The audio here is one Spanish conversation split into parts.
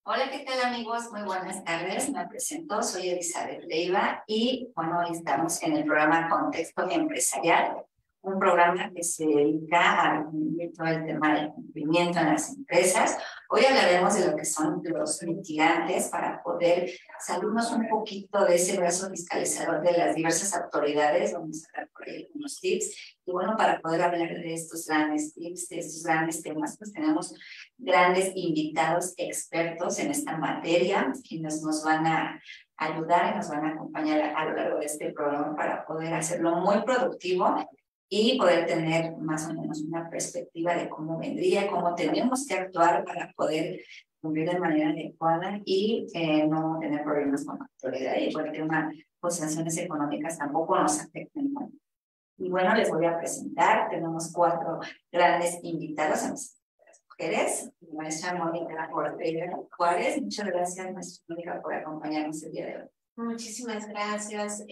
Hola, ¿qué tal amigos? Muy buenas tardes. Me presento, soy Elizabeth Leiva y bueno, hoy estamos en el programa Contexto Empresarial, un programa que se dedica a cubrir todo el tema del cumplimiento en las empresas. Hoy hablaremos de lo que son los mitigantes para poder salirnos un poquito de ese brazo fiscalizador de las diversas autoridades. Vamos a dar por ahí algunos tips. Y bueno, para poder hablar de estos grandes tips, de estos grandes temas, pues tenemos grandes invitados expertos en esta materia, quienes nos van a ayudar y nos van a acompañar a lo largo de este programa para poder hacerlo muy productivo y poder tener más o menos una perspectiva de cómo vendría, cómo tenemos que actuar para poder cumplir de manera adecuada y no tener problemas con la autoridad y por el tema pues sanciones económicas tampoco nos afecten, ¿no? Y bueno, les voy a presentar, tenemos 4 grandes invitados, mujeres, maestra Mónica Ortega Juárez. Muchas gracias, maestra Mónica, por acompañarnos el día de hoy. Muchísimas gracias,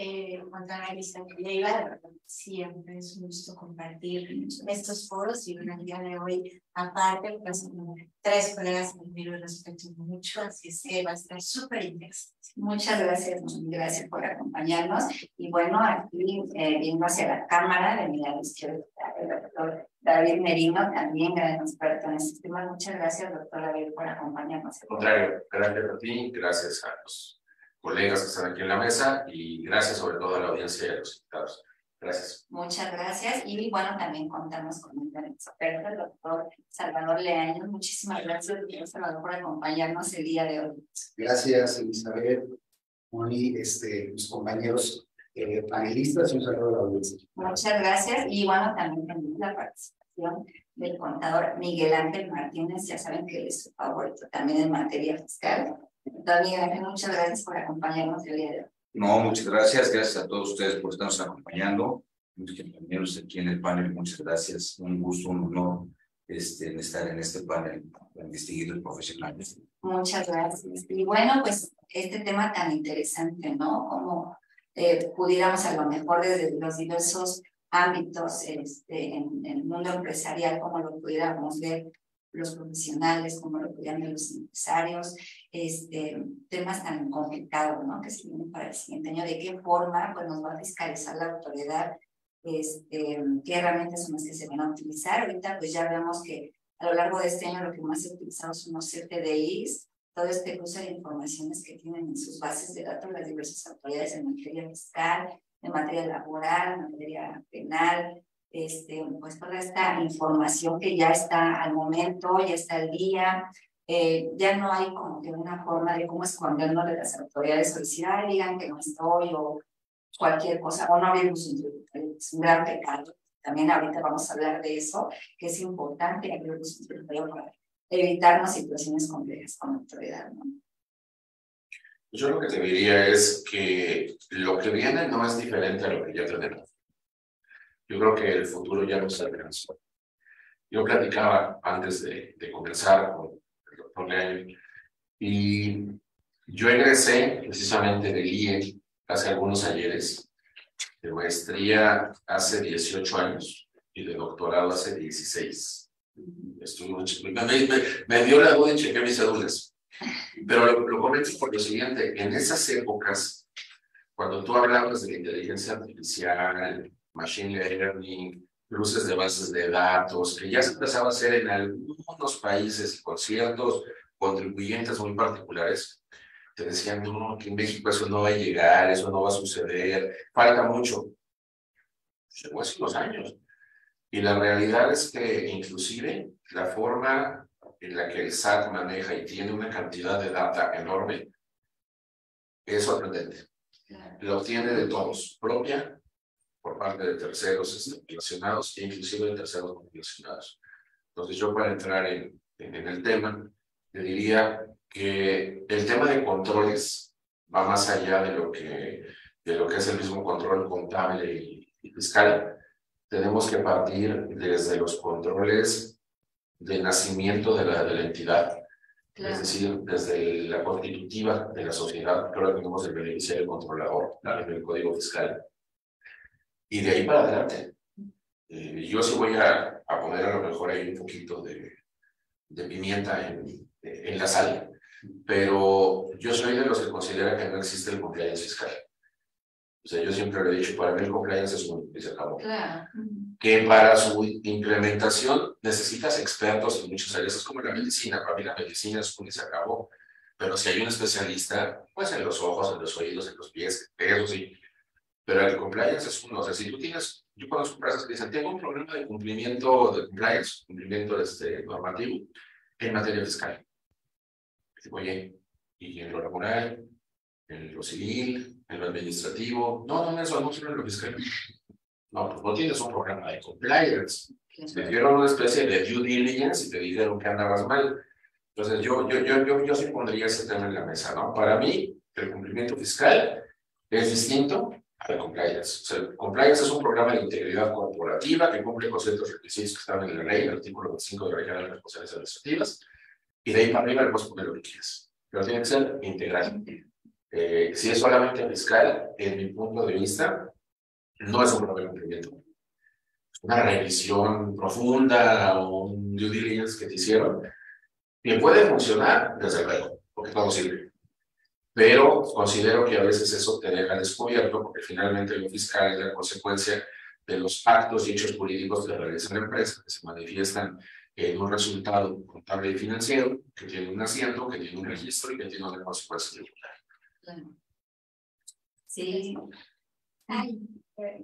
Juan Elizabeth Leiva. De verdad, siempre es un gusto compartir estos foros y bueno, el día de hoy, aparte, pues 3 colegas que admiro y respeto mucho, así es que va a estar súper interesante. Muchas gracias por acompañarnos. Y bueno, aquí viendo hacia la cámara, de mi lado izquierdo, el doctor David Merino, también gran experto en este tema. Muchas gracias, doctor David, por acompañarnos. Al contrario, gracias a ti, gracias a los colegas que están aquí en la mesa y gracias sobre todo a la audiencia y a los invitados. Gracias. Muchas gracias. Y bueno, también contamos con un gran experto, el doctor Salvador Leaño. Muchísimas gracias, doctor Salvador, por acompañarnos el día de hoy. Gracias, Elizabeth, Moni, mis compañeros panelistas y un saludo a la audiencia. Muchas gracias. Y bueno, también tenemos la participación del contador Miguel Ángel Martínez. Ya saben que él es su favorito también en materia fiscal. Entonces, Miguel Ángel, muchas gracias por acompañarnos el día de hoy. No, muchas gracias. Gracias a todos ustedes por estarnos acompañando. Mis compañeros aquí en el panel, muchas gracias. Un gusto, un honor en estar en este panel tan distinguidos profesionales. Muchas gracias. Y bueno, pues este tema tan interesante, ¿no? Como pudiéramos a lo mejor desde los diversos ámbitos en el mundo empresarial, como lo pudiéramos ver los profesionales, como lo pudieran ver los empresarios, temas tan complicados, ¿no? Que se vienen para el siguiente año, de qué forma pues, nos va a fiscalizar la autoridad, qué herramientas son las que se van a utilizar. Ahorita pues ya vemos que a lo largo de este año lo que más se ha utilizado son los CFDIs, todo este cruce de informaciones que tienen en sus bases de datos las diversas autoridades en materia fiscal, en materia laboral, en materia penal, pues toda esta información que ya está al momento, ya está al día, ya no hay como que una forma de cómo escondernos de las autoridades o decir, ay, digan que no estoy o cualquier cosa, o no abrirnos es un gran pecado. También ahorita vamos a hablar de eso, que es importante abrirnos un para evitarnos situaciones complejas con la autoridad, ¿no? Yo lo que te diría es que lo que viene no es diferente a lo que ya tenemos. Yo creo que el futuro ya nos alcanzó. Yo platicaba antes de comenzar con el doctor Leaño y yo egresé precisamente del IE hace algunos ayeres, de maestría hace 18 años y de doctorado hace 16. Me dio la duda y chequé mis cédulas. Pero lo comento por lo siguiente, en esas épocas, cuando tú hablabas de la inteligencia artificial, machine learning, cruces de bases de datos, que ya se empezaba a hacer en algunos países con ciertos contribuyentes muy particulares, te decían, no, que en México eso no va a llegar, eso no va a suceder, falta mucho. Llegó hace unos años. Y la realidad es que inclusive la forma en la que el SAT maneja y tiene una cantidad de data enorme es sorprendente. La obtiene de todos, propia, por parte de terceros relacionados e inclusive de terceros no relacionados. Entonces yo para entrar en el tema, le diría que el tema de controles va más allá de lo que es el mismo control contable y fiscal. Tenemos que partir desde los controles de nacimiento de la entidad, claro. Es decir, desde la constitutiva de la sociedad, creo que tenemos el beneficiario controlador, en el Código Fiscal, y de ahí para adelante. Yo sí voy a poner a lo mejor ahí un poquito de pimienta en la sal. pero yo soy de los que considera que no existe el compliance fiscal. O sea, yo siempre lo he dicho, para mí el compliance es un y se acabó. Claro. Que para su implementación necesitas expertos en muchas áreas, es como la medicina. Para mí la medicina es un y se acabó, pero si hay un especialista, pues en los ojos, en los oídos, en los pies, eso sí. Pero el compliance es uno. O sea, si tú tienes, yo conozco empresas que dicen, tengo un programa de cumplimiento de compliance, cumplimiento normativo en materia fiscal. Y digo, oye, ¿y en lo laboral, en lo civil, en lo administrativo? No, eso no solo en lo fiscal. No, pues no tienes un programa de compliance. Te dieron una especie de due diligence y te dijeron que andabas mal. Entonces, yo sí pondría ese tema en la mesa, ¿no? Para mí, el cumplimiento fiscal es distinto al compliance. O sea, el compliance es un programa de integridad corporativa que cumple con ciertos requisitos que están en la ley, el artículo 25 de la Ley General de Responsabilidades Administrativas, y de ahí para arriba le puedes poner lo que quieras. Pero tiene que ser integral. Si es solamente fiscal, en mi punto de vista, no es un programa de cumplimiento. Una revisión profunda o un due diligence que te hicieron, que puede funcionar, desde luego, porque todo sirve. Pero considero que a veces eso te deja descubierto, porque finalmente lo fiscal es la consecuencia de los actos y hechos políticos que realiza la empresa, que se manifiestan en un resultado contable y financiero, que tiene un asiento, que tiene un registro y que tiene una consecuencia tributaria. Sí. Ay,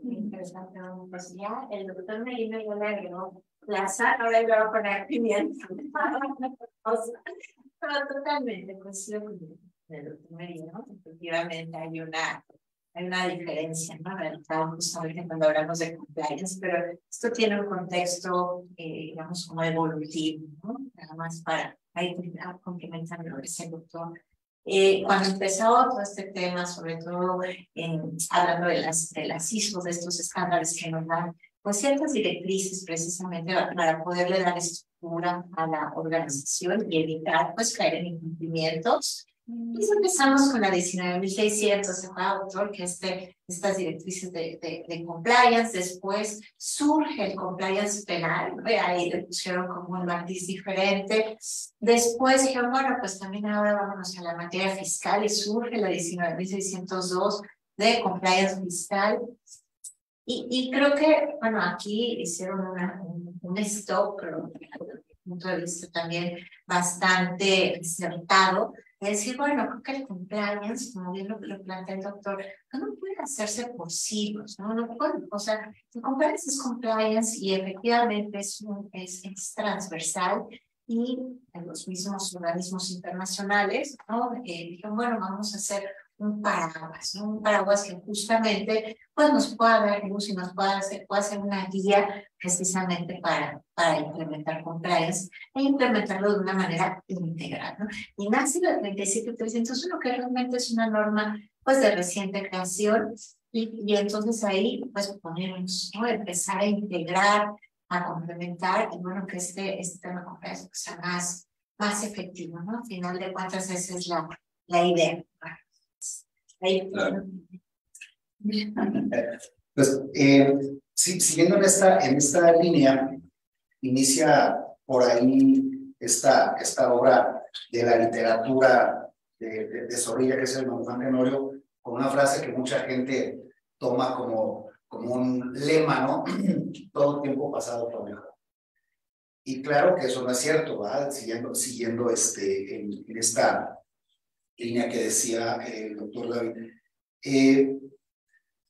interesante. Pues ya el doctor Merino ya le agregó la sal, ahora le va a poner pimienta. Pero totalmente coincido con el doctor Merino. Efectivamente hay una diferencia, ¿no? Justamente cuando hablamos de compliance, pero esto tiene un contexto, digamos, como evolutivo, ¿no? Nada más para complementar lo que dice el doctor. Cuando empezó todo este tema, sobre todo hablando de las ISO, de estos estándares que nos dan, pues ciertas directrices precisamente para poderle dar estructura a la organización y evitar pues caer en incumplimientos. Pues empezamos con la 19.600, doctor, que estas directrices de compliance. Después surge el compliance penal, ahí le pusieron como un matiz diferente. Después dijeron, bueno, pues también ahora vámonos a la materia fiscal y surge la 19.602 de compliance fiscal. Y creo que, bueno, aquí hicieron un stop, pero desde mi punto de vista también bastante acertado. Es decir, bueno, creo que el compliance, como bien lo plantea el doctor, no puede hacerse por siglos, ¿no? No puede, o sea, el compliance es compliance y efectivamente es transversal, y en los mismos organismos internacionales, ¿no? Dijeron, bueno, vamos a hacer un paraguas, ¿no? Un paraguas que justamente pues, nos pueda dar luz y nos pueda hacer una guía precisamente para implementar compliance e implementarlo de una manera integral, ¿no? Y nace la 37.301, que realmente es una norma pues de reciente creación, y entonces ahí pues ponemos, ¿no? Empezar a integrar, a complementar, y bueno, que este tema compliance sea más efectivo, ¿no? Al final de cuentas esa es la idea. Ahí. Claro. Pues, siguiendo en esta línea, inicia por ahí esta obra de la literatura de Zorrilla, que es el Manuel Tenorio, con una frase que mucha gente toma como un lema, ¿no? Todo tiempo pasado fue mejor. Y claro que eso no es cierto, ¿verdad? Siguiendo en esta línea que decía el doctor David.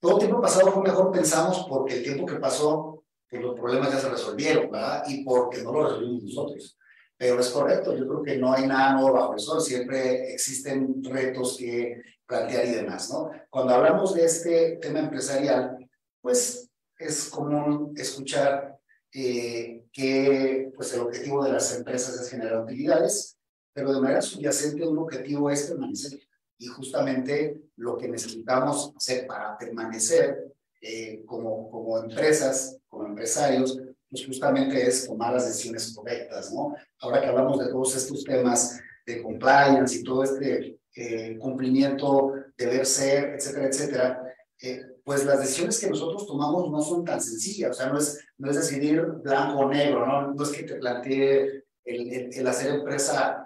Todo tiempo pasado fue mejor, pensamos, porque el tiempo que pasó, pues los problemas ya se resolvieron, ¿verdad? Y porque no lo resolvimos nosotros. Pero es correcto, yo creo que no hay nada nuevo bajo el sol, siempre existen retos que plantear y demás, ¿no? Cuando hablamos de este tema empresarial, pues es común escuchar que pues, el objetivo de las empresas es generar utilidades, pero de manera subyacente un objetivo es permanecer. Y justamente lo que necesitamos hacer para permanecer como empresas, como empresarios, pues justamente es tomar las decisiones correctas, ¿no? Ahora que hablamos de todos estos temas de compliance y todo este cumplimiento, deber ser, etcétera, etcétera, pues las decisiones que nosotros tomamos no son tan sencillas, o sea, no es decidir blanco o negro, ¿no? No es que te plantee el hacer empresa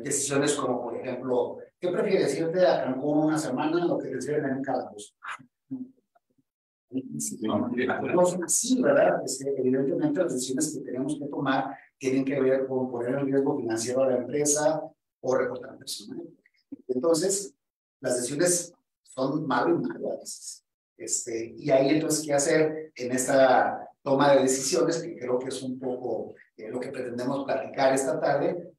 decisiones como, por ejemplo, ¿qué prefieres, irte a Cancún una semana o que te cierren en un calabozo? No son así, ¿verdad? Evidentemente las decisiones que tenemos que tomar tienen que ver con poner en riesgo financiero a la empresa o recortar personal. Entonces, las decisiones son malo y malo a veces. Y ahí entonces, ¿qué hacer en esta toma de decisiones? Que creo que es un poco lo que pretendemos platicar esta tarde.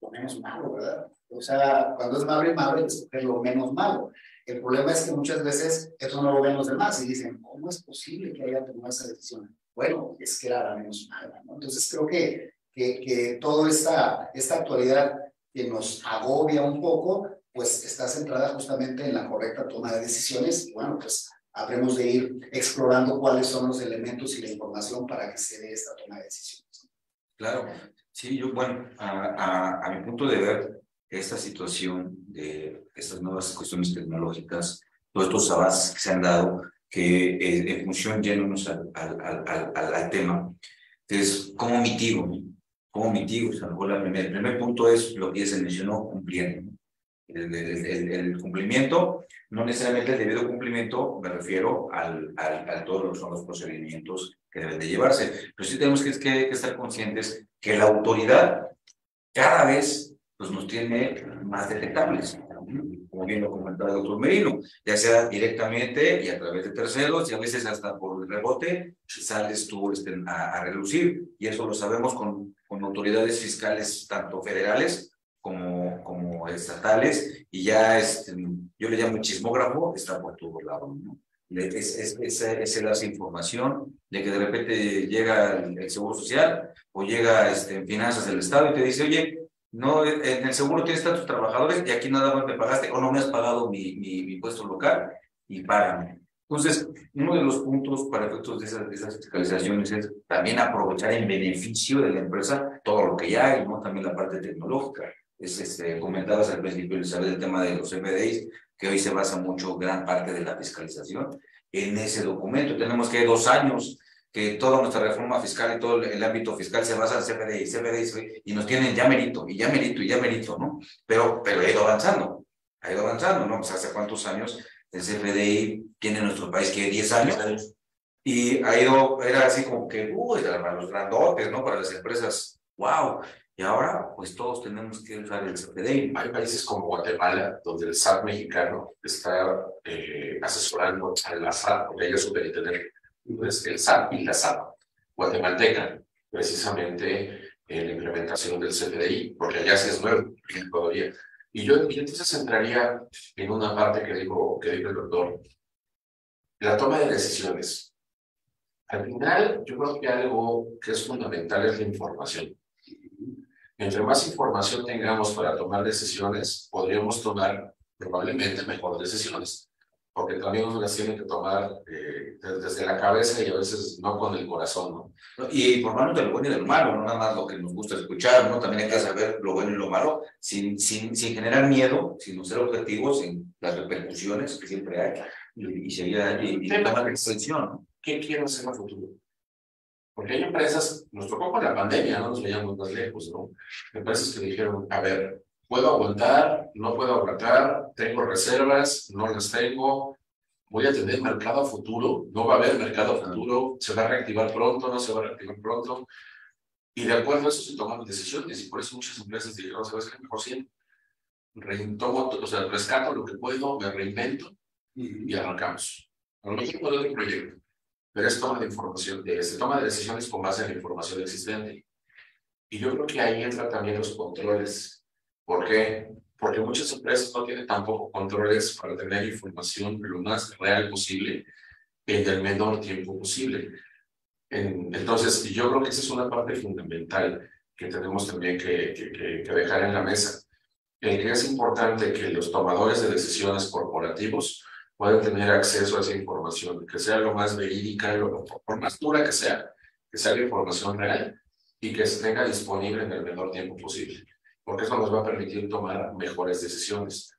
Lo menos malo, ¿verdad? O sea, cuando es malo y malo, hay que escoger lo menos malo. El problema es que muchas veces eso no lo ven los demás y dicen, ¿cómo es posible que haya tomado esa decisión? Bueno, es que era la menos mala, ¿no? Entonces creo que toda esta actualidad que nos agobia un poco, pues está centrada justamente en la correcta toma de decisiones y bueno, pues habremos de ir explorando cuáles son los elementos y la información para que se dé esta toma de decisiones. Claro, sí, yo, bueno, a mi punto de ver, esta situación de estas nuevas cuestiones tecnológicas, todos estos avances que se han dado, que en función yéndonos al tema, es cómo mitigo, ¿no? ¿Cómo mitigo? O sea, el primer punto es lo que ya se mencionó, cumpliendo, ¿no? El cumplimiento, no necesariamente el debido cumplimiento, me refiero a todos los procedimientos que deben de llevarse, pero sí tenemos que estar conscientes que la autoridad cada vez pues, nos tiene más detectables, como bien lo comentaba el doctor Merino, ya sea directamente y a través de terceros, y a veces hasta por el rebote sales tú a relucir, y eso lo sabemos con autoridades fiscales tanto federales como estatales, y ya yo le llamo chismógrafo, está por todos lados, ¿no? Es la información de que de repente llega el Seguro Social o llega en finanzas del Estado y te dice, oye, no, en el seguro tienes tantos trabajadores y aquí nada más me pagaste o no me has pagado mi impuesto local y págame. Entonces, uno de los puntos para efectos de esas fiscalizaciones es también aprovechar en beneficio de la empresa todo lo que ya hay, ¿no? También la parte tecnológica. Comentabas al principio, Elizabeth, el tema de los FDIs, que hoy se basa mucho, gran parte de la fiscalización en ese documento. Tenemos que 2 años que toda nuestra reforma fiscal y todo el ámbito fiscal se basa en CFDI, y nos tienen ya merito, ¿no? Pero ha ido avanzando, ¿no? Pues hace cuántos años el CFDI tiene en nuestro país, que 10 años, y era así como que, para los grandotes, ¿no? Para las empresas, wow. Y ahora, pues todos tenemos que usar el CFDI. Hay países como Guatemala, donde el SAT mexicano está asesorando a la SAT, porque ella es superintendente. Entonces, el SAT y la SAT guatemalteca, precisamente en la implementación del CFDI, porque allá sí es nuevo, todavía. Y entonces entraría en una parte que dijo el doctor, la toma de decisiones. Al final, yo creo que algo que es fundamental es la información. Entre más información tengamos para tomar decisiones, podríamos tomar probablemente mejores decisiones, porque también uno las tiene que tomar desde la cabeza y a veces no con el corazón, ¿no? Y informarnos de lo bueno y de lo malo, no nada más lo que nos gusta escuchar, ¿no? También hay que saber lo bueno y lo malo, sin generar miedo, sino ser objetivos en las repercusiones que siempre hay, y tomar reflexión, ¿no? ¿Qué quiero hacer en el futuro? Porque hay empresas, nos tocó con la pandemia, no nos veíamos más lejos, ¿no? Empresas que dijeron, a ver, ¿puedo aguantar? ¿No puedo aguantar? ¿Tengo reservas? ¿No las tengo? ¿Voy a tener mercado a futuro? ¿No va a haber mercado a futuro? ¿Se va a reactivar pronto? ¿No se va a reactivar pronto? Y de acuerdo a eso se toman decisiones, y por eso muchas empresas dijeron, ¿sabes qué? Mejor sí, rescato lo que puedo, me reinvento y arrancamos. A lo mejor puedo dar un proyecto, pero es toma de información, se toma de decisiones con base en la información existente. Y yo creo que ahí entran también los controles. ¿Por qué? Porque muchas empresas no tienen tampoco controles para tener información lo más real posible en el menor tiempo posible. Entonces, yo creo que esa es una parte fundamental que tenemos también que dejar en la mesa. El que es importante que los tomadores de decisiones corporativos puedan tener acceso a esa información, que sea lo más verídica, por más dura que sea la información real y que se tenga disponible en el menor tiempo posible, porque eso nos va a permitir tomar mejores decisiones.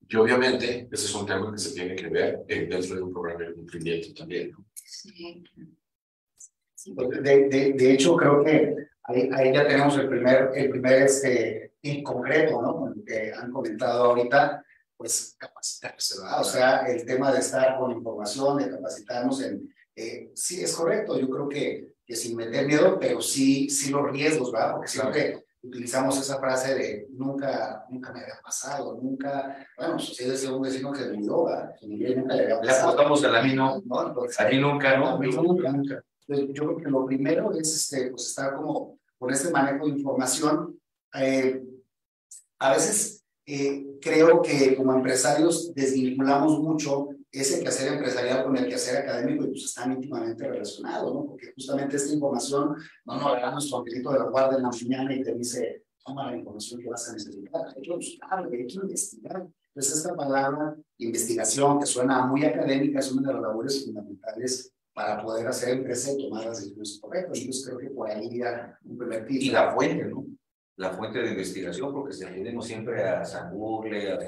Y obviamente, ese es un tema que se tiene que ver dentro de un programa de cumplimiento también, ¿no? Sí. De hecho, creo que ahí ya tenemos el primer en concreto, ¿no? Con lo que han comentado ahorita, pues capacitarse, ¿verdad? O sea, el tema de estar con información, de capacitarnos sí es correcto, yo creo que sin meter miedo, pero sí los riesgos, ¿verdad? Porque siempre utilizamos esa frase de nunca me había pasado, nunca, bueno, si es un vecino que se murió, ¿verdad? Nunca le había pasado. Le apostamos a mí no, Entonces, a mí nunca, ¿no? A mí nunca. Entonces, yo creo que lo primero es pues estar como con este manejo de información. A veces creo que como empresarios desvinculamos mucho ese quehacer empresarial con el quehacer académico y pues están íntimamente relacionados, ¿no? Porque justamente esta información no nos la da nuestro angelito de la guardia en la mañana y te dice, toma la información que vas a necesitar, hay que buscar, hay que investigar. Entonces esta palabra investigación, que suena muy académica, es una de las labores fundamentales para poder hacer empresa y tomar las decisiones correctas. Entonces creo que por ahí iría un primer tip. Y la fuente, ¿no? La fuente de investigación, porque si atendemos siempre a San Google,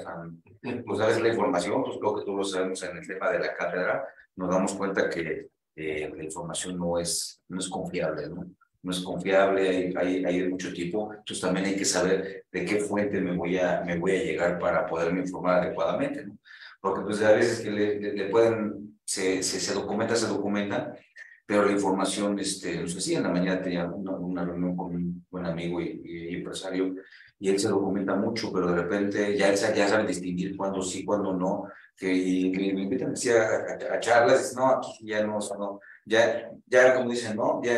pues a veces la información, pues creo que todos lo sabemos en el tema de la cátedra, nos damos cuenta que la información no es confiable, ¿no? No es confiable, hay de mucho tipo, entonces también hay que saber de qué fuente me voy a llegar para poderme informar adecuadamente, ¿no? Porque pues a veces que le pueden, se documenta, pero la información, no sé si en la mañana tenía una reunión con un buen amigo y empresario, y él se documenta mucho, pero de repente ya sabe distinguir cuándo sí, cuándo no, y me invitan a charlas, dice, no, aquí ya no, ya como dicen, no, ya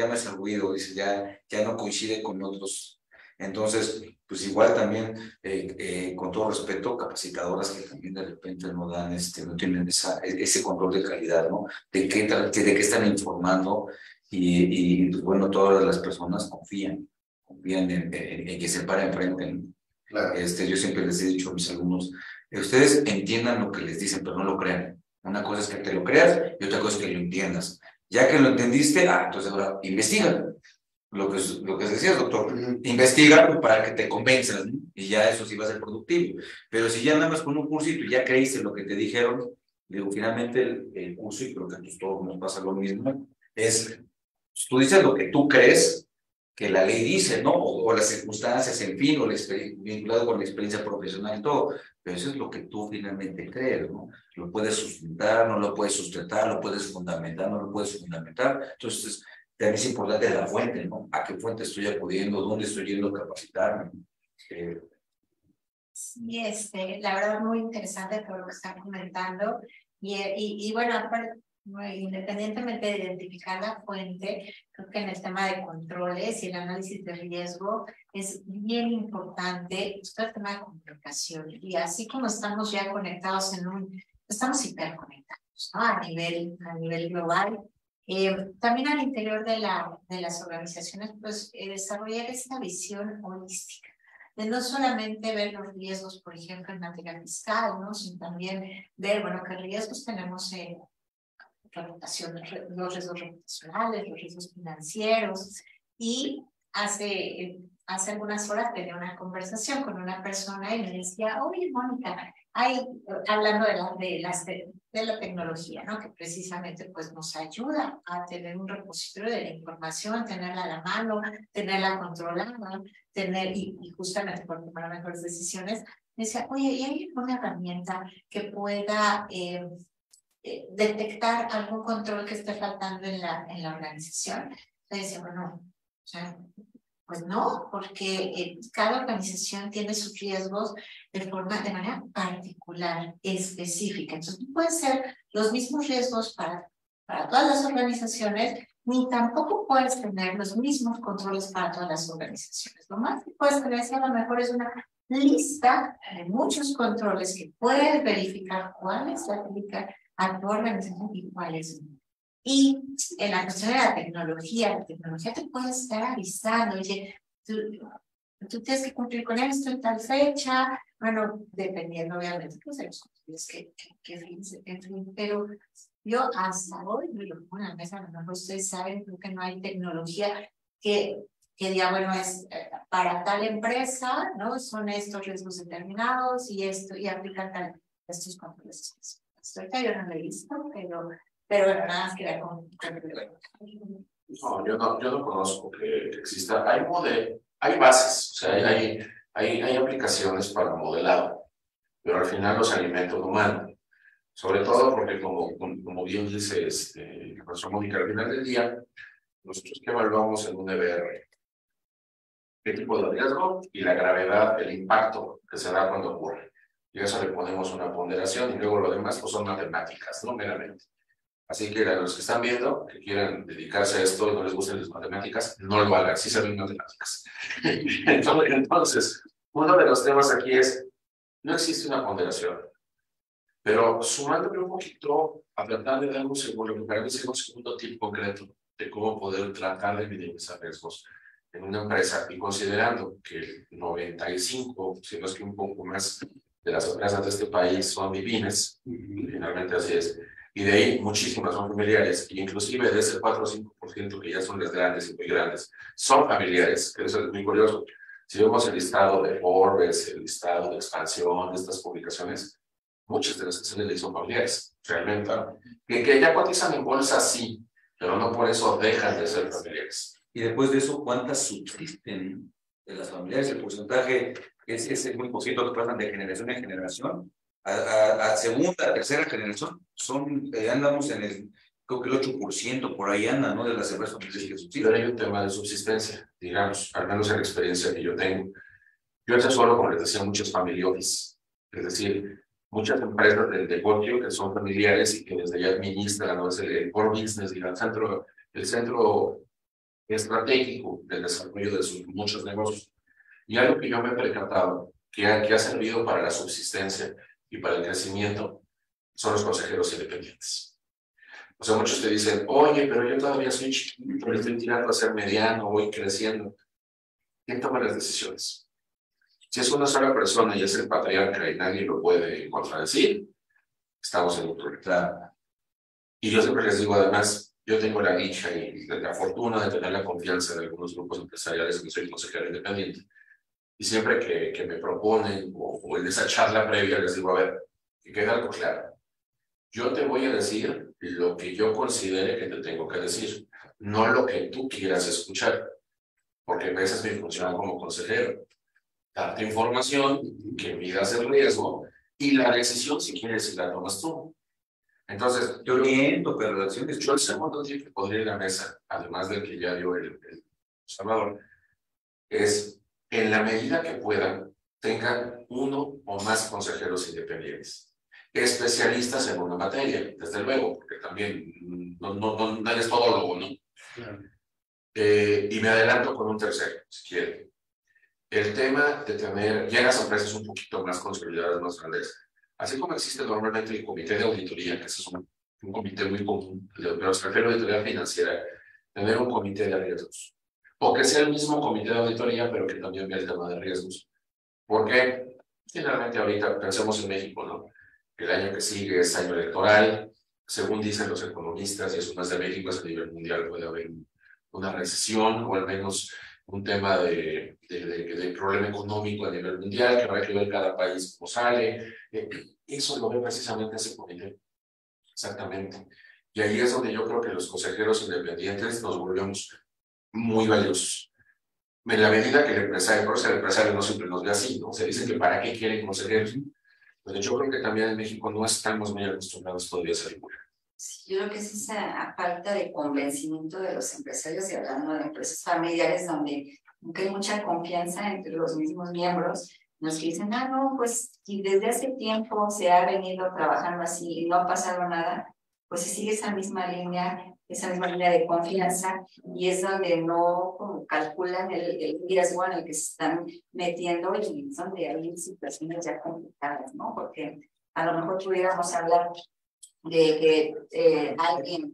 me hace ruido, dice, ya no coincide con otros. Entonces, pues igual también, con todo respeto, capacitadoras que también de repente no dan, no tienen ese control de calidad, ¿no? De qué están informando y pues bueno, todas las personas confían en que se paren enfrente, ¿no? Claro. Yo siempre les he dicho a mis alumnos, ustedes entiendan lo que les dicen, pero no lo crean. Una cosa es que te lo creas y otra cosa es que lo entiendas. Ya que lo entendiste, entonces ahora investiga. Lo que decías, doctor, investiga para que te convenzas, ¿no? Y ya eso sí va a ser productivo. Pero si ya nada más con un cursito y ya creíste lo que te dijeron, digo, finalmente el curso, y creo que a todos nos pasa lo mismo, es, tú dices lo que tú crees que la ley dice, ¿no? O las circunstancias, en fin, o vinculado con la experiencia profesional y todo, pero eso es lo que tú finalmente crees, ¿no? Lo puedes sustentar, no lo puedes sustentar, lo puedes fundamentar, no lo puedes fundamentar. Entonces, también es importante la fuente, ¿no? ¿A qué fuente estoy acudiendo? ¿Dónde estoy yendo a capacitarme? Sí, la verdad muy interesante todo lo que están comentando y bueno, aparte, independientemente de identificar la fuente, creo que en el tema de controles y el análisis de riesgo es bien importante el tema de comunicación y así como estamos ya conectados estamos hiperconectados, ¿no? A nivel global. También al interior de las organizaciones, pues desarrollar esta visión holística, de no solamente ver los riesgos, por ejemplo, en materia fiscal, ¿no? Sino también ver, bueno, qué riesgos tenemos en reputación, los riesgos reputacionales, los riesgos financieros. Y hace algunas horas tenía una conversación con una persona y me decía, oye, Mónica, hablando de la tecnología, ¿no? Que precisamente pues nos ayuda a tener un repositorio de la información, tenerla a la mano, tenerla controlada, y justamente por tomar mejores decisiones. Me decía, oye, ¿y hay alguna herramienta que pueda detectar algún control que esté faltando en la organización? Le decía, bueno, o sea, pues no, porque cada organización tiene sus riesgos de manera particular, específica. Entonces, no pueden ser los mismos riesgos para todas las organizaciones, ni tampoco puedes tener los mismos controles para todas las organizaciones. Lo más que puedes tener a lo mejor es una lista de muchos controles que puedes verificar cuál es la aplica a tu organización y cuál es no. Y en la cuestión de la tecnología te puede estar avisando, oye, tú tienes que cumplir con esto en tal fecha, bueno, dependiendo obviamente pues, de los controles en fin, pero yo hasta hoy me lo pongo en la mesa, a lo mejor ustedes saben, creo que no hay tecnología que diga, bueno, es para tal empresa, ¿no? Son estos riesgos determinados y aplican estos controles. Ahorita yo no lo he visto, pero bueno, nada más quería con. No, yo no conozco que exista. Hay bases, o sea, Hay aplicaciones para modelado, pero al final los alimentos humanos. Sobre todo porque, como bien dice la profesora Mónica, al final del día, nosotros que evaluamos en un EBR, qué tipo de riesgo y la gravedad, el impacto que se da cuando ocurre. Y a eso le ponemos una ponderación y luego lo demás pues son matemáticas, no meramente. Así que a los que están viendo, que quieran dedicarse a esto y no les gusten las matemáticas, no lo hagan, sí saben matemáticas. Entonces, uno de los temas aquí es, no existe una ponderación, pero sumándome un poquito a tratar de dar un segundo, para mí sería un segundo tip concreto de cómo poder tratar de minimizar riesgos en una empresa y considerando que el 95, si no es que un poco más, de las empresas de este país son MIPYMES, finalmente así es, y de ahí muchísimas son familiares, e inclusive de ese 4 o 5% que ya son las grandes y muy grandes, son familiares, que eso es muy curioso. Si vemos el listado de Forbes, el listado de expansión de estas publicaciones, muchas de las acciones son familiares, realmente, que ya cotizan en bolsa, sí, pero no por eso dejan de ser familiares. Y después de eso, ¿cuántas subsisten de las familiares? El porcentaje es muy poquito que pasan de generación en generación. A segunda, tercera generación, andamos en el, creo que el 8% por ahí anda, ¿no? De las empresas familiares que subsisten. Pero hay un tema de subsistencia, digamos, al menos en la experiencia que yo tengo. Yo asesoro, como les decía, muchos family office, es decir, muchas empresas del negocio que son familiares y que desde allá administran, ¿no? Es el core business y el centro estratégico del desarrollo de sus muchos negocios. Y algo que yo me he percatado, que ha servido para la subsistencia y para el crecimiento, son los consejeros independientes. O sea, muchos te dicen, oye, pero yo todavía soy chiquito, estoy tirando a ser mediano, voy creciendo. ¿Quién toma las decisiones? Si es una sola persona y es el patriarca y nadie lo puede contradecir, estamos en un problema. Y yo siempre les digo, además, yo tengo la dicha y la fortuna de tener la confianza de algunos grupos empresariales que soy consejero independiente. Y siempre que me proponen o en esa charla previa les digo, a ver, que quede algo claro. Yo te voy a decir lo que yo considere que te tengo que decir, no lo que tú quieras escuchar, porque esa es mi función como consejero. Darte información, que midas el riesgo y la decisión, si quieres, si la tomas tú. Entonces, yo oriento, pero acciones. Yo el segundo tip que podría ir a la mesa, además del que ya dio el Salvador, es en la medida que puedan, tengan uno o más consejeros independientes, especialistas en una materia, desde luego, porque también no eres todólogo, ¿no? Claro. Y me adelanto con un tercero, si quieren. El tema de tener ya las empresas un poquito más consolidadas, más grandes, así como existe normalmente el comité de auditoría, que es un comité muy común, pero extranjero de auditoría financiera, tener un comité de riesgos. O que sea el mismo comité de auditoría, pero que también vea el tema de riesgos. Porque finalmente ahorita pensemos en México, ¿no? El año que sigue es año electoral, según dicen los economistas, y eso no es de México, es a nivel mundial, puede haber una recesión o al menos un tema de problema económico a nivel mundial, que habrá que ver cada país cómo sale. Eso lo ve precisamente ese comité. Exactamente. Y ahí es donde yo creo que los consejeros independientes nos volvemos muy valiosos. En la medida que el empresario, por eso el empresario no siempre nos ve así, ¿no? Se dice que para qué quieren consejeros. Pero yo creo que también en México no estamos muy acostumbrados todavía a esa figura. Sí, yo creo que es esa falta de convencimiento de los empresarios, y hablando de empresas familiares, donde nunca hay mucha confianza entre los mismos miembros, los que dicen, no, pues si desde hace tiempo se ha venido trabajando así y no ha pasado nada, pues se sigue esa misma línea de confianza, y es donde no como calculan el riesgo en el que se están metiendo, y es donde hay situaciones ya complicadas, ¿no? Porque a lo mejor pudiéramos hablar de que alguien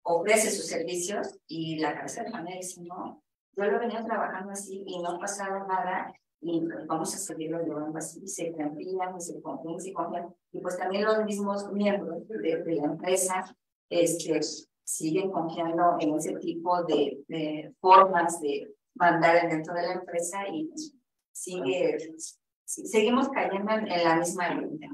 ofrece sus servicios y la cabeza de familia dice, no, yo lo venía trabajando así y no ha pasado nada y vamos a seguirlo llevando así, se confían, se confían, y pues también los mismos miembros de la empresa siguen confiando en ese tipo de formas de mandar dentro de la empresa, y seguimos cayendo en la misma línea.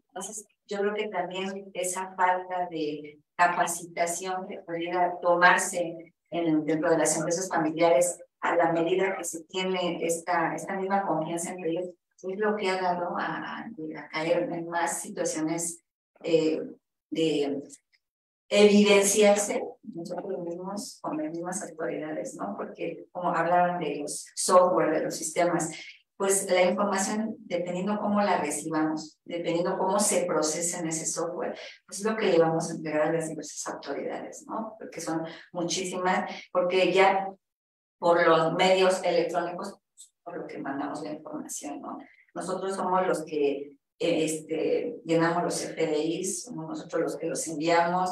Entonces, yo creo que también esa falta de capacitación que pudiera tomarse dentro de las empresas familiares a la medida que se tiene esta misma confianza entre ellos, es lo que ha dado a caer en más situaciones de evidenciarse nosotros mismos con las mismas autoridades, ¿no? Porque como hablaban de los software, de los sistemas, pues la información, dependiendo cómo la recibamos, dependiendo cómo se procesa en ese software, pues es lo que le vamos a entregar a las diversas autoridades, ¿no? Porque son muchísimas, porque ya por los medios electrónicos, por lo que mandamos la información, ¿no? Nosotros somos los que llenamos los FDIs, somos nosotros los que los enviamos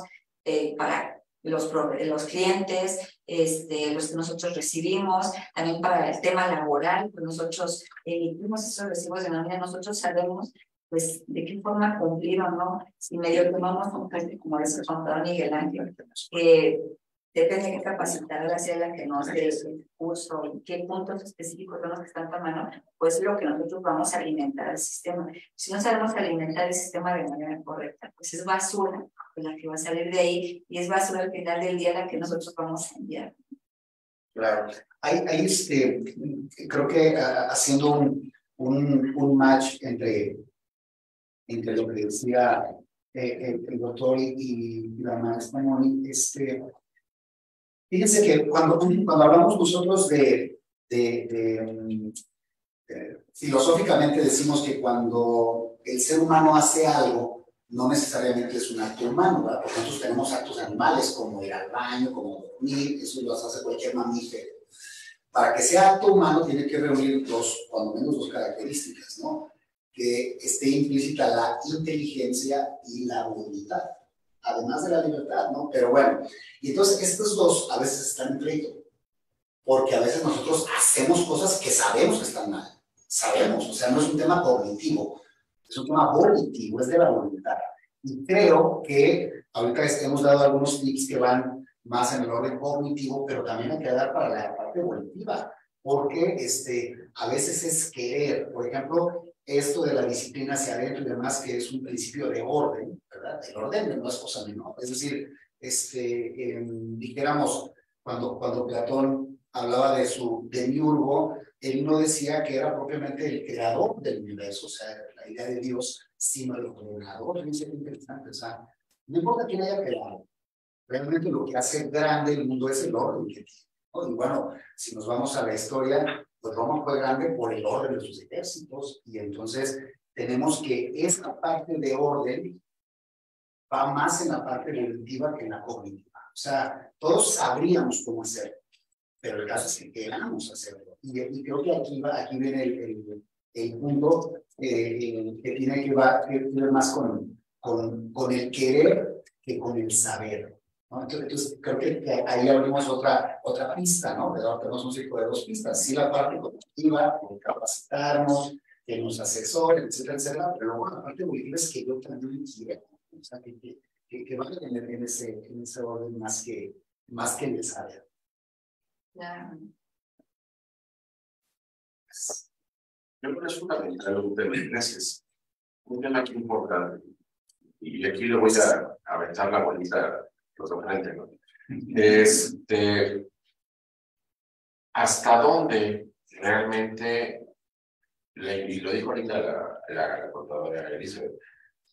para los clientes, los que nosotros recibimos, también para el tema laboral, pues nosotros emitimos esos recibos de nómina, nosotros sabemos pues de qué forma cumplir o no, si medio tomamos un cliente como dice el contador Miguel Ángel, depende de qué capacitada sea la que nos dé el curso y qué puntos específicos son los que están tomando, pues es lo que nosotros vamos a alimentar al sistema. Si no sabemos alimentar el sistema de manera correcta, pues es basura la que va a salir de ahí y es basura al final del día la que nosotros vamos a enviar. Claro, hay creo que haciendo un match entre lo que decía el doctor y la maestra Moni, fíjense que cuando hablamos nosotros filosóficamente decimos que cuando el ser humano hace algo, no necesariamente es un acto humano, ¿verdad? Porque nosotros tenemos actos animales como ir al baño, como dormir, eso lo hace cualquier mamífero. Para que sea acto humano tiene que reunir cuando menos dos características, ¿no? Que esté implícita la inteligencia y la voluntad, además de la libertad, ¿no? Pero bueno, y entonces estos dos a veces están en pleito, porque a veces nosotros hacemos cosas que sabemos que están mal, sabemos, o sea, no es un tema cognitivo, es un tema volitivo, es de la voluntad. Y creo que ahorita hemos dado algunos tips que van más en el orden cognitivo, pero también hay que dar para la parte volitiva, porque a veces es querer, por ejemplo, esto de la disciplina hacia adentro y demás, que es un principio de orden, ¿verdad? El orden no es cosa menor, es decir, dijéramos, cuando Platón hablaba de su demiurgo, él no decía que era propiamente el creador del universo, o sea, la idea de Dios, sino el ordenador. Fíjense qué interesante, o sea, no importa quién haya creado, realmente lo que hace grande el mundo es el orden que tiene, ¿no? Y bueno, si nos vamos a la historia, pues Roma fue grande por el orden de sus ejércitos, y entonces tenemos que esta parte de orden va más en la parte evolutiva que en la cognitiva. O sea, todos sabríamos cómo hacerlo, pero el caso es que queramos hacerlo. Y creo que aquí viene el punto que tiene que ver más con el querer que con el saber, ¿no? Entonces creo que ahí abrimos otra pista, ¿no? Ahora tenemos un ciclo de dos pistas. Sí, la parte cognitiva, capacitarnos, que nos asesoren, etcétera, etcétera, pero luego la parte evolutiva es que yo también quiero, o sea, que vaya en ese orden más que en el saber. Claro. Yo creo que es fundamental un tema, gracias. Un tema que importante. Y aquí le voy a aventar la bolita los frente, ¿no? ¿Hasta dónde realmente, y lo dijo ahorita la contadora Elizabeth,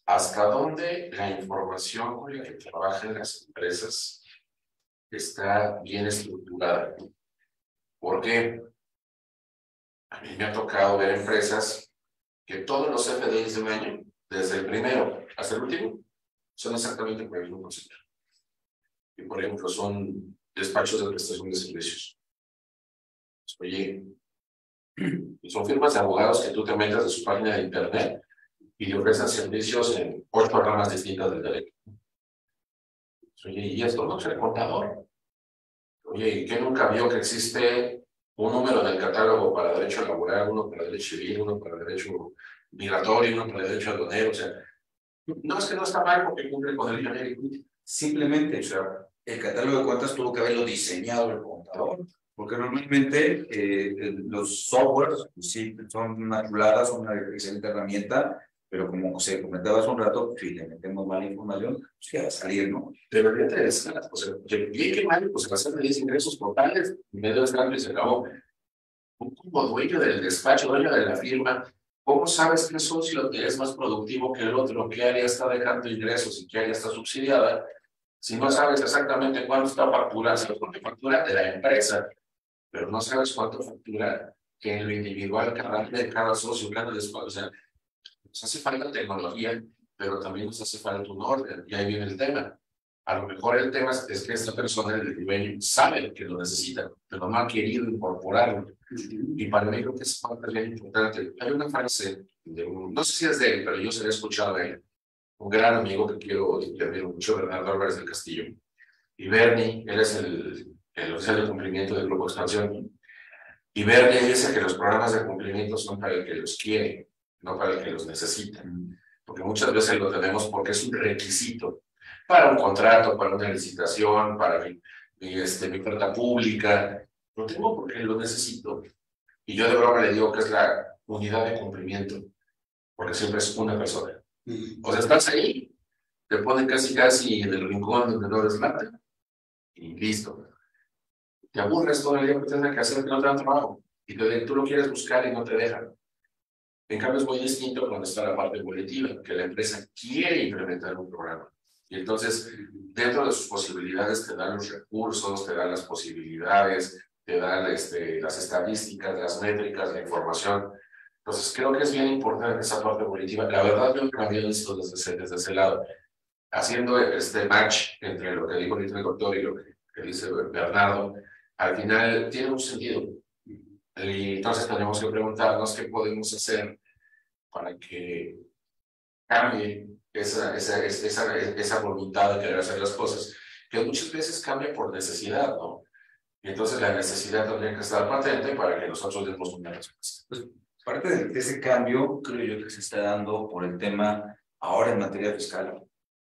hasta dónde la información con la que trabajan las empresas está bien estructurada? Porque a mí me ha tocado ver empresas que todos los FDIs de un año, desde el primero hasta el último, son exactamente por el mismo concepto. Y por ejemplo, son despachos de prestación de servicios. Oye, son firmas de abogados que tú te metas de su página de internet y le ofrecen servicios en 8 ramas distintas del derecho. Oye, ¿y esto no es el contador? Oye, ¿y qué nunca vio que existe un número en el catálogo para derecho laboral, uno para derecho civil, uno para derecho migratorio, uno para derecho aduanero? O sea, no es que no está mal porque cumple con el genérico. Simplemente, o sea, el catálogo de cuentas tuvo que haberlo diseñado el contador, porque normalmente los softwares, pues sí, son una chulada, son una excelente herramienta, pero como se comentaba hace un rato, si le metemos mala información, pues ya va a salir, ¿no? Debería interesar, o sea, bien que mal, pues va a ser 10 ingresos totales, medio de cambio y se acabó. Como dueño del despacho, dueño de la firma, ¿cómo sabes qué socio es más productivo que el otro? ¿Qué área está dejando ingresos y qué área está subsidiada? Si no sabes exactamente cuánto está facturando, porque factura de la empresa, pero no sabes cuánto factura que en lo individual cada socio, cada despacho. O sea, nos hace falta tecnología, pero también nos hace falta un orden, y ahí viene el tema. A lo mejor el tema es que esta persona, el dueño, sabe que lo necesita, pero no ha querido incorporarlo. Y para mí creo que es parte bien importante. Hay una frase de no sé si es de él, pero yo se la he escuchado a él, un gran amigo que quiero y que admiro mucho, Bernardo Álvarez del Castillo. Y Bernie, él es el oficial de cumplimiento del Grupo Expansión. Y Bernie dice que los programas de cumplimiento son para el que los quiere, no para el que los necesita. Porque muchas veces lo tenemos porque es un requisito para un contrato, para una licitación, para mi oferta pública. Lo tengo porque lo necesito. Y yo de broma le digo que es la unidad de cumplimiento, porque siempre es una persona. O sea, estás ahí, te ponen casi en el rincón donde no deslata y listo. Te aburres todo el día que tienes que hacer, que no te dan trabajo. Y tú lo quieres buscar y no te dejan. En cambio, es muy distinto cuando está la parte colectiva, que la empresa quiere implementar un programa. Y entonces, dentro de sus posibilidades, te dan los recursos, te dan las posibilidades, te dan las estadísticas, las métricas, la información. Entonces, creo que es bien importante esa parte colectiva. La verdad, yo lo había visto desde ese lado. Haciendo este match entre lo que dijo ahorita el doctor y lo que dice Bernardo, al final tiene un sentido. Y entonces tenemos que preguntarnos qué podemos hacer para que cambie esa voluntad de querer hacer las cosas, que muchas veces cambia por necesidad, ¿no? Y entonces la necesidad tendría que estar patente para que nosotros demos una respuesta. Pues, parte de ese cambio, creo yo que se está dando por el tema ahora en materia fiscal.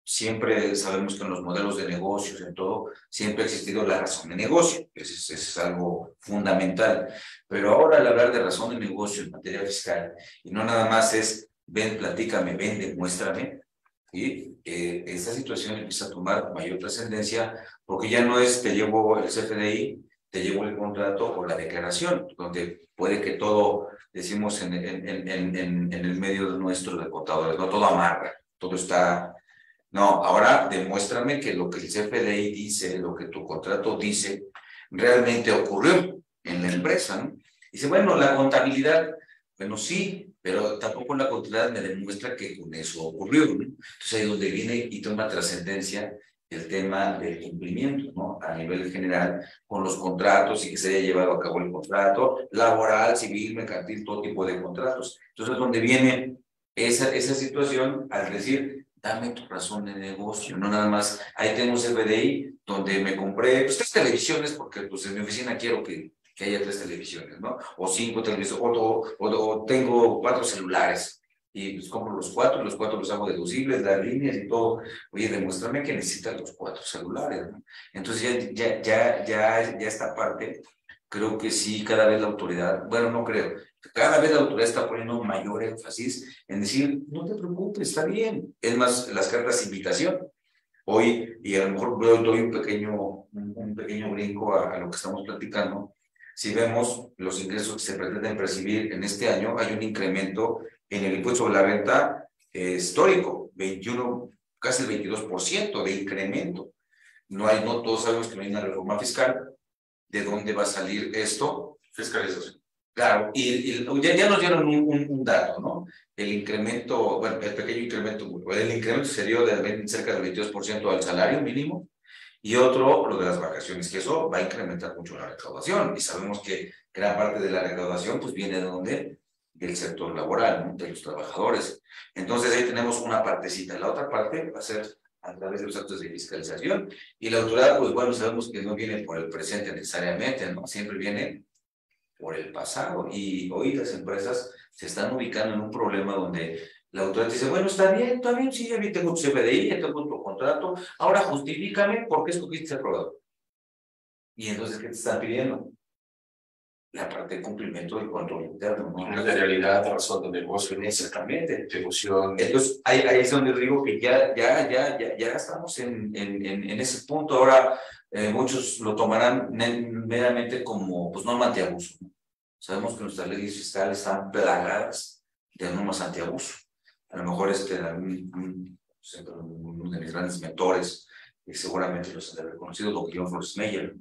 Siempre sabemos que en los modelos de negocios, en todo, siempre ha existido la razón de negocio. Eso es algo fundamental. Pero ahora al hablar de razón de negocio en materia fiscal, y no nada más es ven, platícame, ven, demuéstrame, y esta situación empieza a tomar mayor trascendencia porque ya no es te llevo el CFDI, te llevo el contrato o la declaración, donde puede que todo, decimos en el medio nuestro de contadores, no todo amarra, todo está... No, ahora demuéstrame que lo que el CFDI dice, lo que tu contrato dice, realmente ocurrió en la empresa, ¿no? Dice, bueno, la contabilidad, bueno, sí, pero tampoco la contabilidad me demuestra que con eso ocurrió, ¿no? Entonces ahí es donde viene y toma trascendencia el tema del cumplimiento, ¿no? A nivel general, con los contratos y que se haya llevado a cabo el contrato laboral, civil, mercantil, todo tipo de contratos. Entonces es donde viene esa situación al decir, dame tu razón de negocio, no nada más, ahí tengo un CFDI donde me compré pues 3 televisiones porque pues en mi oficina quiero que haya 3 televisiones, ¿no? O 5 televisores, o tengo 4 celulares y pues compro los 4 los hago deducibles, las líneas y todo. Oye, demuéstrame que necesitas los 4 celulares, ¿no? Entonces ya esta parte, creo que sí, cada vez la autoridad, bueno, no creo, cada vez la autoridad está poniendo mayor énfasis en decir, no te preocupes, está bien. Es más, las cartas de invitación. Hoy, y a lo mejor doy un pequeño brinco a lo que estamos platicando. Si vemos los ingresos que se pretenden percibir en este año, hay un incremento en el impuesto sobre la renta histórico, 21, casi el 22% de incremento. No todos sabemos que no hay una reforma fiscal. ¿De dónde va a salir esto? Fiscalización. Claro, y ya nos dieron un dato, ¿no? El incremento, bueno, el pequeño incremento, el incremento se dio de cerca del 22% al salario mínimo, y otro, lo de las vacaciones, que eso va a incrementar mucho la recaudación, y sabemos que gran parte de la recaudación pues viene de ¿dónde? Del sector laboral, ¿no? De los trabajadores. Entonces ahí tenemos una partecita, la otra parte va a ser a través de los actos de fiscalización, y la autoridad, pues bueno, sabemos que no viene por el presente necesariamente, ¿no? Siempre viene por el pasado, y hoy las empresas se están ubicando en un problema donde la autoridad dice, bueno, está bien, sí, ya tengo tu CFDI, ya tengo tu contrato, ahora justifícame por qué escogiste ese proveedor. Y entonces, ¿qué te están pidiendo? la parte de cumplimiento del control interno, ¿no? Una realidad, razón de negocio, Exactamente. distribución. Entonces, ahí es donde digo que ya estamos en ese punto. Ahora, muchos lo tomarán meramente como pues, norma antiabuso, ¿no? Sabemos que nuestras leyes fiscales están plagadas de normas antiabuso. A lo mejor uno de mis grandes mentores, y seguramente los han reconocido, don Guillermo Flores Meyer,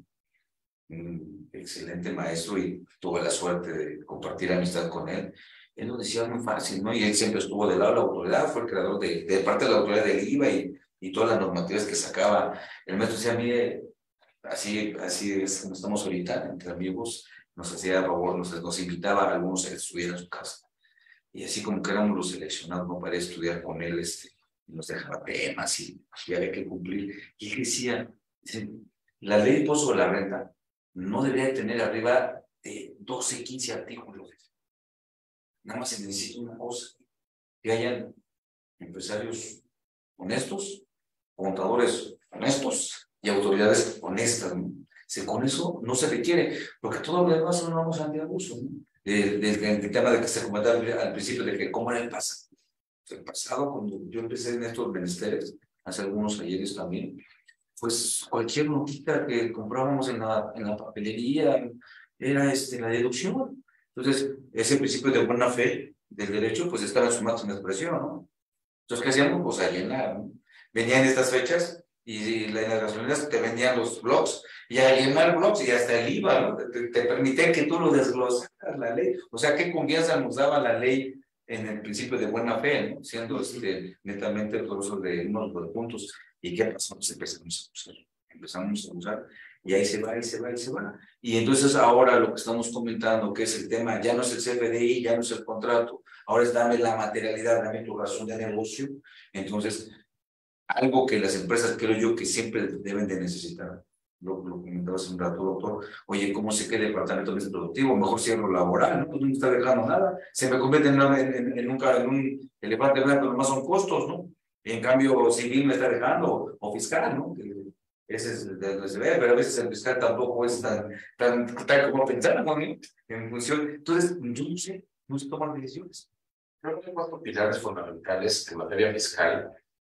un excelente maestro, y tuve la suerte de compartir amistad con él. Él lo decía muy fácil, ¿no? Y él siempre estuvo del lado de la autoridad, fue el creador de parte de la autoridad del IVA y todas las normativas que sacaba. El maestro decía, mire, así es como estamos ahorita, entre amigos, nos hacía favor, nos invitaba a algunos a estudiar en su casa. Y así como que éramos los seleccionados, ¿no? Para estudiar con él, nos dejaba temas y había que cumplir. Y él decía, la ley de impuesto sobre la renta no debería tener arriba de 12, 15 artículos. Nada más se necesita una cosa, que hayan empresarios honestos, contadores honestos y autoridades honestas, ¿no? Con eso no se requiere, porque todo lo demás son normas antiabuso, ¿no? Del tema de que se comentaba al principio, de que cómo era el pasado. El pasado, cuando yo empecé en estos menesteres, hace algunos ayeres también, pues cualquier notita que comprábamos en la papelería era la deducción. Entonces, ese principio de buena fe del derecho, pues estaba en su máxima expresión, ¿no? Entonces, ¿qué hacíamos? Pues a llenar, ¿no? Venían estas fechas y en las gasolineras te vendían los blogs y a llenar blogs y hasta el IVA, ¿no? Te permitían que tú lo desglosaras la ley. O sea, ¿qué confianza nos daba la ley en el principio de buena fe, ¿no? Siendo netamente el uso de unos de puntos? ¿Y qué pasó? Pues empezamos a usar y ahí se va. Y entonces ahora lo que estamos comentando, que es el tema, ya no es el CFDI, ya no es el contrato, ahora es dame la materialidad, dame tu razón de negocio. Entonces, algo que las empresas creo yo que siempre deben de necesitar. Lo comentaba hace un rato, doctor. Oye, ¿cómo se queda el departamento de productivo? Mejor cierro laboral, ¿no? Pues no me está dejando nada. Se me convierte en un elefante blanco, nomás son costos, ¿no? En cambio, civil me está dejando, o fiscal, ¿no? Ese es el de se ve, pero a veces el fiscal tampoco es tan como pensar, ¿no? En función. Entonces, yo no sé tomar decisiones. Creo que hay 4 pilares fundamentales en materia fiscal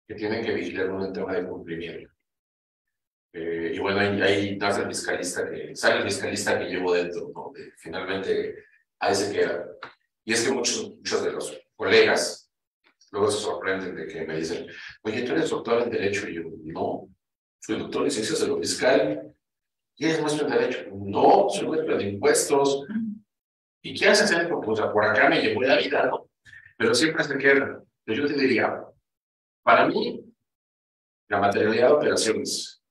que tienen que vigilar un tema de cumplimiento. Y bueno, ahí nace el fiscalista sale el fiscalista que llevo dentro, ¿no? Finalmente, ahí se queda. Y es que muchos de los colegas luego se sorprenden de que me dicen, oye, tú eres doctor en Derecho, y yo, no, soy doctor en Ciencias de lo Fiscal. ¿Y eres maestro en Derecho? No, soy maestro de Impuestos. ¿Y qué haces? Pues por acá me llevó la vida, ¿no? Pero siempre se queda. Yo te diría, para mí, la materialidad de operaciones,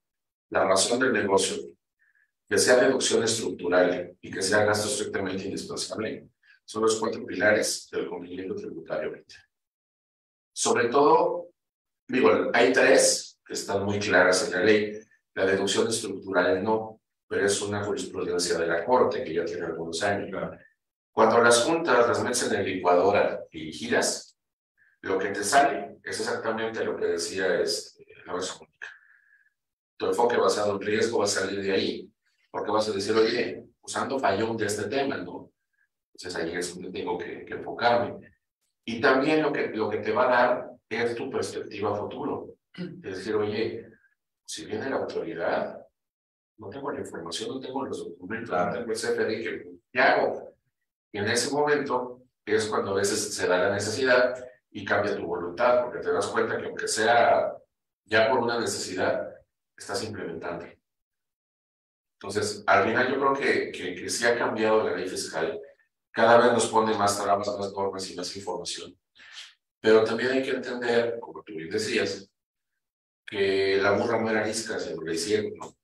la razón del negocio, que sea deducción estructural y que sea gasto estrictamente indispensable, son los 4 pilares del cumplimiento tributario. Sobre todo, digo, hay 3 que están muy claras en la ley. La deducción estructural no, pero es una jurisprudencia de la Corte que ya tiene algunos años. Cuando las juntas las metes en la licuadora y giras, lo que te sale es exactamente lo que decía la versión única. Tu enfoque basado en riesgo va a salir de ahí, porque vas a decir, oye, usando fallón de este tema, ¿no? Entonces ahí es donde tengo que enfocarme. Y también lo que te va a dar es tu perspectiva futuro. Es decir, oye, si viene la autoridad, no tengo la información, no tengo los documentos, no tengo el CFDI, ¿qué hago? Y en ese momento es cuando a veces se da la necesidad y cambia tu voluntad, porque te das cuenta que aunque sea ya por una necesidad, estás implementando. Entonces, al final yo creo que sí ha cambiado la ley fiscal. Cada vez nos pone más trabas, más normas y más información. Pero también hay que entender, como tú bien decías, que la burra no era arisca, sino la hicieron, ¿no?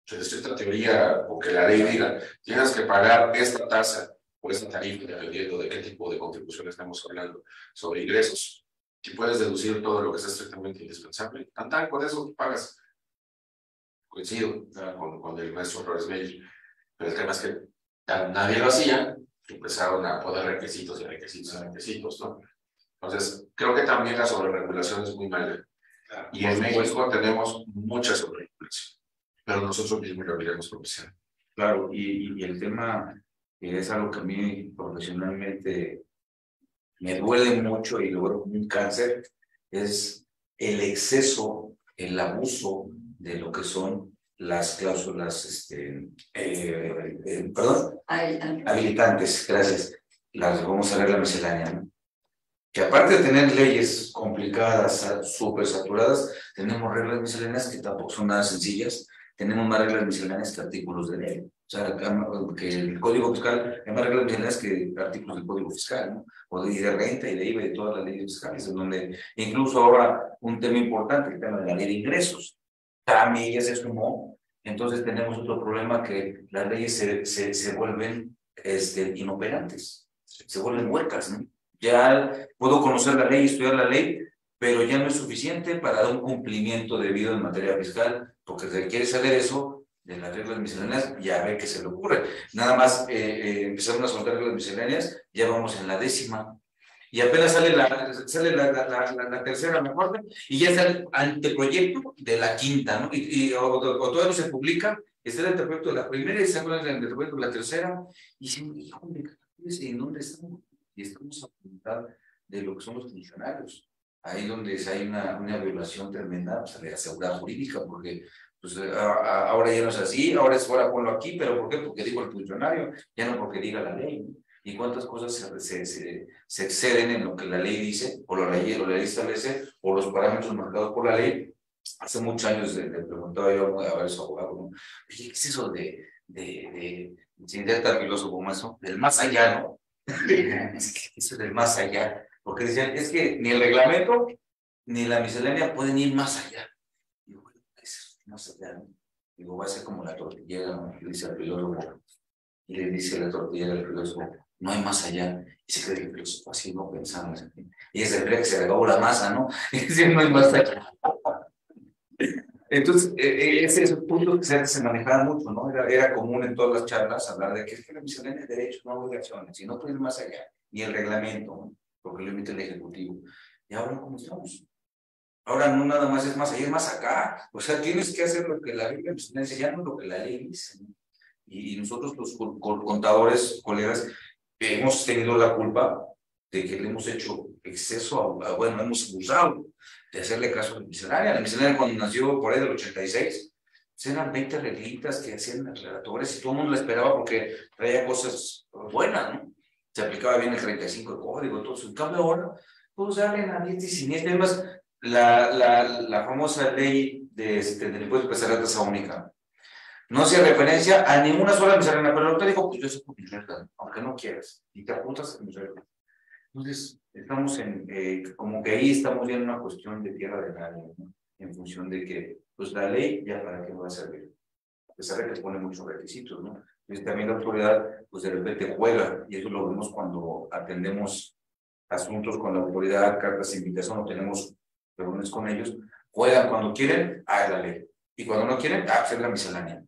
Entonces, esta teoría, o que la ley diga, tienes que pagar esta tasa o esta tarifa, dependiendo de qué tipo de contribución estamos hablando, sobre ingresos. Si puedes deducir todo lo que es estrictamente indispensable, con eso pagas. Coincido con el maestro Flores Meyer, pero el tema es que nadie lo hacía, empezaron a poner requisitos y requisitos, ¿no? Entonces, creo que también la sobreregulación es muy mala. Y en México tenemos mucha sobreregulación, pero nosotros mismos lo queremos propiciar. Claro, y el tema que es algo que a mí profesionalmente me duele mucho y lo veo como un cáncer, es el exceso, el abuso de lo que son las cláusulas, perdón, habilitantes, gracias, las vamos a ver la miscelánea, ¿no? Que aparte de tener leyes complicadas, súper saturadas, tenemos reglas misceláneas que tampoco son nada sencillas, tenemos más reglas misceláneas que artículos de ley. O sea, que el Código Fiscal hay más reglas misceláneas que artículos del Código Fiscal, ¿no? O de renta y de IVA y de todas las leyes fiscales, en donde incluso ahora un tema importante, el tema de la ley de ingresos, también ya se sumó. Entonces tenemos otro problema, que las leyes se vuelven inoperantes, se vuelven huecas, ¿no? Ya puedo conocer la ley, estudiar la ley, pero ya no es suficiente para dar un cumplimiento debido en materia fiscal, porque si quiere saber eso de las reglas misceláneas, ya ve que se le ocurre. Nada más empezaron a soltar reglas misceláneas, ya vamos en la 10ª. Y apenas sale la tercera mejor, y ya está el anteproyecto de la 5ª, ¿no? O todavía no se publica, está el anteproyecto de la primera y se habla del anteproyecto de la tercera, y dicen, híjole, ¿en dónde estamos? Y estamos a voluntad de lo que son los funcionarios. Ahí donde hay una violación tremenda, pues, de la seguridad jurídica, porque pues, ahora ya no es así, ahora es fuera, ponlo aquí, pero ¿por qué? Porque dijo el funcionario, ya no porque diga la ley, ¿no? Y cuántas cosas se exceden en lo que la ley dice, o la ley establece, o los parámetros marcados por la ley. Hace muchos años le preguntaba yo a varios abogados, ¿no? Oye, ¿qué es eso sin ser tan filósofo como eso, del más allá, ¿no? Es que eso es del más allá, porque decían, es que ni el reglamento ni la miscelánea pueden ir más allá. Digo, bueno, es más allá, ¿no? Digo, va a ser como la tortillera, ¿no? Le dice al filósofo, y le dice la tortillera al filósofo, no hay más allá. Y se cree que el filósofo así, no pensamos. Y es el que se le acabó la masa, ¿no? Y dice, no hay más allá. Entonces, ese punto que se manejaba mucho, ¿no? Era común en todas las charlas hablar de que es que la miscelánea es derechos, no obligaciones, y no puede ir más allá, ni el reglamento, ¿no? Porque lo emite el Ejecutivo. ¿Y ahora cómo estamos? Ahora no nada más es más allá, es más acá. O sea, tienes que hacer lo que la Biblia nos enseña, no lo que la ley dice, ¿no? Y nosotros, los contadores, colegas, hemos tenido la culpa de que le hemos hecho exceso, bueno, hemos abusado de hacerle caso a la miscelánea. La miscelánea, cuando nació por ahí del 86, eran 20 reglitas que hacían aclaradores y todo el mundo la esperaba porque traía cosas buenas, ¿no? Se aplicaba bien el 35 de código, todo eso. En cambio, ahora, pues salen a diestra y siniestra. Además, la famosa ley del impuesto especial de tasa única no hace referencia a ninguna sola miscelánea, pero ahorita digo, pues yo sé por mi regla, aunque no quieras, y te apuntas a mi regla. Entonces, estamos como que ahí estamos ya en una cuestión de tierra de nadie, ¿no? En función de que, pues la ley ya para qué va a servir, a pesar de que pone muchos requisitos, ¿no? Entonces también la autoridad, pues de repente juega, y eso lo vemos cuando atendemos asuntos con la autoridad, cartas de invitación, o tenemos reuniones con ellos, juegan cuando quieren, la ley, y cuando no quieren, hacer la miscelánea.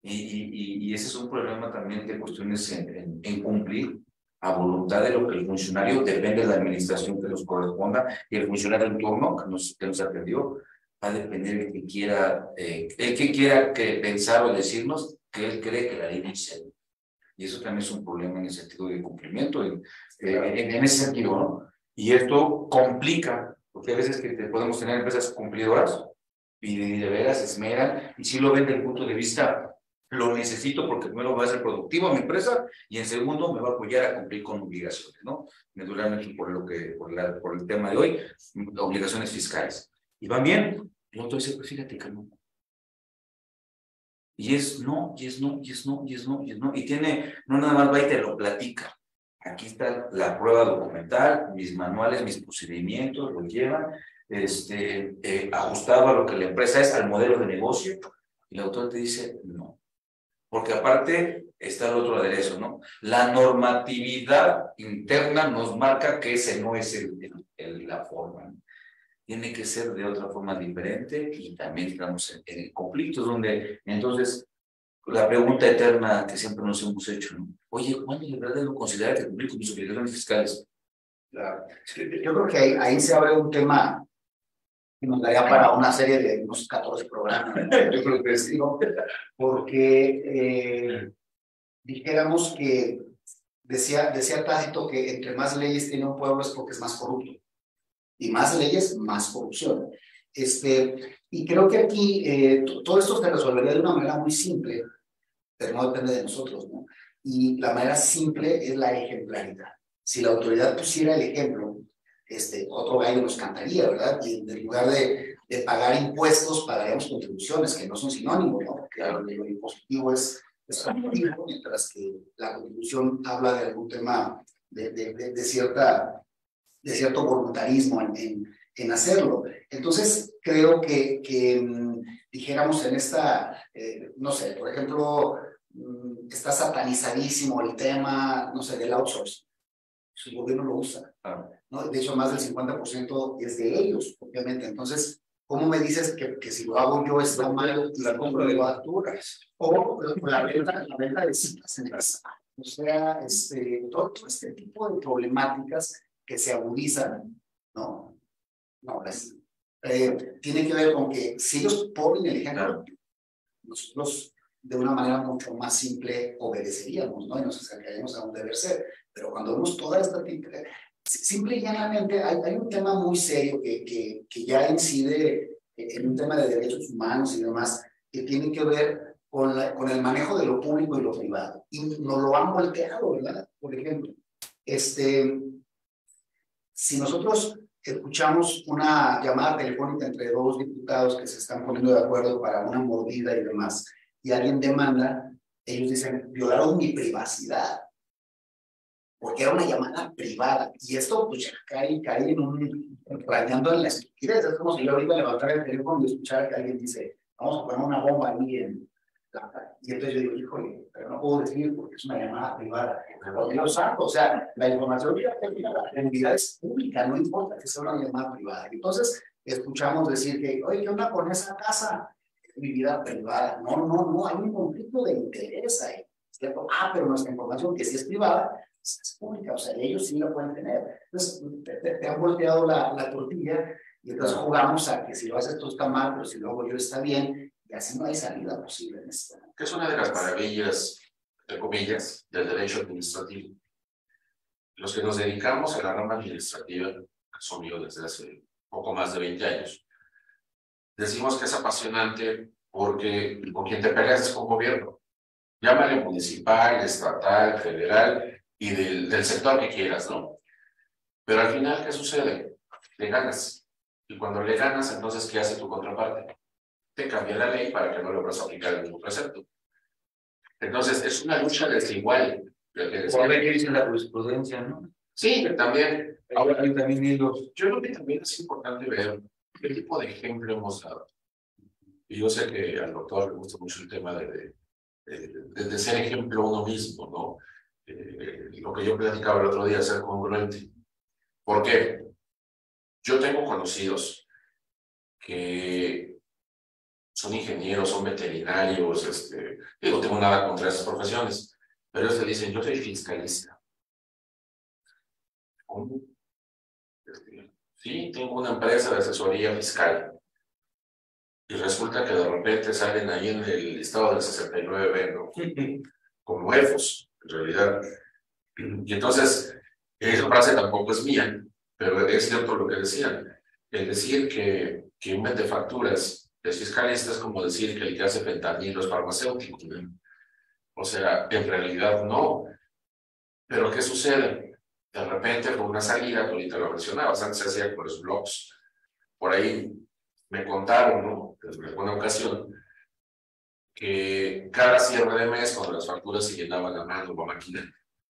Y ese es un problema también de cuestiones en cumplir a voluntad de lo que el funcionario, depende de la administración que nos corresponda, y el funcionario en turno que nos atendió, va a depender el que quiera pensar o decirnos que él cree que la ley dice. Y eso también es un problema en el sentido de cumplimiento, en ese sentido, ¿no? Y esto complica, porque a veces que podemos tener empresas cumplidoras y de veras se esmeran, y si lo ven desde el punto de vista, lo necesito porque primero va a ser productivo a mi empresa y en segundo me va a apoyar a cumplir con obligaciones, ¿no? Naturalmente por el tema de hoy, obligaciones fiscales. Y van bien, el otro dice, pues fíjate que no. Y es no, y es no, y es no, y es no, y es no. Y tiene, no nada más va y te lo platica. Aquí está la prueba documental, mis manuales, mis procedimientos, lo llevan, ajustado a lo que la empresa es, al modelo de negocio, y el autor te dice no. Porque aparte está el otro aderezo, ¿no? La normatividad interna nos marca que ese no es la forma, ¿no? Tiene que ser de otra forma diferente, y también estamos en conflictos donde, entonces, la pregunta eterna que siempre nos hemos hecho, ¿no? Oye, ¿cuándo de verdad debo considerar que cumplir con mis obligaciones fiscales? Claro. Yo creo que ahí se abre un tema que nos daría para una serie de unos 14 programas. Yo creo que sí, ¿no? Porque dijéramos que decía Tácito que entre más leyes tiene un pueblo es porque es más corrupto. Y más leyes, más corrupción. Y creo que aquí todo esto se resolvería de una manera muy simple, pero no depende de nosotros, ¿no? Y la manera simple es la ejemplaridad. Si la autoridad pusiera el ejemplo, otro gallo nos cantaría, ¿verdad? Y en lugar de pagar impuestos, pagaríamos contribuciones, que no son sinónimos, ¿no? Porque lo impositivo es contributivo, mientras que la contribución habla de algún tema de cierto voluntarismo en hacerlo. Entonces, creo que dijéramos en esta, no sé, por ejemplo, está satanizadísimo el tema, no sé, del outsourcing. Su gobierno lo usa, ¿no? De hecho, más del 50% es de ellos, obviamente. Entonces, ¿cómo me dices que si lo hago yo está mal la compra de facturas? O la venta de citas en casa. O sea, todo este tipo de problemáticas que se agudizan, ¿no? No, tiene que ver con que si ellos ponen el ejemplo, nosotros de una manera mucho más simple obedeceríamos, ¿no? Y nos acercaríamos a un deber ser. Pero cuando vemos toda esta simple y llanamente, hay un tema muy serio que ya incide en un tema de derechos humanos y demás, que tiene que ver con el manejo de lo público y lo privado. Y nos lo han volteado, ¿verdad? Por ejemplo, si nosotros escuchamos una llamada telefónica entre dos diputados que se están poniendo de acuerdo para una mordida y demás, y alguien demanda, ellos dicen, violaron mi privacidad, porque era una llamada privada. Y esto, pues, cae rayando en la estupidez. Es como si yo ahorita levantara el teléfono y escuchara que alguien dice, vamos a poner una bomba ahí y entonces yo digo, híjole, pero no puedo decir porque es una llamada privada. Pero Dios santo, o sea, la información la es pública, no importa que sea una llamada privada. Entonces, escuchamos decir que, oye, ¿qué onda con esa casa? Es mi vida privada. No, hay un conflicto de interés ahí, ¿cierto? Pero nuestra información, que sí es privada, es pública, o sea, ellos sí la pueden tener. Entonces, te han volteado la tortilla y entonces jugamos a que si lo haces tú está mal, pero si lo hago yo está bien. Y así no hay salida posible en esta. Que es una de las maravillas, entre comillas, del derecho administrativo. Los que nos dedicamos a la rama administrativa, que son yo desde hace poco más de 20 años, decimos que es apasionante porque con quien te peleas es con gobierno. Llámale municipal, estatal, federal y del sector que quieras, ¿no? Pero al final, ¿qué sucede? Le ganas. Y cuando le ganas, entonces, ¿qué hace tu contraparte? Te cambia la ley para que no logres aplicar el mismo precepto. Entonces, es una lucha desigual. Por ver qué dice la jurisprudencia, ¿no? Sí, también. Ahora hay también hilos. Yo creo que también es importante ver qué tipo de ejemplo hemos dado. Y yo sé que al doctor le gusta mucho el tema de ser ejemplo uno mismo, ¿no? Lo que yo platicaba el otro día, ser congruente. ¿Por qué? Yo tengo conocidos que son ingenieros, son veterinarios, yo no tengo nada contra esas profesiones, pero ellos te dicen, yo soy fiscalista. ¿Cómo? Sí, tengo una empresa de asesoría fiscal. Y resulta que de repente salen ahí en el listado del 69B, ¿no? Como EFOS, en realidad. Y entonces, esa frase tampoco es mía, pero es cierto lo que decían. El decir que un vendefacturas es fiscalista es como decir que el que hace fentanilo es farmacéutico, ¿no? O sea, en realidad no. Pero ¿qué sucede? De repente, con una salida, tú ahorita lo mencionabas, antes se hacía con los blogs. Por ahí me contaron, ¿no? En alguna ocasión, que cada cierre de mes, cuando las facturas se llenaban a mano o a máquina,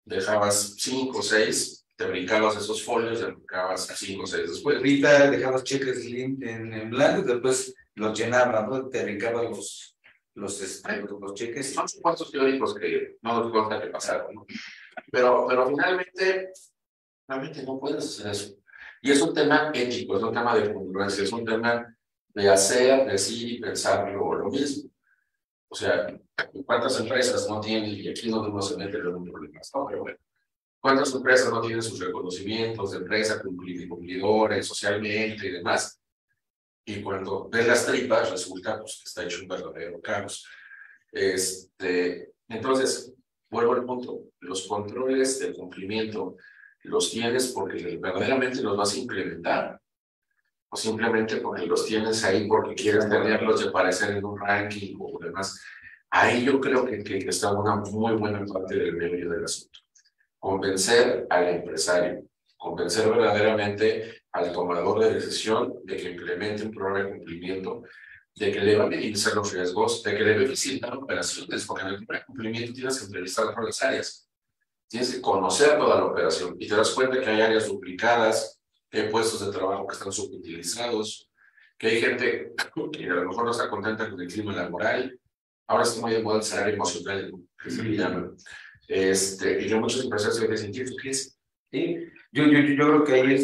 dejabas 5 o 6, te brincabas esos folios, te brincabas 5 o 6 después. Ahorita dejabas cheques en blanco y después los llenaban, ¿no? Te brincabas los cheques. Son supuestos teóricos que no nos consta que pasaron, ¿no? Pero finalmente no puedes hacer eso. Y es un tema ético, es un tema de congruencia, es un tema de hacer, decir y pensar lo mismo. O sea, ¿cuántas empresas no tienen, y aquí no nos se mete en un problema, ¿no? Pero bueno, ¿cuántas empresas no tienen sus reconocimientos de empresa, cumplidores socialmente y demás? Y cuando ves las tripas, resulta pues, que está hecho un verdadero caos. Entonces, vuelvo al punto, los controles del cumplimiento los tienes porque verdaderamente los vas a implementar, o simplemente porque los tienes ahí porque quieres tenerlos de aparecer en un ranking o demás. Ahí yo creo que está una muy buena parte del medio del asunto. Convencer al empresario, convencer verdaderamente al tomador de decisión de que implemente un programa de cumplimiento, de que le va a minimizar los riesgos, de que le va a facilitar operaciones, porque en el programa de cumplimiento tienes que entrevistar con las áreas, tienes que conocer toda la operación y te das cuenta que hay áreas duplicadas, que hay puestos de trabajo que están subutilizados, que hay gente que a lo mejor no está contenta con el clima laboral. Ahora está muy de moda el salario emocional, que se le llama. Y que muchos empresarios se dicen, ¿qué es? Sí, yo creo que ahí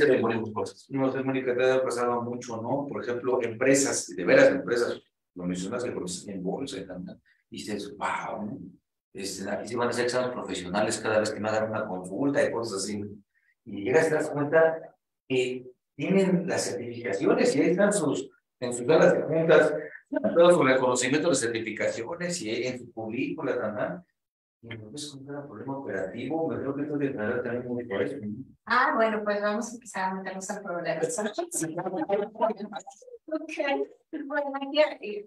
no sé, Mónica, te ha pasado mucho, ¿no? Por ejemplo, empresas, de veras empresas, lo mencionaste, porque están en bolsa y tal, y dices, wow, ¿no? Aquí se van a hacer exámenes profesionales cada vez que me hagan una consulta y cosas así. Y llegas y te das cuenta que tienen las certificaciones y ahí están en sus salas de juntas, todos con el conocimiento de las certificaciones y en su currícula también. Y entonces, con cada problema operativo, me creo que esto de traer también muy por eso. Ah, bueno, pues vamos a empezar a meternos al problema. Okay. Bueno,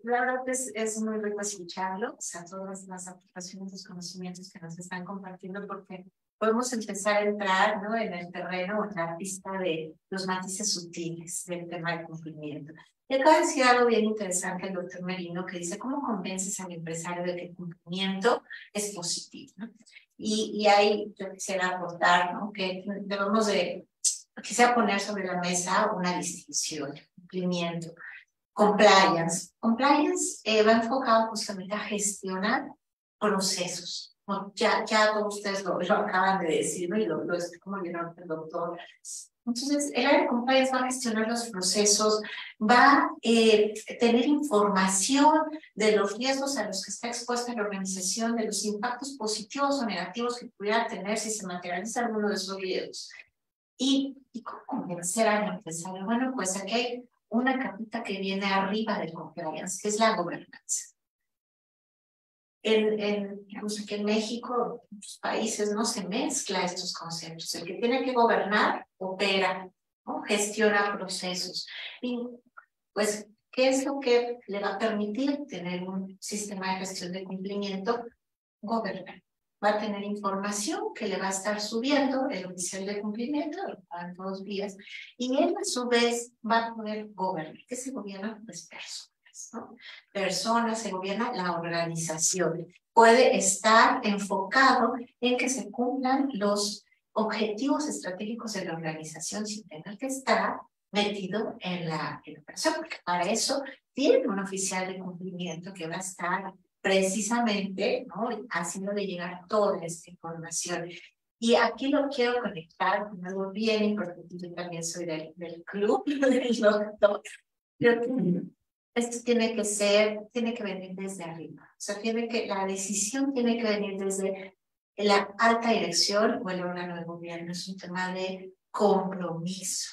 la verdad es muy rico escucharlo, o sea, todas las aportaciones, los conocimientos que nos están compartiendo, porque podemos empezar a entrar, ¿no?, en el terreno, en la pista de los matices sutiles del tema de cumplimiento. Y acaba de decir algo bien interesante el doctor Merino, que dice, ¿cómo convences al empresario de que el cumplimiento es positivo, ¿no? Y ahí yo quisiera aportar, ¿no?, que debemos de, quisiera poner sobre la mesa una distinción, cumplimiento. Compliance. Compliance va enfocado justamente a gestionar procesos. Ya todos ustedes lo acaban de decir, ¿no? Y lo explicó muy bien el doctor. Entonces, el área de compliance va a gestionar los procesos, va a tener información de los riesgos a los que está expuesta la organización, de los impactos positivos o negativos que pudiera tener si se materializa alguno de esos riesgos. ¿Y cómo convencer al empresario? Bueno, pues aquí hay una capita que viene arriba del compliance, que es la gobernanza. Digamos, aquí en México, en muchos países, no se mezcla estos conceptos. El que tiene que gobernar, opera, ¿no?, gestiona procesos. Y pues, ¿qué es lo que le va a permitir tener un sistema de gestión de cumplimiento? Gobernar. Va a tener información que le va a estar subiendo el oficial de cumplimiento, en 2 días, y él a su vez va a poder gobernar. ¿Qué se gobierna? Pues personas, ¿no? Personas, se gobierna la organización. Puede estar enfocado en que se cumplan los objetivos estratégicos de la organización sin tener que estar metido en la operación, porque para eso tiene un oficial de cumplimiento que va a estar precisamente, ¿no?, haciéndole llegar toda esta información. Y aquí lo quiero conectar con algo bien importante. Yo también soy del club del doctor. Esto tiene que venir desde arriba. O sea, la decisión tiene que venir desde la alta dirección o el órgano de gobierno. Es un tema de compromiso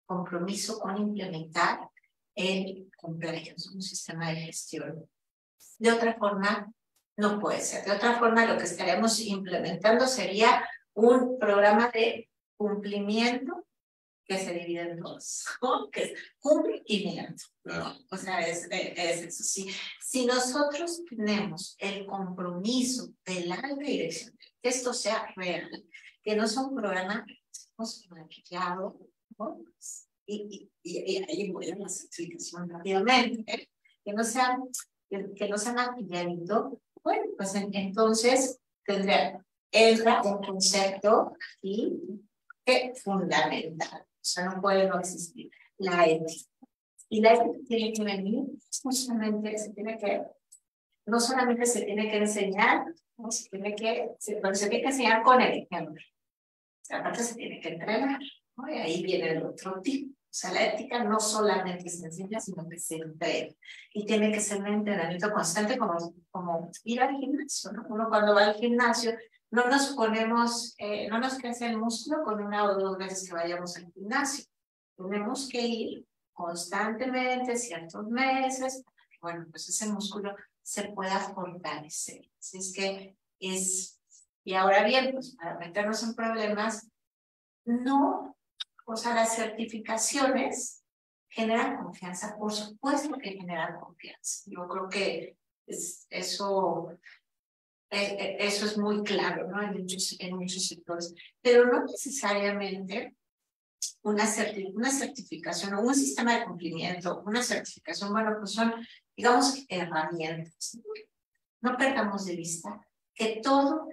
con implementar el compliance, un sistema de gestión. De otra forma, no puede ser. De otra forma, lo que estaríamos implementando sería un programa de cumplimiento que se divide en 2, ¿no?, que es cumplimiento, ¿no? O sea, es eso. Sí. Si nosotros tenemos el compromiso de la alta dirección, que esto sea real, que no sea un programa que hemos maquillado, ¿no?, y ahí voy a la explicación rápidamente, que no sea maquilladito. Bueno, pues entonces entra un concepto aquí que es fundamental. O sea, no puede no existir la ética. Y la ética tiene que venir, no solamente se tiene que enseñar, ¿no?, se tiene que enseñar con el ejemplo. Aparte se tiene que entrenar, ¿no? Y ahí viene el otro tipo. O sea, la ética no solamente se enseña, sino que se entrena. Y tiene que ser un entrenamiento constante como ir al gimnasio, ¿no? Uno cuando va al gimnasio no nos crece el músculo con 1 o 2 veces que vayamos al gimnasio. Tenemos que ir constantemente, ciertos meses, para que, bueno, pues ese músculo se pueda fortalecer. Así es que es Y ahora bien, pues para meternos en problemas, no, o sea, las certificaciones generan confianza, por supuesto que generan confianza. Yo creo que eso es muy claro, ¿no? En muchos sectores, pero no necesariamente una certificación o un sistema de cumplimiento, una certificación, bueno, pues son, digamos, herramientas. No perdamos de vista que todo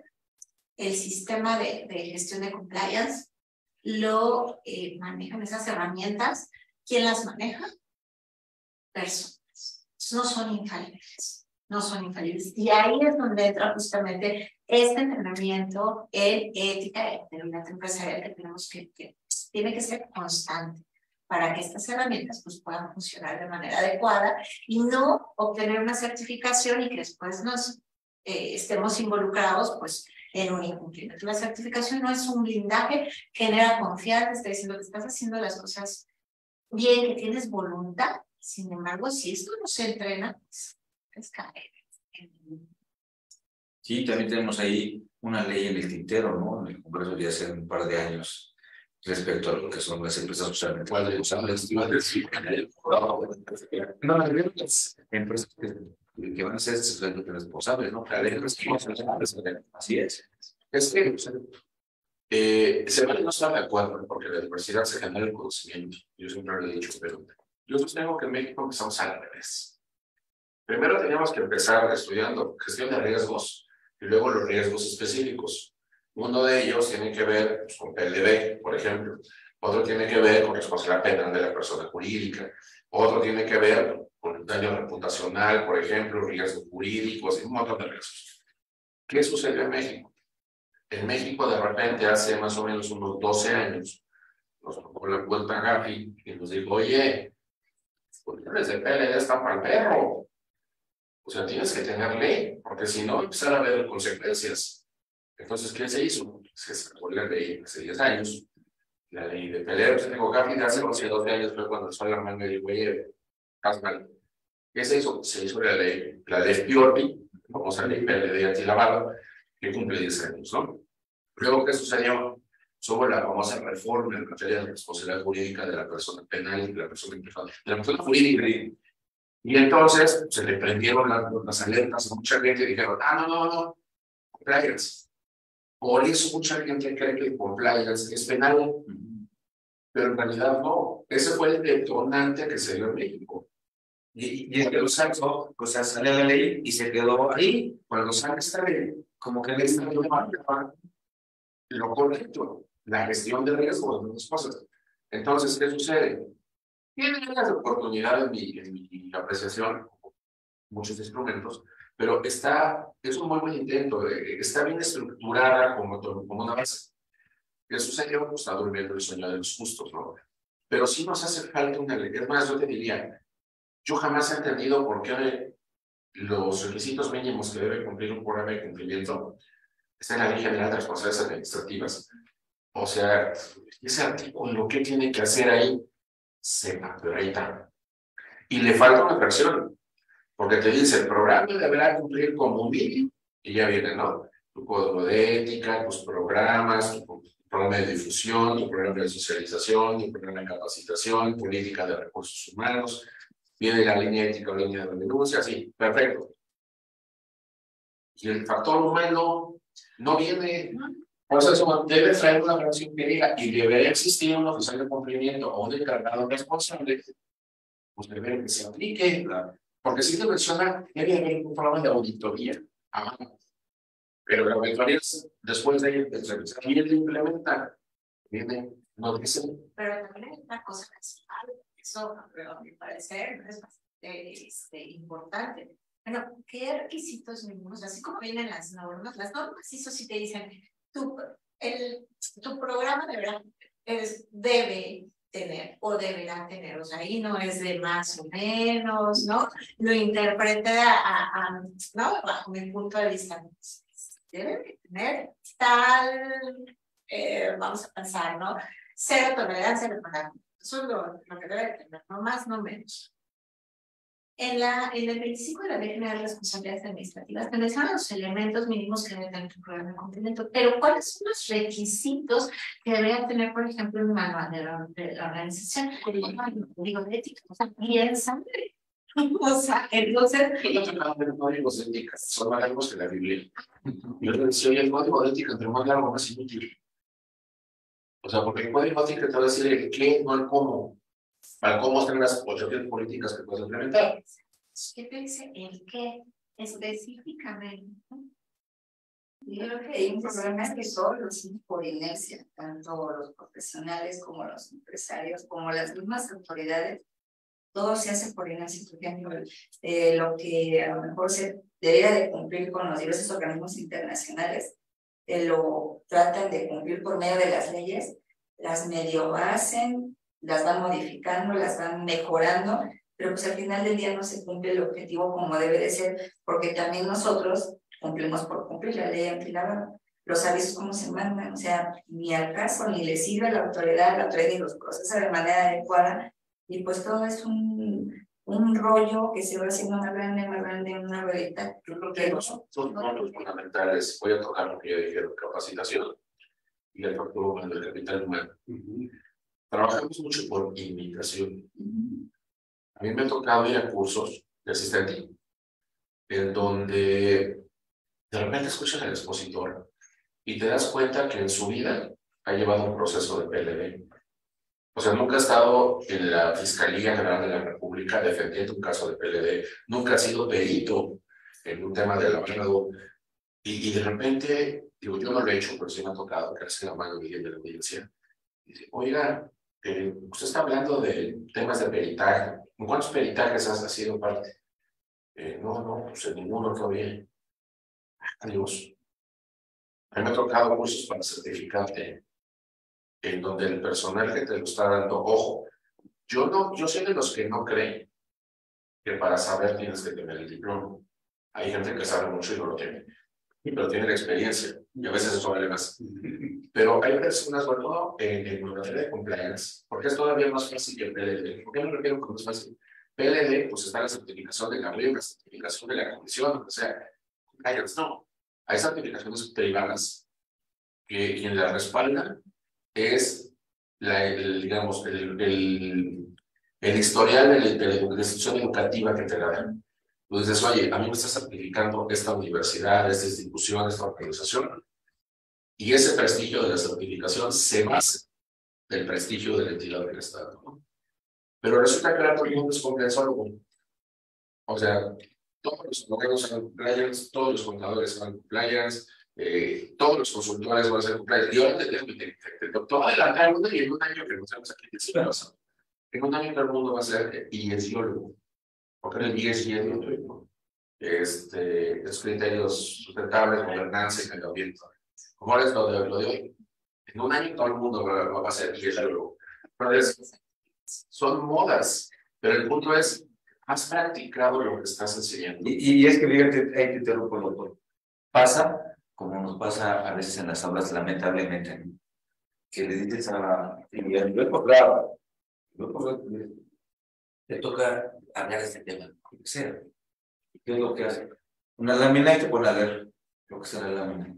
el sistema de gestión de compliance lo manejan esas herramientas. ¿Quién las maneja? Personas. No son infalibles. No son infalibles. Y ahí es donde entra justamente este entrenamiento en ética y integridad empresarial que tenemos que tiene que ser constante para que estas herramientas pues, puedan funcionar de manera adecuada y no obtener una certificación y que después nos estemos involucrados pues, en un incumplimiento. La certificación no es un blindaje, genera confianza, está diciendo que estás haciendo las cosas bien, que tienes voluntad. Sin embargo, si esto no se entrena, pues caer. Sí, también tenemos ahí una ley en el tintero, ¿no? En el Congreso de hace un par de años respecto a lo que son las empresas socialmente responsables. No, las empresas que van a ser socialmente responsables, ¿no? La ley responsable. Así es. Es que se vale no estar de acuerdo, porque la diversidad se genera el conocimiento. Yo siempre lo he dicho, pero yo sostengo que en México empezamos al revés. Primero teníamos que empezar estudiando gestión de riesgos y luego los riesgos específicos. Uno de ellos tiene que ver pues, con PLD, por ejemplo. Otro tiene que ver con responsabilidad penal de la persona jurídica. Otro tiene que ver con daño reputacional, por ejemplo, riesgos jurídicos y un montón de riesgos. ¿Qué sucedió en México? En México, de repente, hace más o menos unos 12 años, nos tocó la vuelta a Gafi y nos dijo, oye, las cuestiones de PLD están para el perro. O sea, tienes que tener ley, porque si no, empezar a ver consecuencias. Entonces, ¿qué se hizo? Se sacó la ley hace 10 años. La ley de PLD, se tengo Gafi de hace 12 años, fue cuando el hermano me dijo, oye, haz mal. ¿Qué se hizo? Se hizo la ley PIORPI, famosa ley PLD antilavado, que cumple 10 años, ¿no? Luego, ¿qué sucedió? Sobre la famosa reforma en materia de responsabilidad jurídica de la persona penal y de la persona implicada, de la persona jurídica. Y entonces se le prendieron las alertas a mucha gente y dijeron, no, compliance. Por eso mucha gente cree que el compliance es penal, pero en realidad no. Ese fue el detonante que se dio en México. Y es que lo sacó, o sea, sale la ley y se quedó ahí. Cuando sale esta ley, Como que esta ley marca lo correcto, la gestión de riesgos, de las cosas. Entonces, ¿qué sucede? Tienen áreas de oportunidad en mi apreciación, muchos instrumentos, pero es un muy buen intento, está bien estructurada como una base. ¿Qué sucedió? Pues está durmiendo el sueño de los justos, ¿no? Pero sí nos hace falta una ley. Es más, yo te diría, yo jamás he entendido por qué los requisitos mínimos que debe cumplir un programa de cumplimiento está en la Ley General de Responsabilidades Administrativas. O sea, ese artículo, ¿qué tiene que hacer ahí? Sepa, pero ahí está. Y le falta una versión, porque te dice, el programa deberá cumplir como mínimo, y ya viene, ¿no? Tu código de ética, tus programas, tu programa de difusión, tu programa de socialización, tu programa de capacitación, política de recursos humanos, viene la línea ética o línea de denuncia, sí, perfecto. Y el factor humano no viene. Por eso debe traer una versión que diga, y debería existir un oficial de cumplimiento o un encargado responsable, pues debe que se aplique, porque si te menciona, debe haber un programa de auditoría. Pero la auditoría es después de revisar y de implementar, viene, no dicen. Pero también hay una cosa principal, eso a mi parecer es bastante importante. Bueno, ¿qué requisitos mínimos? Así como vienen las normas ISO sí te dicen, tu programa debe tener o deberá tener, o sea, ahí no es de más o menos, ¿no? Lo interprete ¿no? Bajo mi punto de vista. Debe tener tal, vamos a pensar, ¿no? Cero tolerancia al pagar. Eso es lo que debe tener, no más, no menos. En el 25 de la Ley General de Responsabilidades Administrativas se mencionan los elementos mínimos que debe tener tu programa de cumplimiento, pero ¿cuáles son los requisitos que debería tener, por ejemplo, el manual de la organización? Digo, de ética, o sea, piensan. O sea, entonces. No códigos de ética, son más largos que la Biblia. Yo le decía, oye, el código de ética entre más largo, más inútil. O sea, porque el código de ética te va a decir el qué, no el cómo. Para cómo están las 800 políticas que puedes implementar. ¿Qué te dice el qué específicamente? Yo creo que hay un problema es que todos lo hacen por inercia, tanto los profesionales como los empresarios, como las mismas autoridades, todo se hace por inercia. Por ejemplo, lo que a lo mejor se debería de cumplir con los diversos organismos internacionales, lo tratan de cumplir por medio de las leyes, las medio hacen, las van modificando, las van mejorando, pero pues al final del día no se cumple el objetivo como debe de ser, porque también nosotros cumplimos por cumplir la ley antilavado. Los avisos cómo se mandan, o sea, ni al caso, ni le sirve a la autoridad ni los procesa de manera adecuada, y pues todo es un rollo que se va haciendo más grande, una ruedita. Yo creo que son puntos fundamentales. Voy a tocar lo que ya dijeron, capacitación y el factor humano, el capital humano. Trabajamos mucho por imitación. A mí me ha tocado ir a cursos de asistente, en donde de repente escuchas al expositor y te das cuenta que en su vida ha llevado un proceso de PLD. O sea, nunca ha estado en la Fiscalía General de la República defendiendo un caso de PLD, nunca ha sido perito en un tema de lavado, y de repente, digo, yo no lo he hecho, pero sí me ha tocado que hace la mano de la audiencia. Dice, oiga, usted está hablando de temas de peritaje. ¿En cuántos peritajes has sido parte? No, pues en ninguno todavía. Adiós. A mí me ha tocado cursos para certificarte, en donde el personal que te lo está dando, ojo, yo soy de los que no creen que para saber tienes que tener el diploma. Hay gente que sabe mucho y no lo tiene, pero tiene la experiencia, y a veces eso vale más. Pero hay personas, bueno, en materia de compliance, porque es todavía más fácil que el PLD. ¿Por qué me refiero con más fácil? PLD, pues está la certificación de la RIM, la certificación de la comisión, o sea, compliance no. Hay certificaciones privadas que quien la respalda es digamos, el historial de la institución educativa que te la dan. Entonces, oye, a mí me está certificando esta universidad, esta institución, esta organización, y ese prestigio de la certificación se basa del prestigio de la entidad del Estado, ¿no? Pero resulta que ahora todo el mundo es complianzólogo. O sea, todos los abogados son compliance, todos los contadores son compliance, todos los consultores van a ser compliance. Y ahora te doctor adelantar el mundo, y en un año que no sabemos aquí qué se va a pasar. En un año todo el mundo va a ser IESiólogo, porque el IESiólogo, los criterios sustentables, gobernanza y calentamiento. Como ahora es lo de hoy. En un año todo el mundo va a ser IESiólogo. Entonces, son modas, pero el punto es, has practicado lo que estás enseñando. Y es que, fíjate, ahí te interrumpo, doctor. Pasa, como nos pasa a veces en las aulas, lamentablemente, ¿no? Que le dices a la actividad, claro, te toca hablar de este tema, lo que sea. ¿Qué es lo que hace? Una lámina y te pone a leer lo que sea la lámina.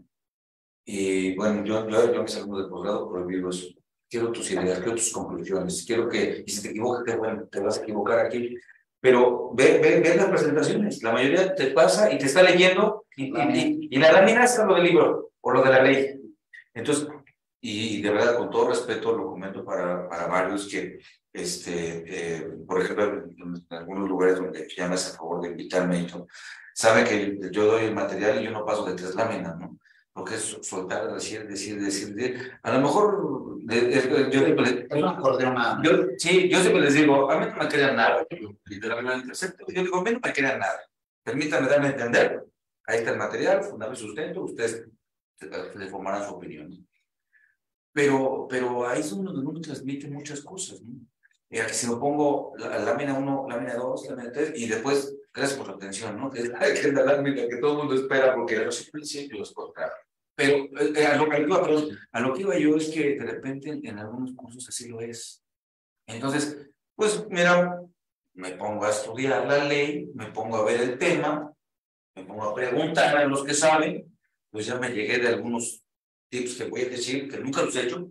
Y bueno, yo a mis alumnos de posgrado prohíbo eso. Quiero tus ideas, quiero tus conclusiones, quiero que, y si te equivocas, bueno, te vas a equivocar aquí, pero ve las presentaciones, la mayoría te pasa y te está leyendo, y la lámina es lo del libro, o lo de la ley. Entonces, y de verdad, con todo respeto, lo comento para varios que, por ejemplo, en algunos lugares donde ya me hace a favor de invitarme y todo, saben que yo doy el material y yo no paso de 3 láminas, ¿no? Porque es soltar, decir. A lo mejor, yo siempre les digo, a mí no me crean nada, literalmente, yo digo, a mí no me crean nada, permítanme darme a entender, ahí está el material, fundamento y sustento, ustedes le formarán su opinión. Pero ahí es donde uno transmite muchas cosas, ¿no? Y aquí si me pongo la lámina 1, lámina 2, lámina 3, y después, gracias por la atención, ¿no? Que es la lámina que todo el mundo espera, porque los principios, claro. Pero a lo que iba yo es que de repente en algunos cursos así lo es. Entonces, pues mira, me pongo a estudiar la ley, me pongo a ver el tema, me pongo a preguntar a los que saben, pues ya me llegué de algunos tips que voy a decir, que nunca los he hecho,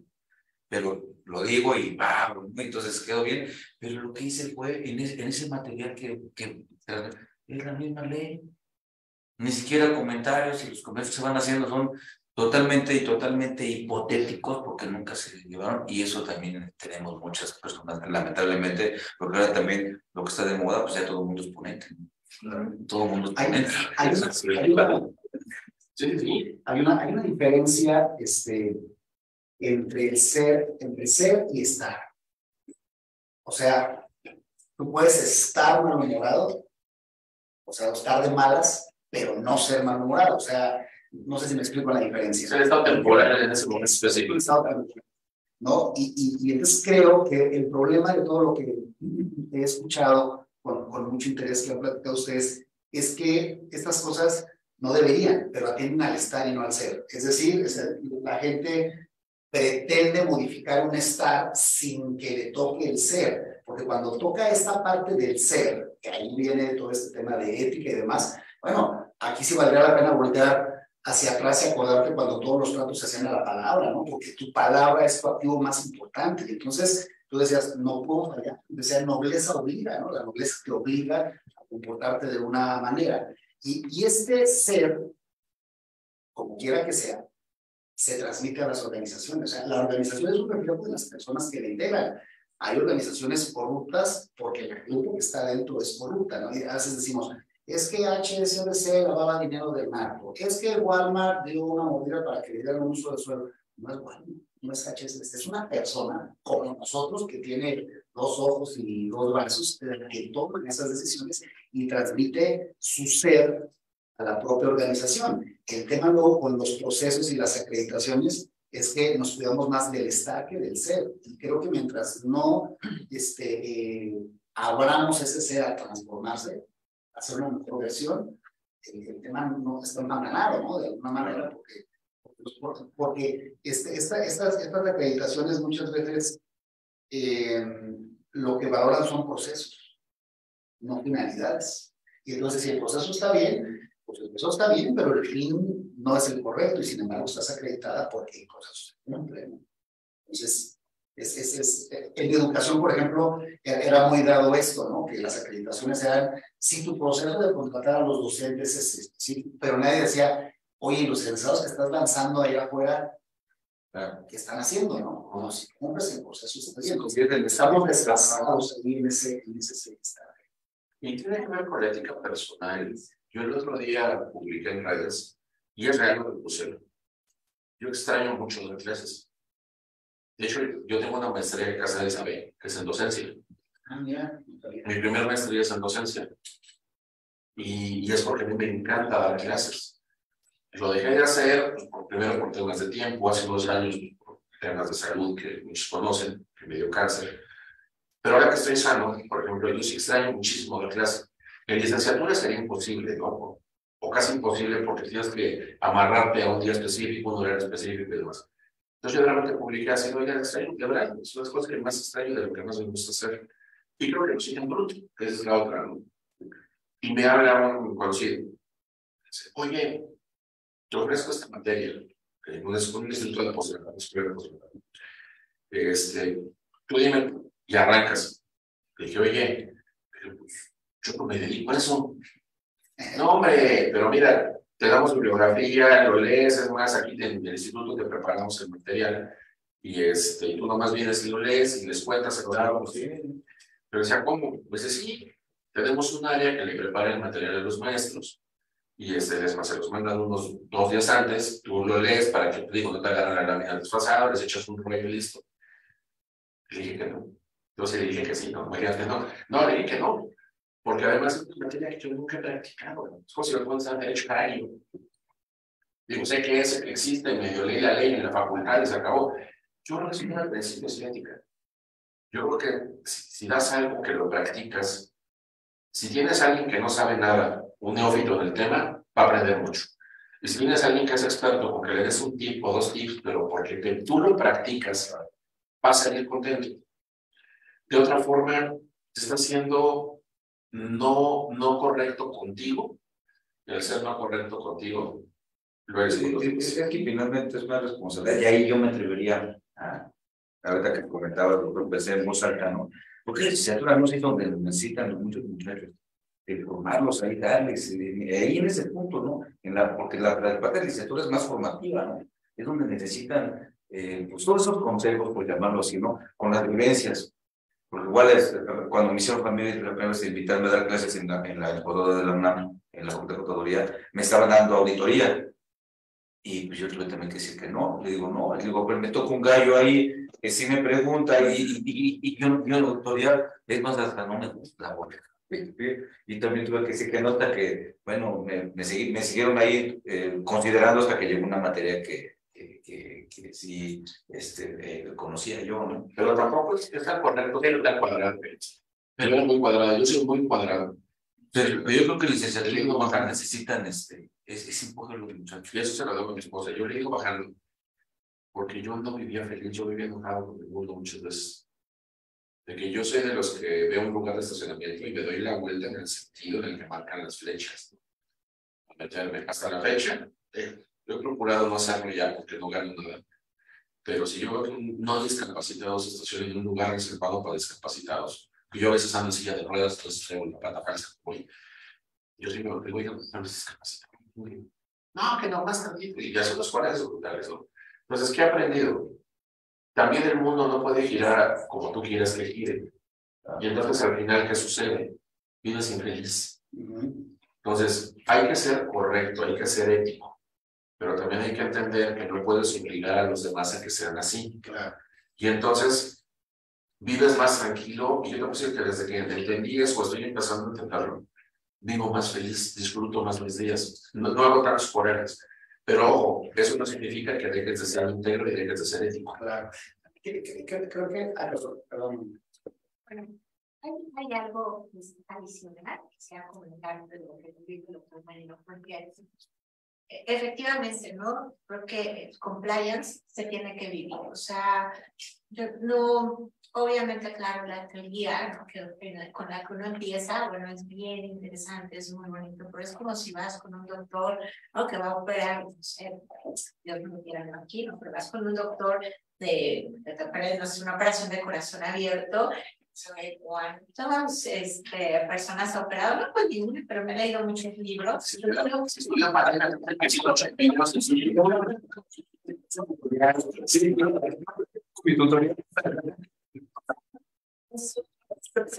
pero lo digo y va, entonces quedó bien. Pero lo que hice fue, en ese material que es la misma ley, ni siquiera comentarios, y los comentarios que se van haciendo son totalmente hipotéticos porque nunca se llevaron, y eso también tenemos muchas personas, lamentablemente, porque ahora también lo que está de moda, pues ya todo el mundo es ponente, ¿no? Todo el mundo es ponente. Hay una diferencia entre ser y estar. O sea, tú puedes estar malhumorado, o sea, estar de malas, pero no ser malhumorado. O sea, no sé si me explico la diferencia. Es el estado temporal en ese momento específico. ¿No? Y entonces creo que el problema de todo lo que he escuchado con mucho interés que han platicado ustedes es que estas cosas no deberían, pero atienden al estar y no al ser. Es decir, la gente pretende modificar un estar sin que le toque el ser, porque cuando toca esta parte del ser, que ahí viene todo este tema de ética y demás, bueno, aquí sí valdría la pena voltear hacia atrás y acordarte cuando todos los tratos se hacían a la palabra, ¿no? Porque tu palabra es tu activo más importante. Y entonces tú decías, no puedo fallar. Decía, nobleza obliga, ¿no? La nobleza te obliga a comportarte de una manera. Y este ser, como quiera que sea, se transmite a las organizaciones. O sea, la organización es un reflejo de las personas que la integran. Hay organizaciones corruptas porque la gente que está dentro es corrupta, ¿no? Y a veces decimos, es que HSBC lavaba dinero del narco, es que Walmart dio una movida para que le dieran un uso de suelo. No es Walmart, no es HSBC, es una persona como nosotros que tiene 2 ojos y 2 brazos, que toma esas decisiones y transmite su ser a la propia organización. El tema luego con los procesos y las acreditaciones es que nos cuidamos más del estar que del ser. Y creo que mientras no abramos ese ser a transformarse, a hacer una mejor versión, el tema no está envenenado, ¿no? De alguna manera, porque estas acreditaciones muchas veces lo que valoran son procesos, no finalidades. Y entonces, si el proceso está bien, pues el proceso está bien, pero el fin no es el correcto, y sin embargo estás acreditada porque el proceso se cumple, ¿no? Entonces, en educación, por ejemplo, era muy dado esto, ¿no? Que las acreditaciones eran, si tu proceso de contratar a los docentes es sí, pero nadie decía, oye, los egresados que estás lanzando ahí afuera, ¿qué están haciendo, no? No, si cumples el proceso, está bien. Estamos desgastados ahí en ese estar. Y tiene que ver con la ética personal. Yo el otro día publiqué en redes, y es real lo que pusieron. Yo extraño mucho dar clases. De hecho, yo tengo una maestría en Casa de Isabel, que es en docencia. Mi primer maestría es en docencia. Y es porque a mí me encanta dar clases. Lo dejé de hacer, primero por temas de tiempo, hace 2 años, por temas de salud que muchos conocen, que me dio cáncer. Pero ahora que estoy sano, por ejemplo, yo sí extraño muchísimo dar clases. En licenciatura sería imposible, ¿no? O casi imposible porque tienes que amarrarte a un día específico, un horario específico y demás. Entonces yo realmente publiqué así, oigan, extraño de verdad, son las cosas que más extraño de lo que más me gusta hacer. Y creo que lo siguen bruto, que esa es la otra, ¿no? Y me habla un conocido. Dice, oye, te ofrezco esta materia, un instituto de posgrado, una escuela de posgrado. Tú dime, y arrancas. Le dije, oye, pero pues, yo no me dedico a eso. No, hombre, pero mira, te damos bibliografía, lo lees, es más, aquí en el instituto te preparamos el material y tú nomás vienes y lo lees y les cuentas, claro, sí. Pero decía, ¿cómo? Pues sí, tenemos un área que le prepara el material a los maestros y se los mandan unos 2 días antes, tú lo lees para que, digo, no te agarran la lámina desfasada, les echas un rollo y listo. Le dije que no. Entonces le dije que sí, no, me dijeron que no. No, le dije que no. Porque además es una materia que yo nunca he practicado. Es como si lo puedes haber hecho cada año. Digo, sé que existe, medio leí la ley en la facultad y se acabó. Yo creo que es uno de principios de ética. Yo creo que si das algo que lo practicas, si tienes a alguien que no sabe nada, un neófito en el tema, va a aprender mucho. Y si tienes a alguien que es experto, porque le des un tip o 2 tips, pero porque tú lo practicas, va a salir contento. De otra forma, te está haciendo no correcto contigo, y al ser no correcto contigo, lo eres con los demás. Es que finalmente es una responsabilidad, y ahí yo me atrevería a, ahorita que comentaba el doctor, pensé en voz alta, ¿no? Porque la licenciatura no sé donde necesitan muchos muchachos, de formarlos ahí, darles, ahí en ese punto, ¿no? Porque la parte de la licenciatura es más formativa, ¿no? Es donde necesitan, pues todos esos consejos, por llamarlo así, ¿no? Con las vivencias. Porque igual cuando me hicieron familia, la primera vez invitarme a dar clases en la computadora de la UNAM, en la Facultad de Contaduría, me estaban dando auditoría. Y pues yo tuve también que decir que no. Le digo, no, le digo, pero me toca un gallo ahí que sí me pregunta y yo en auditoría, es más, hasta no me gusta la boca. Y también tuve que decir que no, hasta que, bueno, me siguieron ahí considerando hasta que llegó una materia que sí conocía yo, ¿no? Pero tampoco es tan correcto, pero tan cuadrado. Pero era muy cuadrado, yo soy muy cuadrado. Pero yo creo que licenciatura y bajar necesitan ese empuje de los muchachos. Y eso se lo doy a mi esposa. Yo le digo bajando, porque yo no vivía feliz, yo vivía enojado con el mundo muchas veces. De que yo soy de los que veo un lugar de estacionamiento y me doy la vuelta en el sentido en el que marcan las flechas, ¿no? A meterme. Hasta la fecha, yo he procurado no hacerlo ya porque no gano nada. Pero si yo veo que no discapacitados se estacionan en un lugar reservado para discapacitados, que yo a veces ando en silla de ruedas, entonces traigo la pata falsa, yo sí me lo digo, no les discapacitados. No, que no, más tantito. Y ya son los 40 brutales, ¿no? Entonces, ¿qué he aprendido? También el mundo no puede girar como tú quieras que gire. Y entonces, al final, ¿qué sucede? Vives infeliz. Entonces, hay que ser correcto, hay que ser ético, pero también hay que entender que no puedes obligar a los demás a que sean así. Claro. Y entonces, vives más tranquilo, y yo te puedo decir que desde que entendí eso, estoy empezando a intentarlo, vivo más feliz, disfruto más mis días, no hago tantos correres. Pero ojo, eso no significa que dejes de ser íntegro y dejes de ser ético. Claro. Creo que, perdón. Bueno, hay algo adicional que se ha comentado de lo que dice el doctor Marino, porque efectivamente, ¿no? Creo que compliance se tiene que vivir. O sea, no, obviamente, claro, la teoría, ¿no? Con la que uno empieza, bueno, es bien interesante, es muy bonito, pero es como si vas con un doctor, ¿no? Que va a operar, no sé, Dios no quiera aquí, ¿no? Pero vas con un doctor hacer una operación de corazón abierto. ¿Cuántas personas ha operado? No, pues ninguna, pero me he leído muchos libros. Se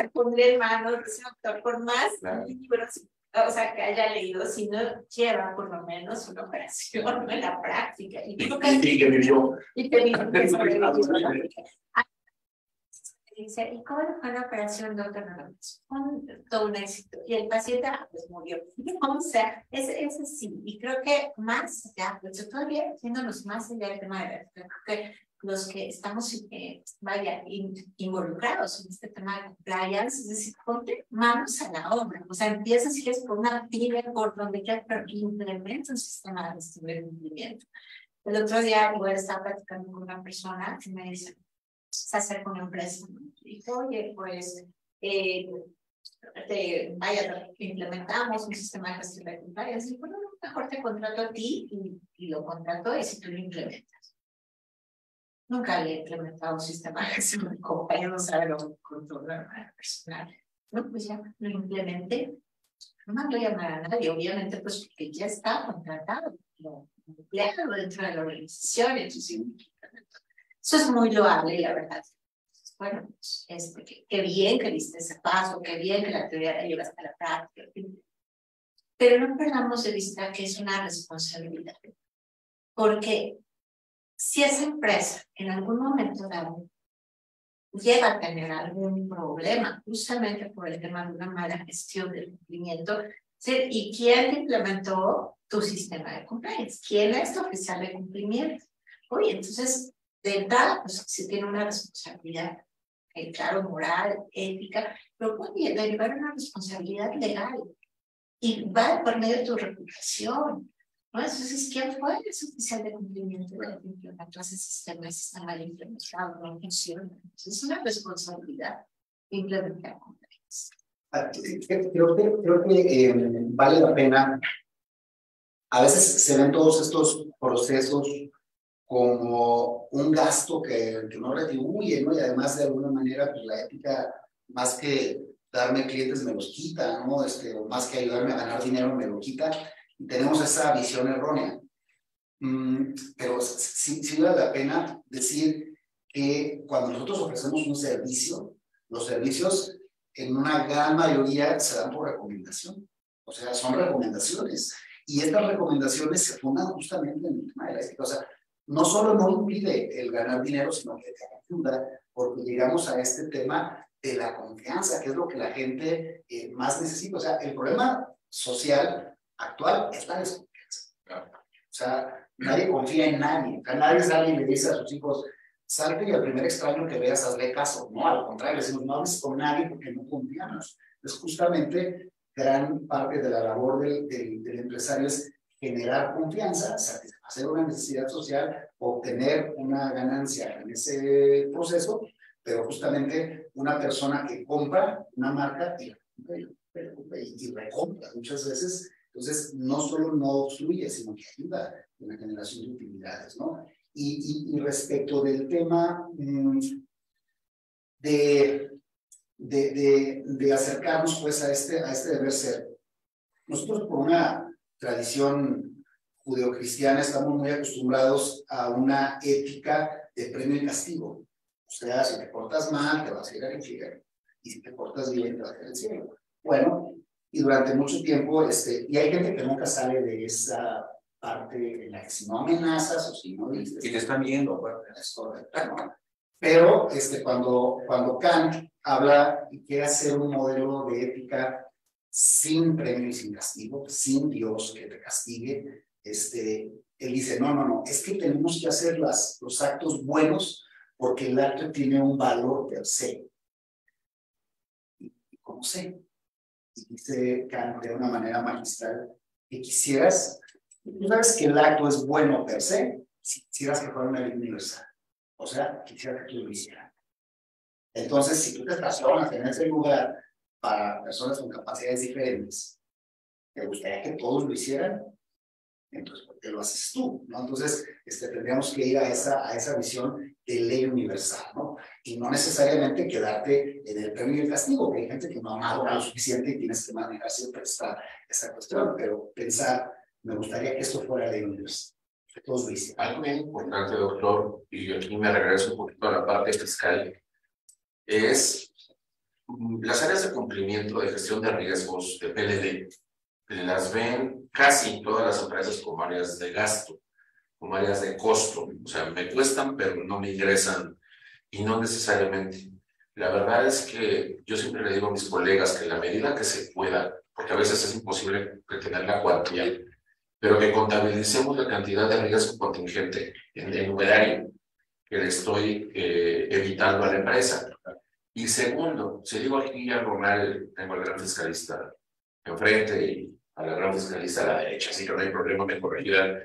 pondría en manos de ese doctor por más libros, o sea, que haya leído, si no lleva por lo menos una operación en la práctica. Y que vivió. Y que vivió. Dice, ¿y cómo fue la operación, doctor? Todo un éxito. Y el paciente pues murió. O sea, ese sí. Y creo que más allá, pues todavía yéndonos más allá del tema de la creo que los que estamos involucrados en este tema de compliance, es decir, ponte manos a la obra. O sea, empieza si quieres por una actividad por donde ya implementa un sistema de cumplimiento. El otro día igual estaba platicando con una persona que me dice, se acerca una empresa y dijo, oye, pues, implementamos un sistema de gestión de compliance. Y bueno, mejor te contrato a ti y lo contrato y si tú lo implementas. Nunca había implementado un sistema de gestión de compliance, no sabe lo que controla personal. No, pues ya lo implementé. No mandó llamar a nadie, obviamente, pues porque ya está contratado, lo empleado dentro de la organización, entonces eso es muy loable, la verdad. Bueno, pues, qué bien que diste ese paso, qué bien que la teoría la llevaste a la práctica. Pero no perdamos de vista que es una responsabilidad. Porque si esa empresa en algún momento dado llega a tener algún problema, justamente por el tema de una mala gestión del cumplimiento, ¿sí? ¿Y quién implementó tu sistema de compliance? ¿Quién es tu oficial de cumplimiento? Oye, entonces, de entrada, pues sí tiene una responsabilidad, claro, moral, ética, pero puede derivar una responsabilidad legal y va por medio de tu reputación, ¿no? Entonces, ¿quién fue ese oficial de cumplimiento de implementar ese sistema? Ese está mal implementado, no funciona. Entonces, es una responsabilidad implementar compliance. Creo que vale la pena. A veces se ven todos estos procesos como un gasto que no retribuye, ¿no? Y además, de alguna manera, pues la ética, más que darme clientes, me los quita, ¿no? O más que ayudarme a ganar dinero, me lo quita. Y tenemos esa visión errónea. Pero sí vale la pena decir que cuando nosotros ofrecemos un servicio, los servicios en una gran mayoría se dan por recomendación. O sea, son recomendaciones. Y estas recomendaciones se fundan justamente en el tema de la ética. O sea, no solo no impide el ganar dinero, sino que te ayuda, porque llegamos a este tema de la confianza, que es lo que la gente más necesita. O sea, el problema social actual es la desconfianza. O sea, nadie confía en nadie. O sea, nadie sale y le dice a sus hijos, salte y al primer extraño que veas, hazle caso. No, al contrario, decimos, no hables con nadie porque no confiamos. Entonces, justamente, gran parte de la labor del empresario es generar confianza, satisfacer una necesidad social, obtener una ganancia en ese proceso, pero justamente una persona que compra una marca y recompra muchas veces, entonces no solo no obstruye, sino que ayuda en la generación de utilidades, ¿no? Y respecto del tema de acercarnos pues a este deber ser, nosotros por una tradición judeocristiana estamos muy acostumbrados a una ética de premio y castigo. O sea, si te portas mal, te vas a ir al infierno. Y si te portas bien, te vas a ir al cielo. Bueno, y durante mucho tiempo, y hay gente que nunca sale de esa parte en la que si no amenazas o si no dices... Y te están viendo, bueno, es correcto, ¿no? Pero cuando Kant habla y quiere hacer un modelo de ética sin premio y sin castigo, sin Dios que te castigue, él dice, no, es que tenemos que hacer los actos buenos porque el acto tiene un valor per se. ¿Y cómo sé? Y dice Kant de una manera magistral que quisieras, tú sabes que el acto es bueno per se, si quisieras que fuera una ley universal. O sea, quisiera que tú lo hicieras. Entonces, si tú te estacionas en ese lugar para personas con capacidades diferentes, ¿te gustaría que todos lo hicieran? Entonces, ¿por qué lo haces tú? ¿No? Entonces, tendríamos que ir a esa visión de ley universal, ¿no? Y no necesariamente quedarte en el premio y el castigo, que hay gente que no ha madurado lo suficiente y tienes que manejar siempre esta cuestión, pero pensar, me gustaría que esto fuera ley universal. Que todos lo hicieran. Algo bien importante, doctor, y aquí me regreso un poquito a la parte fiscal, es las áreas de cumplimiento de gestión de riesgos de PLD. Las ven casi todas las empresas como áreas de gasto, como áreas de costo. O sea, me cuestan, pero no me ingresan, y no necesariamente. La verdad es que yo siempre le digo a mis colegas que en la medida que se pueda, porque a veces es imposible tener la cuantía, pero que contabilicemos la cantidad de riesgo contingente en el numerario que le estoy evitando a la empresa. Y segundo, si digo aquí algo mal, tengo al gran fiscalista enfrente y a la gran fiscalista a la derecha, así que no hay problema, me corregirán.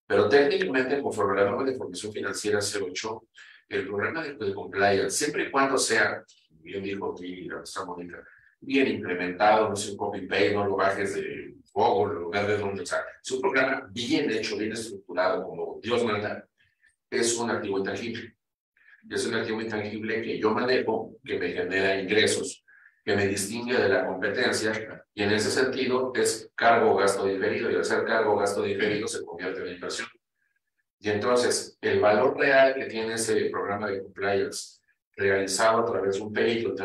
Pero técnicamente, conforme a la norma de información financiera 08, el programa de compliance, siempre y cuando sea, bien dijo aquí la maestra Mónica, bien implementado, no sea un copy-paste, no lo bajes de Google, en lugar de donde, o sea, es un programa bien hecho, bien estructurado, como Dios manda, es un activo intangible. Es un activo intangible que yo manejo, que me genera ingresos, que me distingue de la competencia, y en ese sentido es cargo o gasto diferido, y al ser cargo o gasto diferido se convierte en inversión. Y entonces, el valor real que tiene ese programa de compliance realizado a través de un perito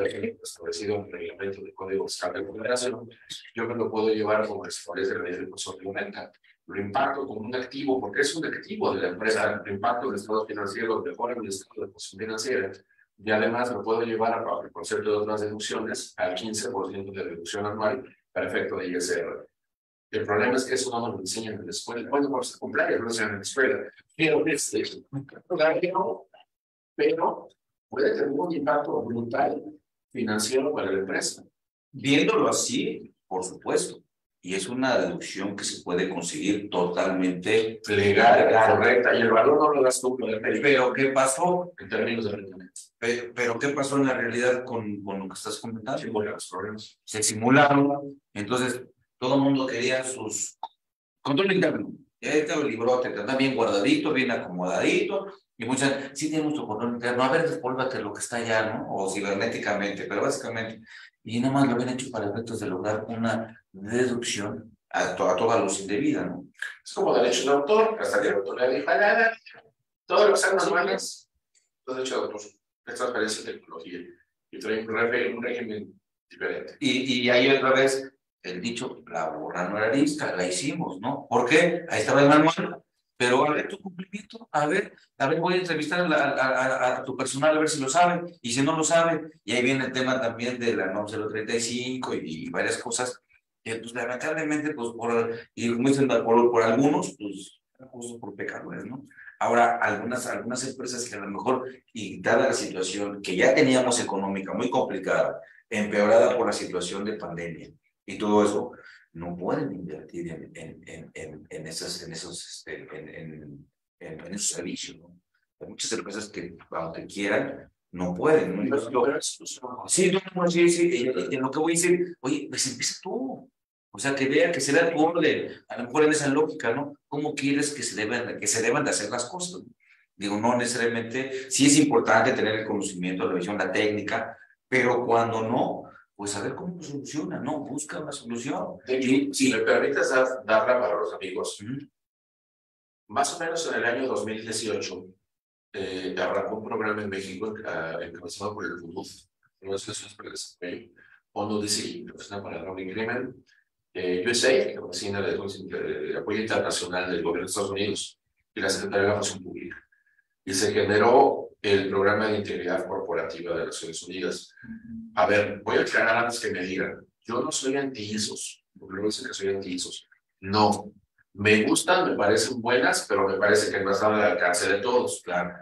establecido en el reglamento del Código Fiscal de Cooperación, yo me lo puedo llevar como establece la ley del consorcio de renta. Lo impacto como un activo, porque es un activo de la empresa, lo impacto en el estado financiero, mejora el estado de posición financiera, y además lo puedo llevar a, el concepto de otras deducciones, al 15% de deducción anual para efecto de ISR. El problema es que eso no nos lo enseñan en la escuela. Bueno, vamos a comprar, no lo enseñan en la escuela. Pero puede tener un impacto brutal financiero para la empresa. Viéndolo así, por supuesto. y es una deducción que se puede conseguir totalmente legal, correcta, y el valor no lo das tú, pero ¿qué pasó? en términos de rendimiento. Pero ¿qué pasó en la realidad con lo que estás comentando? Simular los problemas. Se simularon, entonces todo el mundo quería sus control interno. Ya está el librote, está bien guardadito, bien acomodadito, y muchas, sí tenemos tu control interno, a ver, despólvate lo que está allá, ¿no? O cibernéticamente, pero básicamente, y nada más lo habían hecho para efectos de lograr una deducción a toda luz indebida, ¿no? Es como derecho de autor, hasta que el autor le dijo, nada, todos los actos manuales, todo derecho de autor, es transferencia de tecnología, y trae un régimen diferente. Y ahí otra vez, el dicho, la borra no era lista, la hicimos, ¿no? ¿Por qué? Ahí estaba el manual, pero a ver tu cumplimiento, a ver, voy a entrevistar a tu personal a ver si lo sabe, y si no lo sabe, y ahí viene el tema también de la NOM 035 y varias cosas, que pues lamentablemente, pues y como dicen, por algunos, pues, por pecadores, ¿no? Ahora, algunas empresas que a lo mejor, y dada la situación que ya teníamos económica muy complicada, empeorada por la situación de pandemia y todo eso, no pueden invertir en esos servicios, ¿no? Hay muchas empresas que, aunque quieran, no pueden, ¿no? Sí, en lo que voy a decir, oye, pues empieza tú. O sea, que se vea tu orden, a lo mejor en esa lógica, ¿no? ¿Cómo quieres que se deban de hacer las cosas? Digo, no necesariamente, sí es importante tener el conocimiento, la visión, la técnica, pero cuando no, pues a ver cómo lo soluciona, ¿no? Busca una solución. De hecho, si me permites darla para los amigos, más o menos en el año 2018, arrancó un programa en México encabezado por el FUNUD, Organizaciones para el Desarrollo, ONU-DCI, la Oficina para la Droga y Crimen, USAID, la Oficina de Apoyo Internacional del Gobierno de Estados Unidos, y la Secretaría de la Función Pública. Y se generó el Programa de Integridad Corporativa de Naciones Unidas. A ver, voy a aclarar antes que me digan, yo no soy anti-ISOs, porque luego dicen que soy anti-ISOs. No, me gustan, me parecen buenas, pero me parece que no están al alcance de todos, claro,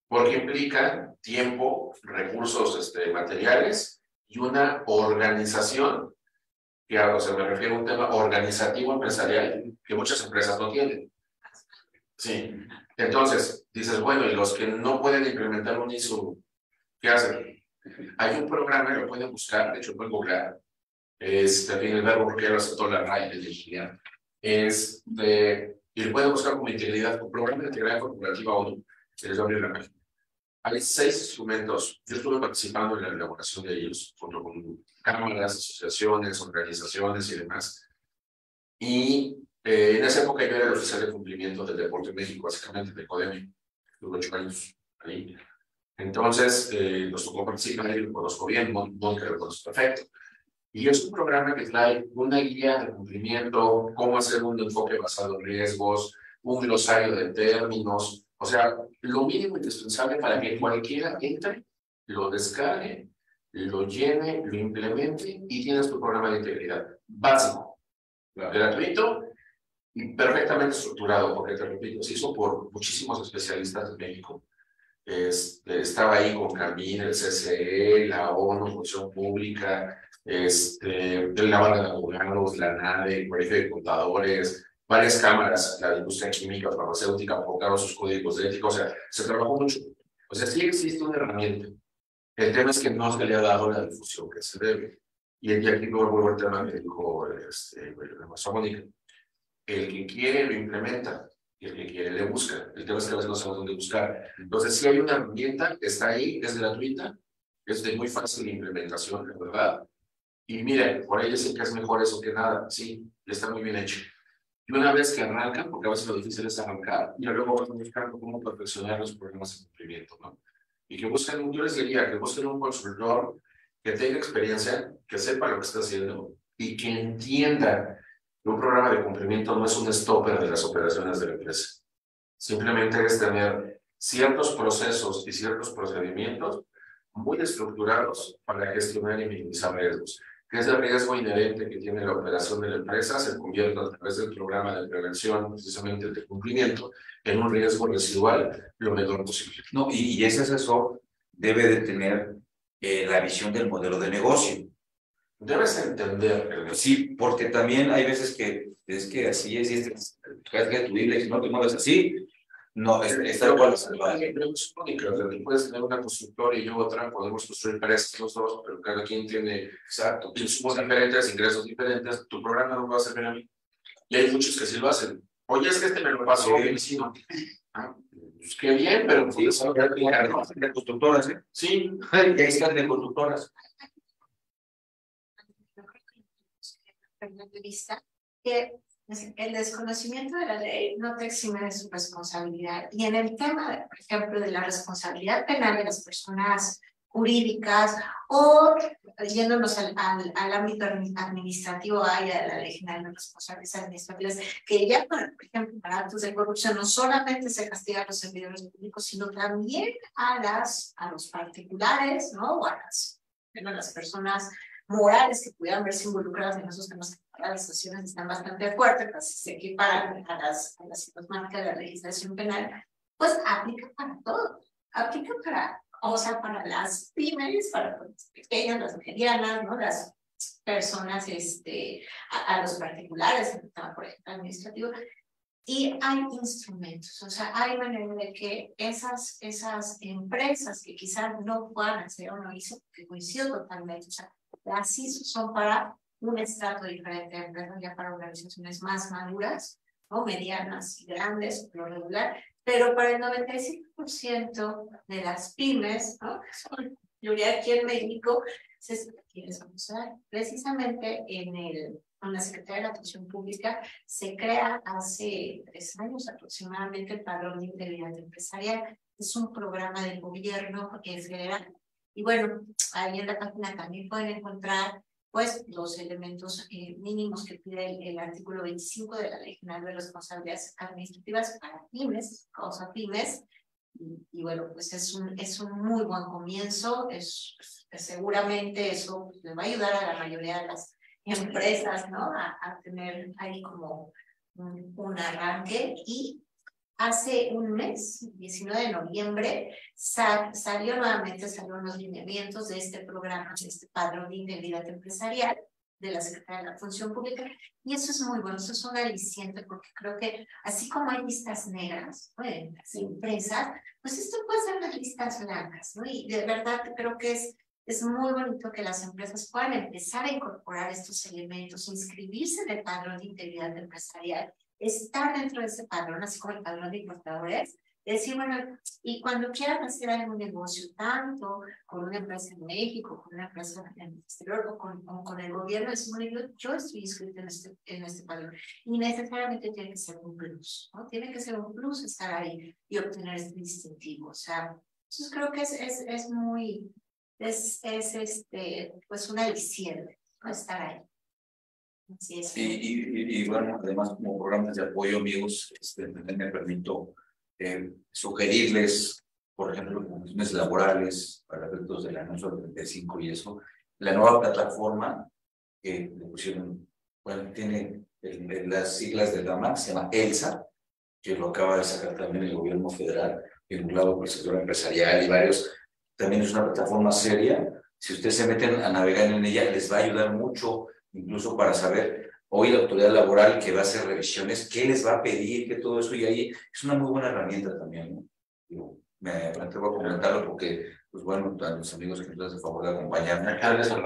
porque implican tiempo, recursos materiales y una organización, que o sea, me refiero a un tema organizativo empresarial que muchas empresas no tienen. Sí, entonces dices, bueno, y los que no pueden implementar un ISO, ¿qué hacen? Hay un programa, lo pueden buscar, de hecho pueden googlear, también el verbo porque lo aceptó la RAI, el de ingeniería, y lo pueden buscar como integridad, un programa de integridad corporativa ONU, se les va a abrir la página. Hay 6 instrumentos, yo estuve participando en la elaboración de ellos, junto con cámaras, asociaciones, organizaciones y demás, y en esa época yo era el oficial de cumplimiento del deporte en México, básicamente de CODEMI, tuve 8 años ahí. Entonces, nos tocó participar y lo conozco bien, no que lo conozco perfecto. Y es un programa que trae una guía de cumplimiento, cómo hacer un enfoque basado en riesgos, un glosario de términos, o sea, lo mínimo indispensable para que cualquiera entre, lo descargue, lo llene, lo implemente y tienes tu programa de integridad básico, gratuito y perfectamente estructurado, porque te repito, se hizo por muchísimos especialistas de México. Estaba ahí con CAMIN, el CCE, la ONU, Función Pública, la Banda de Abogados, la NADE, el Colegio de Contadores, varias cámaras, la industria química, farmacéutica, aportaron sus códigos de ética, o sea, se trabajó mucho. O sea, sí existe una herramienta. El tema es que no se le ha dado la difusión que se debe. Y aquí me vuelvo al tema que dijo la maestra Mónica. El que quiere lo implementa y el que quiere le busca. El tema es que a veces no sabemos dónde buscar. Entonces, si hay una herramienta, está ahí, es gratuita, es de muy fácil implementación, la verdad. Y miren, por ahí dicen que es mejor eso que nada. Sí, está muy bien hecho. Y una vez que arrancan, porque a veces lo difícil es arrancar, y luego van a buscar cómo perfeccionar los programas de cumplimiento, ¿no? Y que busquen, yo les diría, que busquen un consultor que tenga experiencia, que sepa lo que está haciendo y que entienda que un programa de cumplimiento no es un stopper de las operaciones de la empresa. Simplemente es tener ciertos procesos y ciertos procedimientos muy estructurados para gestionar y minimizar riesgos. Que ese riesgo inherente que tiene la operación de la empresa se convierta a través del programa de prevención, precisamente el de cumplimiento, en un riesgo residual lo menor posible. No, y ese asesor debe de tener la visión del modelo de negocio. Debes entender, Sí, porque también hay veces que es que así es, y es que tu Biblia, si no te mueves así, no, está igual. es única, o sea, tú puedes tener una constructora y yo otra, podemos construir empresas los dos, pero cada quien tiene, exacto, insumos diferentes, ingresos diferentes, tu programa no va a servir a mí. Y hay muchos que sí lo hacen. Oye, es que me lo pasó mi vecino. Ah, pues qué bien, pero Sí, son de constructoras, ¿eh? Sí, Y ahí están de constructoras. De vista que el desconocimiento de la ley no te exime de su responsabilidad. Y en el tema, por ejemplo, de la responsabilidad penal de las personas jurídicas o yéndonos al ámbito administrativo, hay a la Ley General de Responsabilidades Administrativas, que ya, por ejemplo, para actos de corrupción no solamente se castiga a los servidores públicos, sino también a los particulares, ¿no? O a las personas morales que pudieran verse involucradas en esos temas. Las sanciones están bastante fuertes, casi se equiparan a las marcas de la legislación penal, pues aplica para todo, aplica para, o sea, para las pymes, para las pequeñas, las medianas, ¿no? Las personas, a los particulares, en el tema, por ejemplo, administrativo. Y hay instrumentos, o sea, hay manera de que esas empresas que quizás no puedan hacer o no hizo, que coincido totalmente, o sea, las ISO son para un estrato diferente de empresas, ya para organizaciones más maduras, ¿no? Medianas y grandes, por lo regular, pero para el 95% de las pymes, ¿no? Son mayoría aquí en México, aquí les vamos a dar, precisamente en la Secretaría de la Función Pública se crea hace 3 años aproximadamente el Padrón de Integridad Empresarial. Es un programa del gobierno federal. Y bueno, ahí en la página también pueden encontrar pues los elementos mínimos que pide el artículo 25 de la Ley General de Responsabilidades Administrativas para pymes, causa pymes. Y bueno, pues es un muy buen comienzo. Seguramente eso le va a ayudar a la mayoría de las empresas, ¿no? A tener ahí como un arranque. Y hace un mes, 19 de noviembre, salieron los lineamientos de este programa, de este Padrón de Integridad Empresarial de la Secretaría de la Función Pública, y eso es muy bueno, eso es un aliciente, porque creo que así como hay listas negras, ¿no? En las empresas, pues esto puede ser las listas blancas, ¿no? Y de verdad creo que es muy bonito que las empresas puedan empezar a incorporar estos elementos, inscribirse en el Padrón de Integridad Empresarial, estar dentro de ese padrón, así como el padrón de importadores, decir, bueno, y cuando quieran hacer algún negocio, tanto con una empresa en México, con una empresa en el exterior o con el gobierno, decir, bueno, yo estoy inscrito en este padrón. Y necesariamente tiene que ser un plus, ¿no? Tiene que ser un plus estar ahí y obtener este distintivo. O sea, entonces creo que es muy, pues una aliciente, ¿no? Estar ahí. Así es. Y bueno, además como programas de apoyo, amigos, me permito sugerirles, por ejemplo, condiciones laborales para efectos del anuncio 35 y eso. La nueva plataforma que le pusieron, bueno, tiene las siglas de DAMA, se llama ELSA, que lo acaba de sacar también el gobierno federal, vinculado con el sector empresarial y varios. También es una plataforma seria. Si ustedes se meten a navegar en ella, les va a ayudar mucho, incluso para saber hoy la autoridad laboral que va a hacer revisiones, qué les va a pedir, que todo eso, y ahí es una muy buena herramienta también, ¿no? Yo me atrevo a comentarlo porque, pues bueno, a los amigos que nos hacen favor de acompañarme,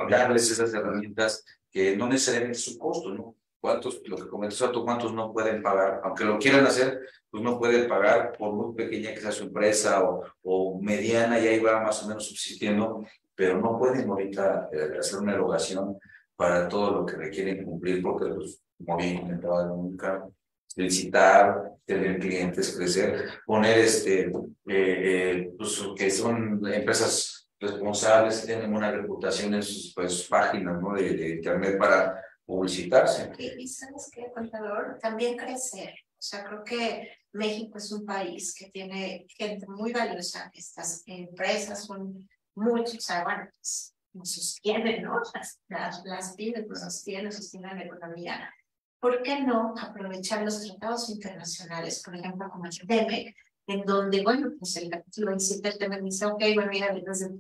darles esas herramientas que no necesariamente es su costo, ¿no? ¿Cuántos, lo que comentas, cuántos no pueden pagar, aunque lo quieran hacer, pues no pueden pagar por muy pequeña que sea su empresa o mediana, y ahí va más o menos subsistiendo, pero no pueden ahorita hacer una erogación para todo lo que requieren cumplir, porque, pues, como bien comentaba nunca, licitar, tener clientes, crecer, poner pues, que son empresas responsables, tienen una reputación en sus pues, páginas, ¿no? de internet para publicitarse. Y sabes qué, contador, también crecer. O sea, creo que México es un país que tiene gente muy valiosa. Estas empresas son muchos, o sea, bueno, pues, nos sostienen, ¿no? Las pymes nos sostienen la economía. ¿Por qué no aprovechar los tratados internacionales, por ejemplo, como el TEMEC, en donde, bueno, pues el capítulo 17 del tema dice, ok, bueno, mira,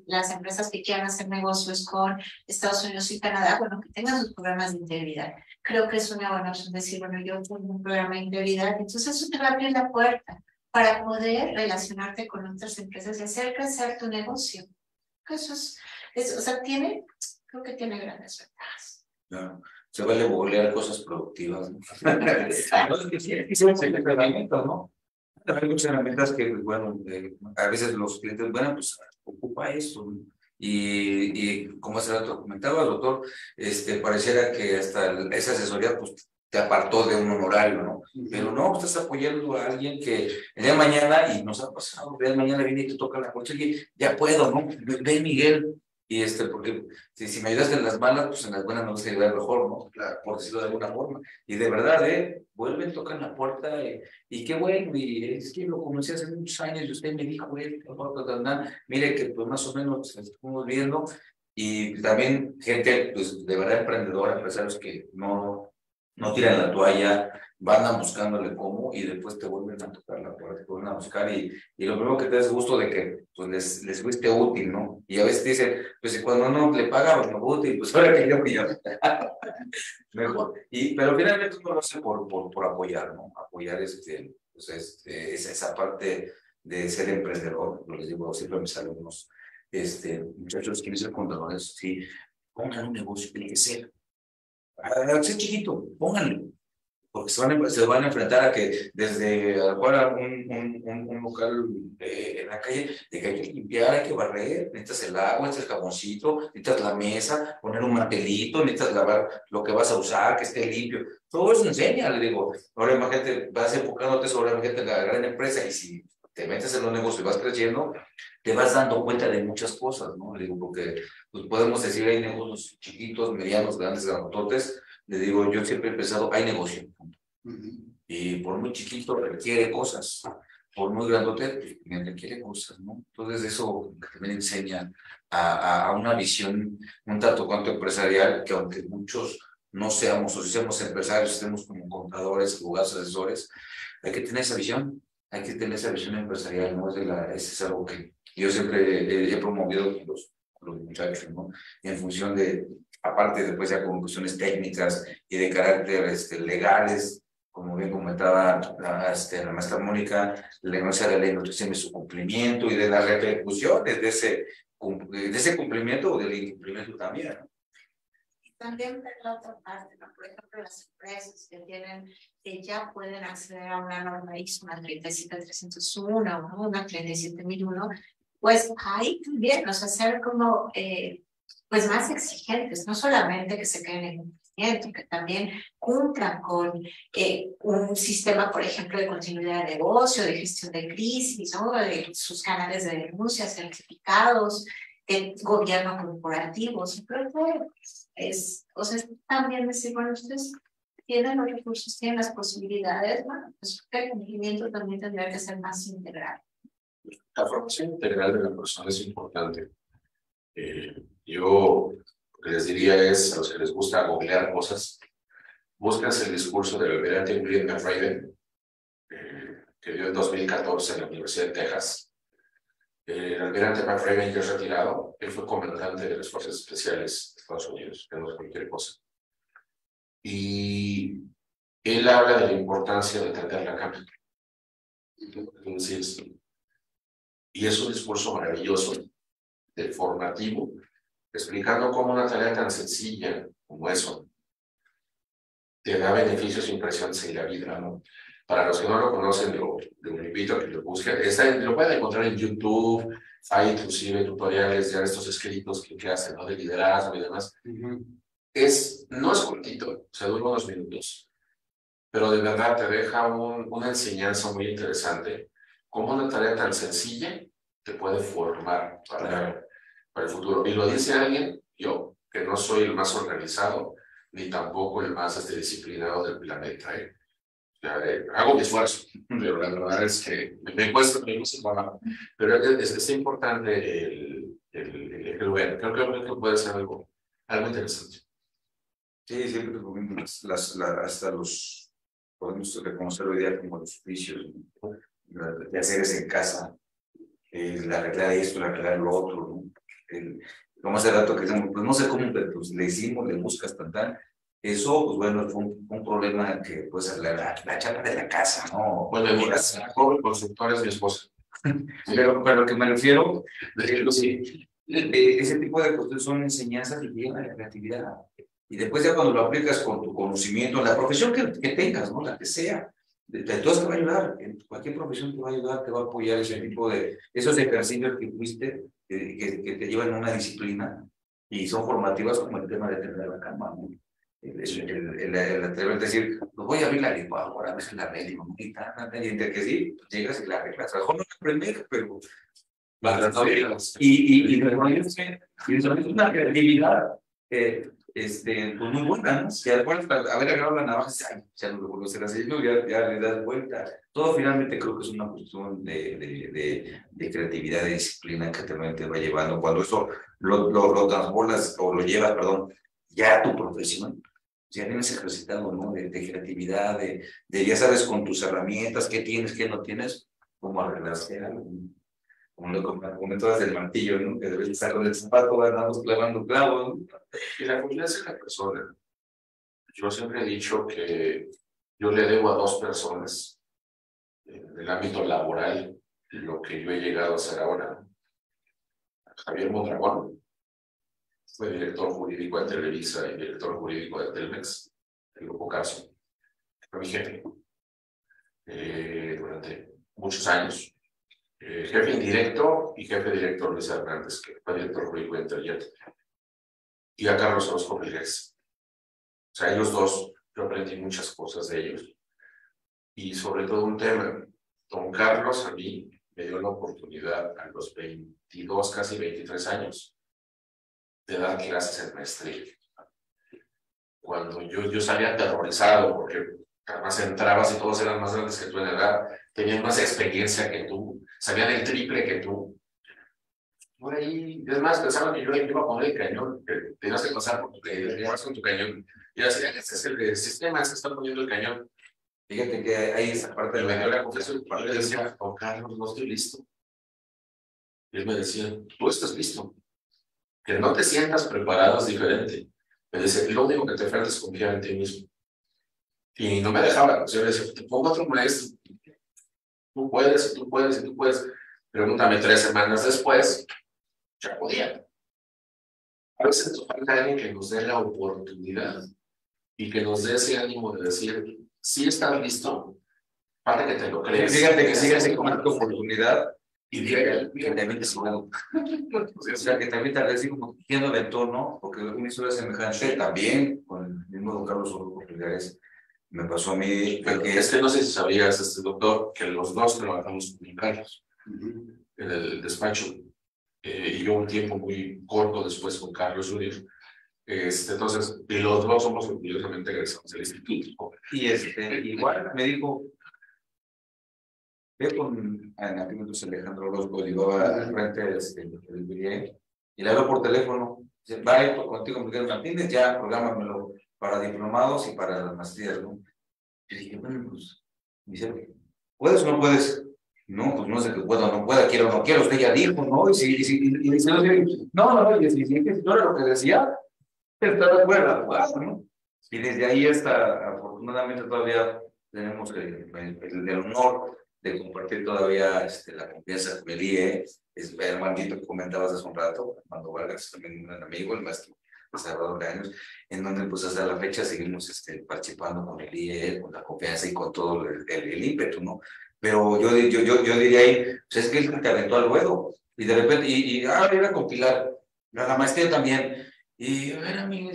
las empresas que quieran hacer negocios con Estados Unidos y Canadá, bueno, que tengan sus programas de integridad. Creo que es una buena opción decir, bueno, yo tengo un programa de integridad, entonces eso te va a abrir la puerta para poder relacionarte con otras empresas y hacer crecer tu negocio. Eso o sea, creo que tiene grandes ventajas. Claro. Se vale googlear cosas productivas, ¿no? Herramientas, ¿no? Hay muchas herramientas que, bueno, a veces los clientes, bueno, pues ocupa esto, ¿no? Y como hace rato comentaba el doctor, pareciera que hasta esa asesoría, pues, te apartó de un honorario, ¿no? Pero no, estás apoyando a alguien que el día de mañana, y nos ha pasado, el día de mañana viene y te toca la puerta y ya puedo, ¿no? Ven, Miguel. Y porque si me ayudas en las malas, pues en las buenas me vas a ayudar mejor, ¿no? Claro, por decirlo de alguna forma. Y de verdad, vuelven, tocan la puerta y qué bueno, y es que lo conocí hace muchos años y usted me dijo, mire que pues más o menos estamos viendo. Y también gente, pues de verdad emprendedora, empresarios que no tiran la toalla, van buscándole cómo y después te vuelven a tocar la puerta, te vuelven a buscar y lo primero que te da es gusto de que pues, les fuiste útil, ¿no? Y a veces te dicen, pues cuando no le pagamos lo útil, pues ahora que yo mejor. Pero finalmente uno lo hace por apoyar, ¿no? Apoyar pues, esa parte de ser emprendedor, lo les digo siempre a mis alumnos, muchachos, quieren ser contadores, sí, pongan un negocio, tiene que ser. Ser chiquito, pónganlo, porque se van a enfrentar a que desde ahora un local en la calle, de que hay que limpiar, hay que barrer, necesitas el agua, necesitas el jaboncito, necesitas la mesa, poner un mantelito, necesitas lavar lo que vas a usar, que esté limpio. Todo eso enseña, le digo. Ahora imagínate, vas enfocándote sobre imagínate, la gran empresa y si te metes en los negocios y vas creciendo, te vas dando cuenta de muchas cosas, ¿no? Le digo, porque pues, podemos decir hay negocios chiquitos, medianos, grandes, grandotes. Le digo, yo siempre he pensado, hay negocio. Y por muy chiquito requiere cosas, por muy grandote también requiere cosas, ¿no? Entonces eso también enseña a una visión un tanto cuanto empresarial, que aunque muchos no seamos, o si seamos empresarios, estemos como contadores, abogados, asesores, hay que tener esa visión, hay que tener esa visión empresarial, ¿no? Es algo que yo siempre he promovido con los muchachos, ¿no? Y en función de, aparte después ya con cuestiones técnicas y de carácter legales, como bien comentaba la maestra Mónica, la ignorancia de la ley de nutrición y su cumplimiento y de las repercusiones de ese cumplimiento o del incumplimiento también, ¿no? También ver la otra parte, ¿no? Por ejemplo, las empresas que ya pueden acceder a una norma ISO, una 37301, ¿no? Una 37001, pues ahí también, o sea, ser como, pues más exigentes, no solamente que se queden en cumplimiento, que también cumplan con un sistema, por ejemplo, de continuidad de negocio, de gestión de crisis, ¿no? De sus canales de denuncia, certificados, gobierno corporativo, pero o sea, también decir, bueno, ustedes tienen los recursos, tienen las posibilidades, bueno, pues el cumplimiento también tendría que ser más integral. La formación integral de la persona es importante. Yo lo que les diría es, a los que les gusta googlear cosas, búsquense el discurso del almirante William McRaven, que dio en 2014 en la Universidad de Texas. El almirante McRaven ya es retirado, él fue comandante de las Fuerzas Especiales de Estados Unidos, que no es cualquier cosa. Y él habla de la importancia de atender la cama. Entonces, y es un discurso maravilloso, formativo, explicando cómo una tarea tan sencilla como eso te da beneficios impresionantes en la vida, ¿no? Para los que no lo conocen, lo invito a que lo busquen. Lo pueden encontrar en YouTube, hay inclusive tutoriales ya estos escritos que hacen, ¿no? De liderazgo y demás. No es cortito, o sea, dura unos minutos, pero de verdad te deja una enseñanza muy interesante, cómo una tarea tan sencilla te puede formar para el futuro. Y lo dice alguien, yo, que no soy el más organizado, ni tampoco el más disciplinado del planeta, hago mi esfuerzo, pero la verdad es que me cuesta trabajo. Pero es importante el ver. Creo que puede ser algo interesante. Sí, siempre hasta podemos reconocer hoy día como los oficios, ¿no? de haceres en casa, el arreglar esto, el arreglar lo otro, ¿no? Como hace rato que decimos, pues no sé cómo, pero pues le hicimos, le buscas, tal. Eso, pues bueno, fue un problema que pues la chapa de la casa, ¿no? Bueno, mi joven constructora es mi esposa. Pero lo que me refiero, sí, ese tipo de cosas son enseñanzas que llevan a la creatividad. Y después ya cuando lo aplicas con tu conocimiento, la profesión que tengas, ¿no? La que sea, de todas te va a ayudar, en cualquier profesión te va a ayudar, te va a apoyar ese tipo de, esos ejercicios que fuiste, que te llevan a una disciplina y son formativas como el tema de tener la cama, ¿no? El atrever a decir, no voy a abrir la licuadora, a veces la arreglo, ¿no? Y que sí, pues llegas y la arreglas. A lo mejor no la aprender, pero y desarrollas una creatividad pues muy buena, ¿no? Si después haber agarrado la navaja, ya no lo vuelvo a hacer así, ¿no? Ya le das vuelta. Todo finalmente creo que es una cuestión de creatividad, de disciplina que te va llevando. Cuando eso lo transformas o lo llevas, perdón, ya a tu profesión, ya vienes ejercitado, ¿no? De creatividad, ya sabes con tus herramientas qué tienes, qué no tienes, cómo arreglarse algo. Como lo comentabas del martillo, ¿no? Que debes estar con el zapato, andamos clavando clavos, ¿no? Y la confianza en la persona. Yo siempre he dicho que yo le debo a dos personas en el ámbito laboral lo que yo he llegado a hacer ahora. Javier Mondragón fue director jurídico de Televisa y director jurídico de Telmex, el grupo Caso. Fue mi jefe durante muchos años. Jefe indirecto y jefe director Luis Hernández, que fue director jurídico de Interjet. Y a Carlos Orozco Villegas. O sea, ellos dos, yo aprendí muchas cosas de ellos. Y sobre todo un tema, don Carlos a mí me dio la oportunidad a los 22, casi 23 años, de dar clases en maestría. Cuando yo salía aterrorizado, porque además entrabas y todos eran más grandes que tú en edad, tenían más experiencia que tú, sabían el triple que tú. Por ahí, es más, pensaban que yo iba a poner el cañón, que tenías que pasar por tu con tu cañón. Y yo decía, este es el sistema, es que está poniendo el cañón. Fíjate que hay esa parte de la confesión. Y le decía, oh Carlos, no estoy listo. Y él me decía, tú estás listo. Que no te sientas preparado es diferente. Me dice, lo único que te falta es confiar en ti mismo. Y no me dejaba. Yo le decía, te pongo otro maestro. Tú puedes, tú puedes, tú puedes. Pregúntame 3 semanas después, ya podía. A veces nos falta alguien que nos dé la oportunidad y que nos dé ese ánimo de decir, sí estás listo, falta que te lo creas. Fíjate que sigas con tu oportunidad y diga, que también te suena. O sea, que también tal vez así como yendo de entorno, porque una historia semejante también con el mismo don Carlos Orozco Villegas me pasó a mí. Es que no sé si sabías, doctor, que los dos trabajamos con Carlos en el despacho. Y yo un tiempo muy corto después con Carlos Junior. Entonces, y los dos somos orgullosamente egresados del instituto. Y igual me dijo, ve con Alejandro Orozco, llevaba al frente del BIE, y le habló por teléfono, dice, va contigo Miguel Martínez, ya prográmamelo para diplomados y para las maestrías, ¿no? Y dije, bueno, pues, dice, ¿puedes o no puedes? No, pues no sé que puedo o no pueda, quiero o no quiero, usted ya dijo, ¿no? Y dice, no, y si no era lo que decía, está de acuerdo, ¿no? Y desde ahí hasta, afortunadamente, todavía tenemos el honor de compartir todavía la confianza con el IE, es el maldito que comentabas hace un rato, Armando Vargas, también un amigo, el maestro Salvador de años, en donde pues hasta la fecha seguimos participando con el IE, con la confianza y con todo el ímpetu, ¿no? Pero yo diría ahí, pues es que él te aventó al ruedo, y de repente, era compilar, la maestría también, y a ver, a mí,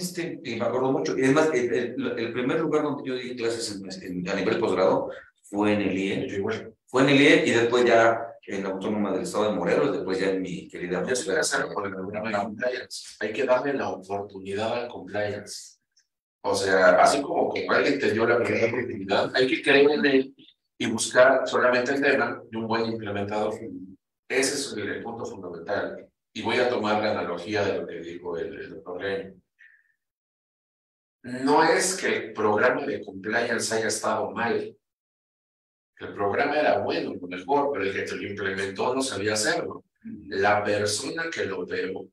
y me acuerdo mucho, y es más, el primer lugar donde yo di clases a nivel posgrado fue en el IE, fue en el IE y después ya en la Autónoma del Estado de Morelos, después ya en mi querida... Hay que darle la oportunidad al compliance. O sea, así como alguien te dio la primera oportunidad, hay que creer en él y buscar solamente el tema de un buen implementador. Ese es el punto fundamental. Y voy a tomar la analogía de lo que dijo el doctor Leño. No es que el programa de compliance haya estado mal. El programa era bueno, lo mejor, pero el que lo implementó no sabía hacerlo. La persona que lo operó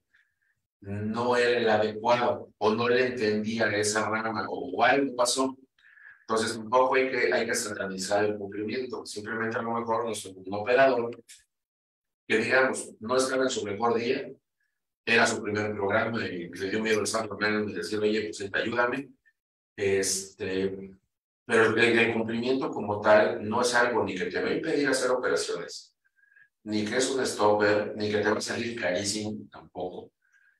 no era el adecuado o no le entendía esa rama o algo pasó. Entonces, tampoco hay que satanizar el cumplimiento. Simplemente a lo mejor un operador que, digamos, no estaba en su mejor día, era su primer programa y le dio miedo el santo de decir, oye, pues ayúdame. Pero el cumplimiento como tal no es algo ni que te va a impedir hacer operaciones, ni que es un stopper, ni que te va a salir carísimo tampoco.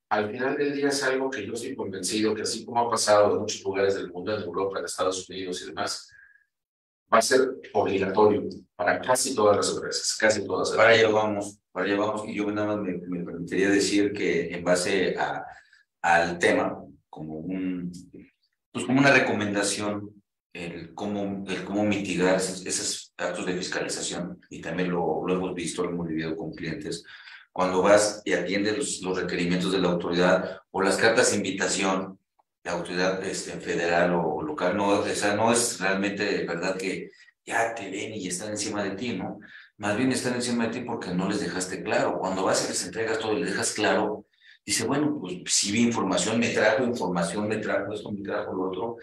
Al final del día es algo que yo estoy convencido que así como ha pasado en muchos lugares del mundo, en Europa, en Estados Unidos y demás, va a ser obligatorio para casi todas las empresas, casi todas. Para allá vamos, y yo nada más me permitiría decir que en base al tema, como pues como una recomendación, el cómo mitigar esos actos de fiscalización, y también lo hemos visto, lo hemos vivido con clientes, cuando vas y atiendes los requerimientos de la autoridad o las cartas de invitación, la autoridad federal o local, no, o sea, no es realmente de verdad que ya te ven y están encima de ti, ¿no? Más bien están encima de ti porque no les dejaste claro. Cuando vas y les entregas todo y les dejas claro, dice, bueno, pues si vi información, me trajo esto, me trajo lo otro,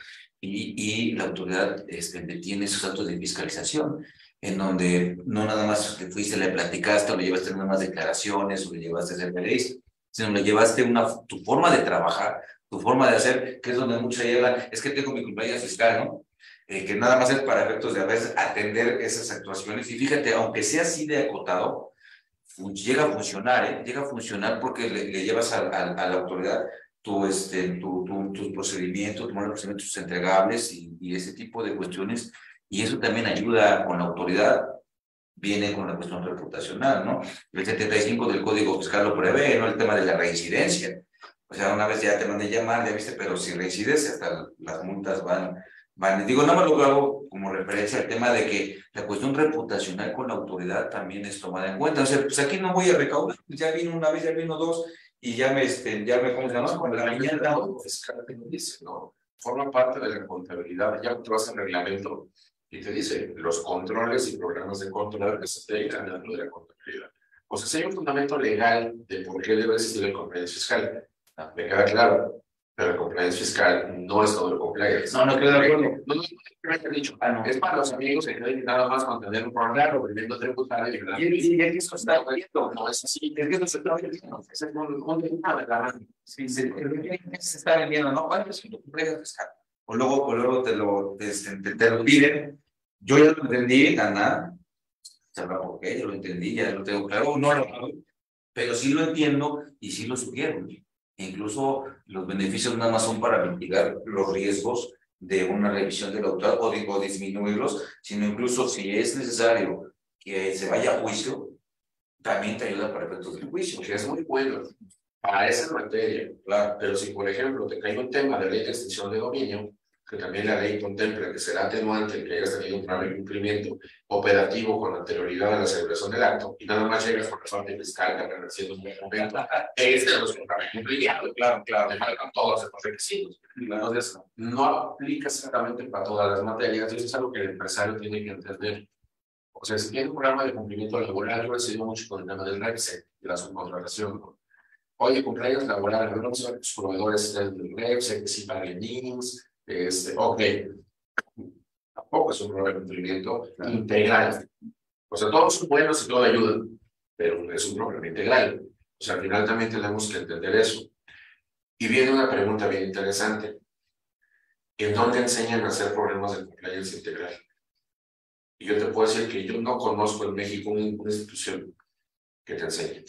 y la autoridad detiene esos actos de fiscalización, en donde no nada más te fuiste, le platicaste o le llevaste unas declaraciones o le llevaste a ser periodista, sino le llevaste tu forma de trabajar, tu forma de hacer, que es donde muchos llegan, es que tengo mi cumpleaños fiscal, ¿no? Que nada más es para efectos de a veces atender esas actuaciones, y fíjate, aunque sea así de acotado, llega a funcionar, ¿eh? Llega a funcionar porque le llevas a la autoridad tus procedimientos, tomar los procedimientos entregables y ese tipo de cuestiones, y eso también ayuda con la autoridad, viene con la cuestión reputacional, ¿no? El 75 del Código Fiscal lo prevé, ¿no? El tema de la reincidencia. O sea, una vez ya te mandé llamar, ya viste, pero si reincides, hasta las multas van. Digo, nada más lo hago como referencia al tema de que la cuestión reputacional con la autoridad también es tomada en cuenta. O sea, pues aquí no voy a recaudar, ya vino una vez, ya vino dos, y ya me ¿cómo se llama? Con la mañana fiscal te lo dice, ¿no? Forma parte de la contabilidad. Ya tú vas al reglamento y te dice los controles y programas de control que se integran dentro de la contabilidad. O sea, si hay un fundamento legal de por qué debe existir el compliance fiscal, me queda claro. Pero el compliance fiscal no es todo el compliance. No queda de acuerdo. No, me han dicho. Es para los amigos que creen nada más con tener un programa o viviendo tributario. Y eso está viendo. No es así. Es que no se está vendiendo. Es un tema de la mano. Sí, se está vendiendo, ¿no? ¿Cuál es tu compliance fiscal? O luego te lo piden. Yo ya lo entendí, Ana. ¿Sabrá por qué? Yo lo entendí, ya lo tengo claro. No lo hago, pero sí lo entiendo y sí lo sugiero. Incluso los beneficios nada más son para mitigar los riesgos de una revisión del autor o disminuirlos, sino incluso si es necesario que se vaya a juicio, también te ayuda para efectos del juicio. Que es muy bueno para esa materia, claro. Pero si, por ejemplo, te cae un tema de ley de extinción de dominio, que también la ley contempla que será atenuante el que hayas tenido un grave incumplimiento operativo con anterioridad a la celebración del acto, y nada más llegas por la parte fiscal que agradeciendo un documento, este no es un grave incumplimiento, claro, te faltan todos los requisitos. Entonces, no aplica exactamente para todas las materias, y eso es algo que el empresario tiene que entender. O sea, si tiene un programa de cumplimiento laboral, yo he sido mucho con el tema del REPSE, de la subcontratación. Oye, cumpleaños laboral, vamos a ver tus proveedores del REPSE, que sí paguen NIMS, ok, tampoco es un programa de cumplimiento integral. O sea, todos son buenos y todo ayudan, pero es un programa integral. O sea, al final también tenemos que entender eso. Y viene una pregunta bien interesante. ¿En dónde enseñan a hacer programas de compliance integral? Y yo te puedo decir que yo no conozco en México una institución que te enseñe.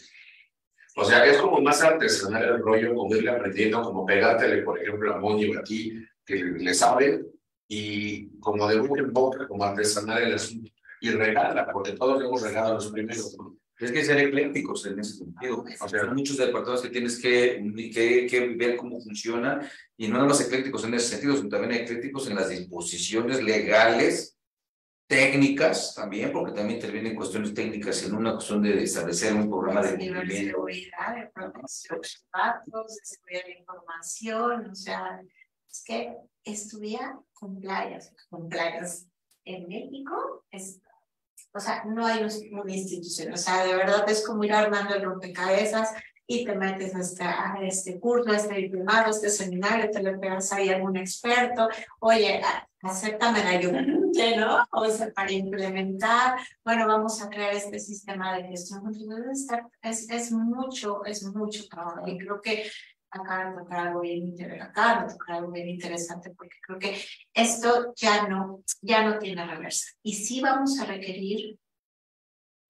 O sea, es como más artesanal el rollo, como irle aprendiendo, como pegártele, por ejemplo, a Moni o a ti, que le saben, y como de boca en boca, como artesanal el asunto. Y regala, porque todos hemos regalado los primeros, ¿no? Es que ser eclécticos en ese sentido. O sea, hay muchos departamentos que tienes que ver cómo funciona, y no nada más eclécticos en ese sentido, sino también eclécticos en las disposiciones legales, técnicas también, porque también intervienen cuestiones técnicas en una cuestión de establecer un programa de nivel de seguridad, de protección de datos, de seguridad de información, o sea, es que estudiar compliance en México es O sea, no hay una institución. O sea, de verdad es como ir armando el rompecabezas y te metes a este curso, a este diplomado, a este seminario, te lo pegas ahí a algún experto. Oye, acéptame la ayuda, ¿no? O sea, para implementar, bueno, vamos a crear este sistema de gestión. Entonces, es mucho trabajo. Y creo que acá me toca algo bien interesante, porque creo que esto ya no tiene reversa. Y sí vamos a requerir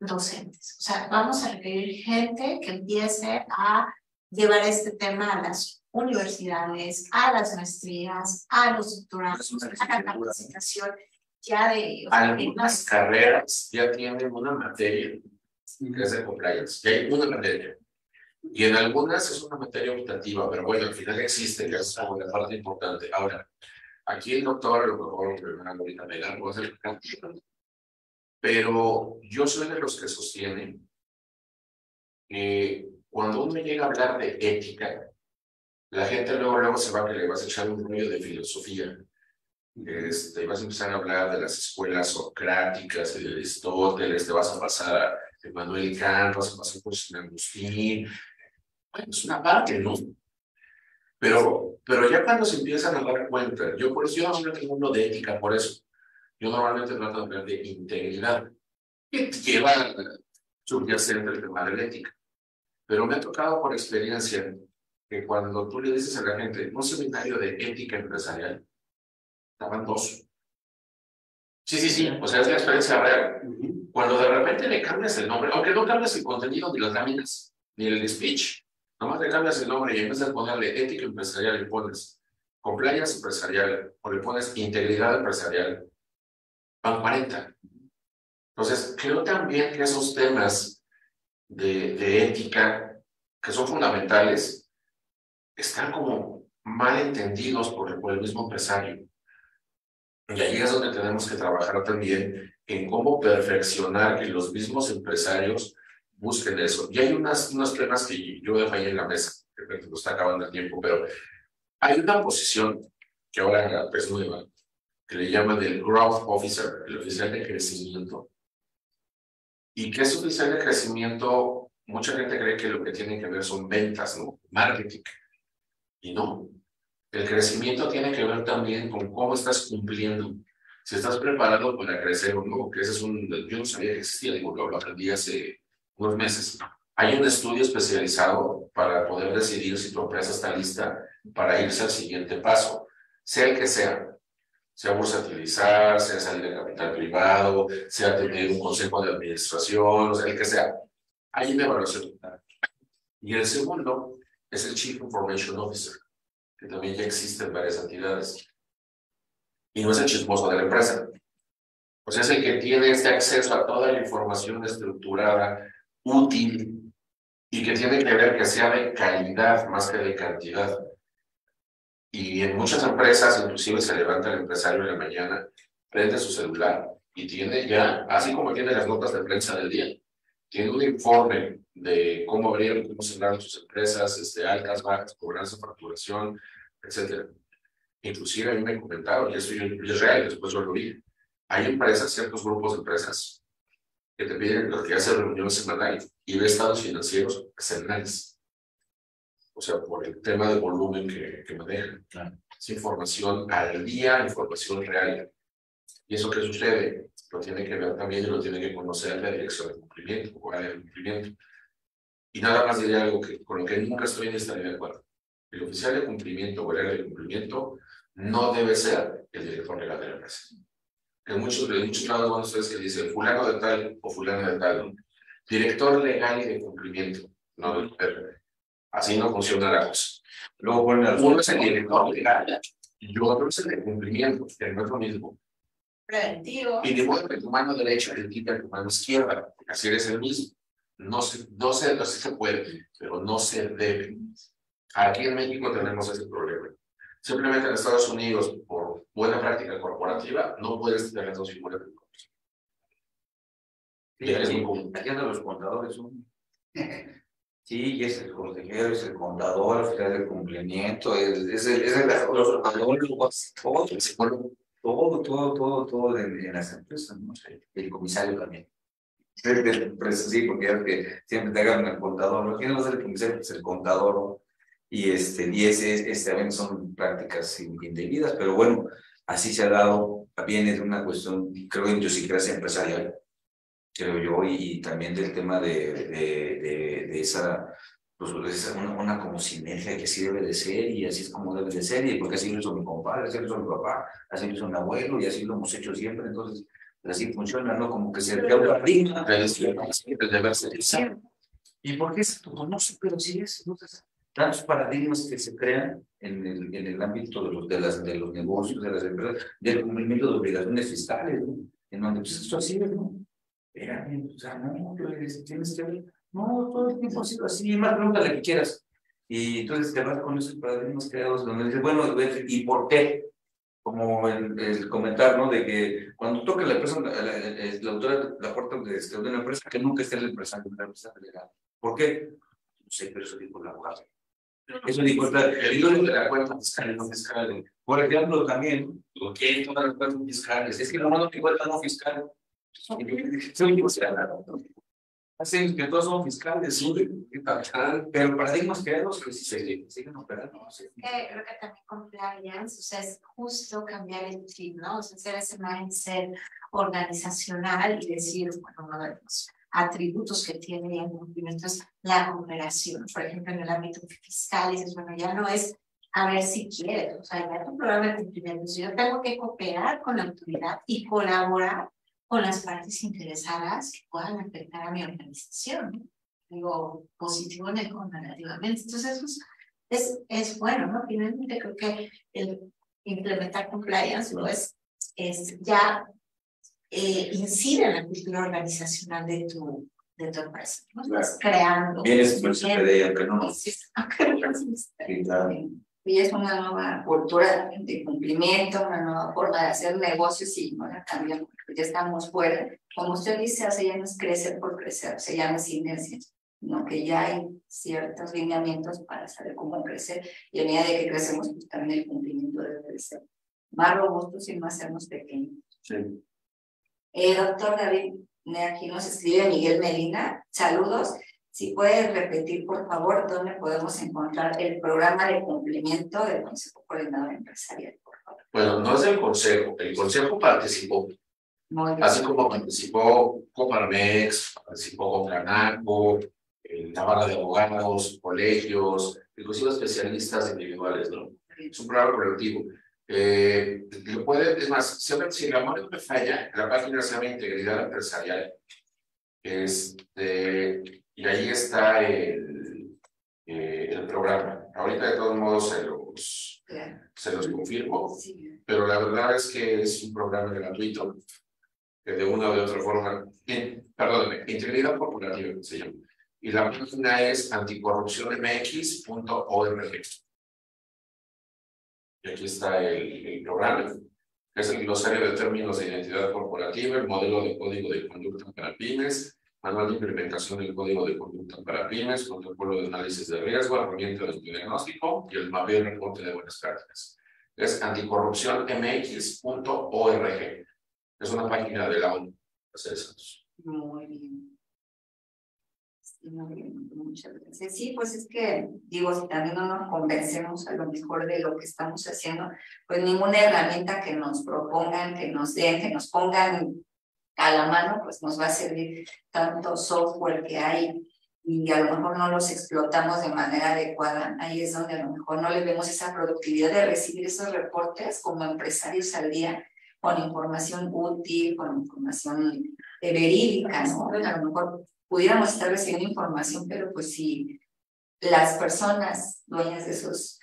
docentes, o sea, vamos a requerir gente que empiece a llevar este tema a las universidades, a las maestrías, a los doctorados, a la capacitación ya de... Algunas carreras ya tienen una materia que es de compliance, ya hay una materia. Y en algunas es una materia optativa, pero bueno, al final existe, que es como la parte importante. Ahora, aquí el doctor, a lo mejor me van a ahorita pegar, voy a hacer el cambio. Pero yo soy de los que sostienen que cuando uno llega a hablar de ética, la gente luego se va que le vas a echar un rollo de filosofía. Vas a empezar a hablar de las escuelas socráticas, de Aristóteles, te vas a pasar a Emmanuel Kant, vas a pasar por San Agustín. Bueno, es una parte, ¿no? Pero ya cuando se empiezan a dar cuenta, yo no tengo uno de ética por eso. Yo normalmente trato de hablar de integridad, que lleva subyacente el tema de la ética. Pero me ha tocado por experiencia que cuando tú le dices a la gente un seminario de ética empresarial, estaban dos. Sí, o sea, es la experiencia real. Cuando de repente le cambias el nombre, aunque no cambias el contenido ni las láminas, ni el speech, nomás le cambias el nombre y empiezas a ponerle ética empresarial y pones compliance empresarial o le pones integridad empresarial, van 40. Entonces, creo también que esos temas de ética, que son fundamentales, están como mal entendidos por el mismo empresario. Y ahí es donde tenemos que trabajar también en cómo perfeccionar que los mismos empresarios busquen eso. Y hay unos temas que yo dejo ahí en la mesa, que me está acabando el tiempo, pero hay una posición que ahora es nueva, que le llaman el Growth Officer, el oficial de crecimiento. ¿Y qué es oficial de crecimiento? Mucha gente cree que lo que tiene que ver son ventas, ¿no? Marketing. Y no. El crecimiento tiene que ver también con cómo estás cumpliendo. Si estás preparado para crecer o no, que ese es yo no sabía que existía, digo, lo aprendí hace unos meses. Hay un estudio especializado para poder decidir si tu empresa está lista para irse al siguiente paso, sea el que sea bursatilizar, sea salir de capital privado, sea tener un consejo de administración, o sea, el que sea. Hay una evaluación. Y el segundo es el Chief Information Officer, que también ya existe en varias entidades. Y no es el chismoso de la empresa. O sea, es el que tiene este acceso a toda la información estructurada, útil, y que tiene que ver que sea de calidad más que de cantidad. Y en muchas empresas, inclusive se levanta el empresario en la mañana, prende su celular y tiene ya, así como tiene las notas de prensa del día, tiene un informe de cómo abrieron, cómo cerraron sus empresas, altas, bajas, cobranza, facturación, etc. Inclusive a mí me comentaron, y eso es real, después yo lo vi, hay empresas, ciertos grupos de empresas, que te piden lo que hace reuniones semanales y ve estados financieros semanales. O sea, por el tema de volumen que manejan. Claro. Es información al día, información real. ¿Y eso qué sucede? Lo tiene que ver también y lo tiene que conocer la dirección de cumplimiento o área de cumplimiento. Y nada más diré algo con lo que nunca estoy ni estaré de acuerdo. El oficial de cumplimiento o el área de cumplimiento no debe ser el director legal de la empresa. En muchos lados van ustedes que dicen fulano de tal o fulano de tal, ¿no? Director legal y de cumplimiento. No, así no funciona la cosa. Luego uno es el director legal y otro es el de cumplimiento, que no es lo mismo. Preventivo. Y de modo que tu mano derecha le quita a tu mano izquierda, porque así eres el mismo. No se puede, pero no se debe. Aquí en México tenemos ese problema. Simplemente en Estados Unidos, por buena práctica corporativa, no puedes tener las dos figuras de negocio. Sí, es muy común. Aquí andan los contadores. Sí, y es el consejero, es el contador, el oficial de cumplimiento, es el todo en las empresas, ¿no? El comisario también. Sí, porque ya que siempre te hagan el contador, ¿no? ¿Quién va a ser el comisario? Pues el contador, ¿no? Y también son prácticas indebidas, pero bueno, así se ha dado, también es una cuestión, creo, de idiosincrasia empresarial, creo yo, y también del tema de esa, pues, una como sinergia que así debe de ser, y así es como debe de ser, y porque así lo hizo mi compadre, así lo hizo mi papá, así lo hizo mi abuelo, y así lo hemos hecho siempre, entonces así funciona, ¿no? Como que se crea un paradigma, ¿y por qué es esto? Pues no sé, pero sí es, entonces, tantos paradigmas que se crean en el ámbito de los negocios, de las empresas, del cumplimiento de obligaciones fiscales, ¿no? En donde, pues, esto así es, ¿no? Espérame, o sea, no, tienes que ver, no, todo el tiempo ha sido así, más pregunta la que quieras. Y entonces te vas con esos paradigmas creados donde dices, bueno, ¿y por qué? Como el comentar, ¿no? De que cuando toca la empresa, la autora, la puerta de una empresa, que nunca esté el empresario, la empresa legal. ¿Por qué? No sé, pero eso dijo el abogado. Eso dijo el dueño de la cuenta fiscal, no fiscal. Por ejemplo, también, lo que hay todas las cuentas fiscales, es que no mando mi cuenta no fiscal. Hacen que todos son fiscales, sí, pero paradigmas creados que siguen operando. Sí. Creo que también compliance, o sea, es justo cambiar el chip, ¿no? O sea, hacer ese mindset organizacional y decir, bueno, uno de los atributos que tiene el cumplimiento es la cooperación. Por ejemplo, en el ámbito fiscal, dices, bueno, ya no es a ver si quieres, o sea, ya tu programa de cumplimiento, yo tengo que cooperar con la autoridad y colaborar con las partes interesadas que puedan afectar a mi organización, ¿no? Digo, positivo o negativamente. Entonces, es bueno, ¿no? Finalmente creo que el implementar compliance no es ya incide en la cultura organizacional de tu empresa, ¿no? Estás creando. Bien, es de ella, pero no. Y es una nueva cultura de cumplimiento, una nueva forma de hacer negocios y no la cambiamos, porque ya estamos fuera. Como usted dice, o sea, ya no es crecer por crecer, se llama sinergia, sino que ya hay ciertos lineamientos para saber cómo crecer, y a medida de que crecemos, pues también el cumplimiento debe ser más robusto y no hacernos pequeños. Sí. Doctor David, aquí nos escribe Miguel Medina, saludos. Si puedes repetir, por favor, dónde podemos encontrar el programa de cumplimiento del Consejo Coordinador Empresarial, por favor. Bueno, no es el Consejo participó. Así como participó Coparmex, participó con Canaco, la barra de abogados, colegios, inclusive especialistas individuales, ¿no? Es un programa colectivo. Es más, si la memoria no me falla, la página se llama Integridad Empresarial. Y ahí está el programa. Ahorita de todos modos se los confirmo, pero la verdad es que es un programa gratuito, que de una o de otra forma, perdóneme, Integridad Corporativa se llama. Y la página es anticorrupcionmx.org. Y aquí está el programa. Es el glosario de términos de identidad corporativa, el modelo de código de conducta para pymes, manual de implementación del código de conducta para pymes, protocolo de análisis de riesgo, herramienta de diagnóstico y el mapeo y reporte de buenas prácticas. Es anticorrupcionmx.org. Es una página de la ONU. Muy bien. Muy bien, muchas gracias. Sí, pues es que, digo, si también no nos convencemos a lo mejor de lo que estamos haciendo, pues ninguna herramienta que nos propongan, que nos den, que nos pongan a la mano, pues nos va a servir. Tanto software que hay y a lo mejor no los explotamos de manera adecuada. Ahí es donde a lo mejor no le vemos esa productividad de recibir esos reportes como empresarios al día, con información útil, con información verídica, ¿no? Pues a lo mejor pudiéramos estar recibiendo información, pero pues si las personas dueñas de esos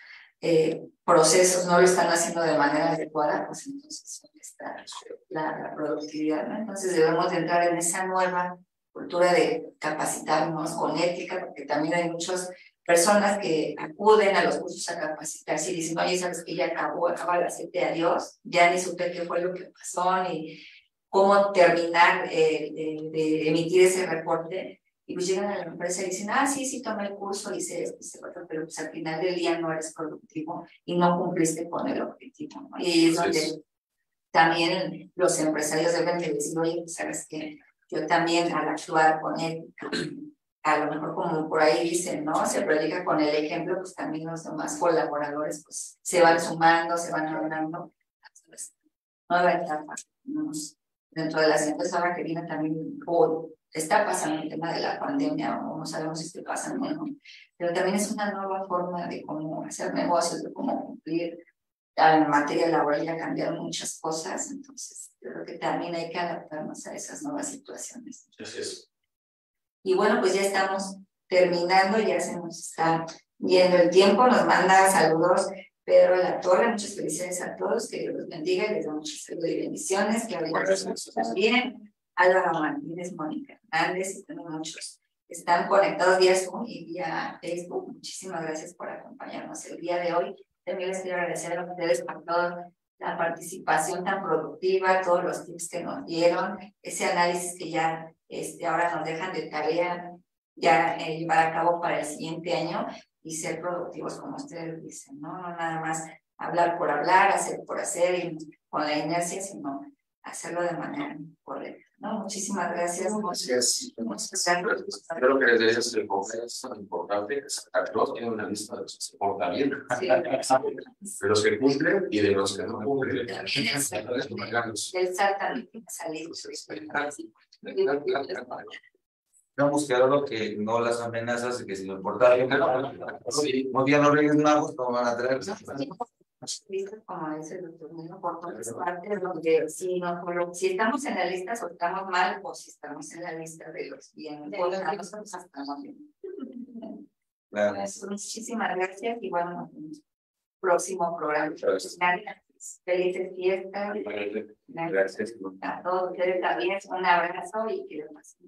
procesos no lo están haciendo de manera adecuada, pues entonces ¿dónde está la productividad, ¿no? Entonces debemos de entrar en esa nueva cultura de capacitarnos con ética, porque también hay muchas personas que acuden a los cursos a capacitarse y dicen, oye, sabes que ya acaba las 7, adiós, ya ni supe qué fue lo que pasó, ni cómo terminar de emitir ese reporte, y pues llegan a la empresa y dicen, sí, tomé el curso, hice esto, hice otro, pero pues al final del día no eres productivo y no cumpliste con el objetivo, ¿no? Y es donde también los empresarios deben de decir, oye, pues sabes que yo también al actuar con ética, a lo mejor como por ahí dicen, ¿no? Se predica con el ejemplo, pues también los demás colaboradores pues se van sumando, se van hablando. Nueva etapa, ¿no? Dentro de la siguiente hora que viene también, o está pasando el tema de la pandemia, o no sabemos si está pasando, ¿no? Pero también es una nueva forma de cómo hacer negocios, de cómo cumplir. En materia laboral ya cambiaron muchas cosas, entonces creo que también hay que adaptarnos a esas nuevas situaciones. Así es. Y bueno, pues ya estamos terminando, ya se nos está yendo el tiempo, nos manda saludos Pedro La Torre, muchas felicidades a todos, que Dios los bendiga y les da muchas salud y bendiciones, que ahorita también, Álvaro Martínez, Mónica Hernández, y también muchos están conectados vía Zoom y vía Facebook. Muchísimas gracias por acompañarnos el día de hoy. También les quiero agradecer a ustedes por toda la participación tan productiva, todos los tips que nos dieron, ese análisis que ya ahora nos dejan de tarea, ya llevar a cabo para el siguiente año y ser productivos, como ustedes dicen, ¿no? No nada más hablar por hablar, hacer por hacer y con la inercia, sino hacerlo de manera correcta, ¿no? Muchísimas gracias. Gracias. Creo que desde ese enfoque es tan importante que Santa Claus tiene una lista de los que se portan bien, Sí. de los que cumplen y de los que no cumplen. También el SAT también tiene salidas. Digamos que ahora que no las amenazas de que si lo importaron, no día los Reyes Magos, ¿cómo van a traer? Como dice el doctor, ¿no? Por todas partes, donde si estamos en la lista, o estamos mal, o si estamos en la lista de los bien portados, estamos bien. Claro. Pues, muchísimas gracias y bueno, nos vemos en el próximo programa. Felices fiestas. Gracias. A todos ustedes también, un abrazo y que les pasen.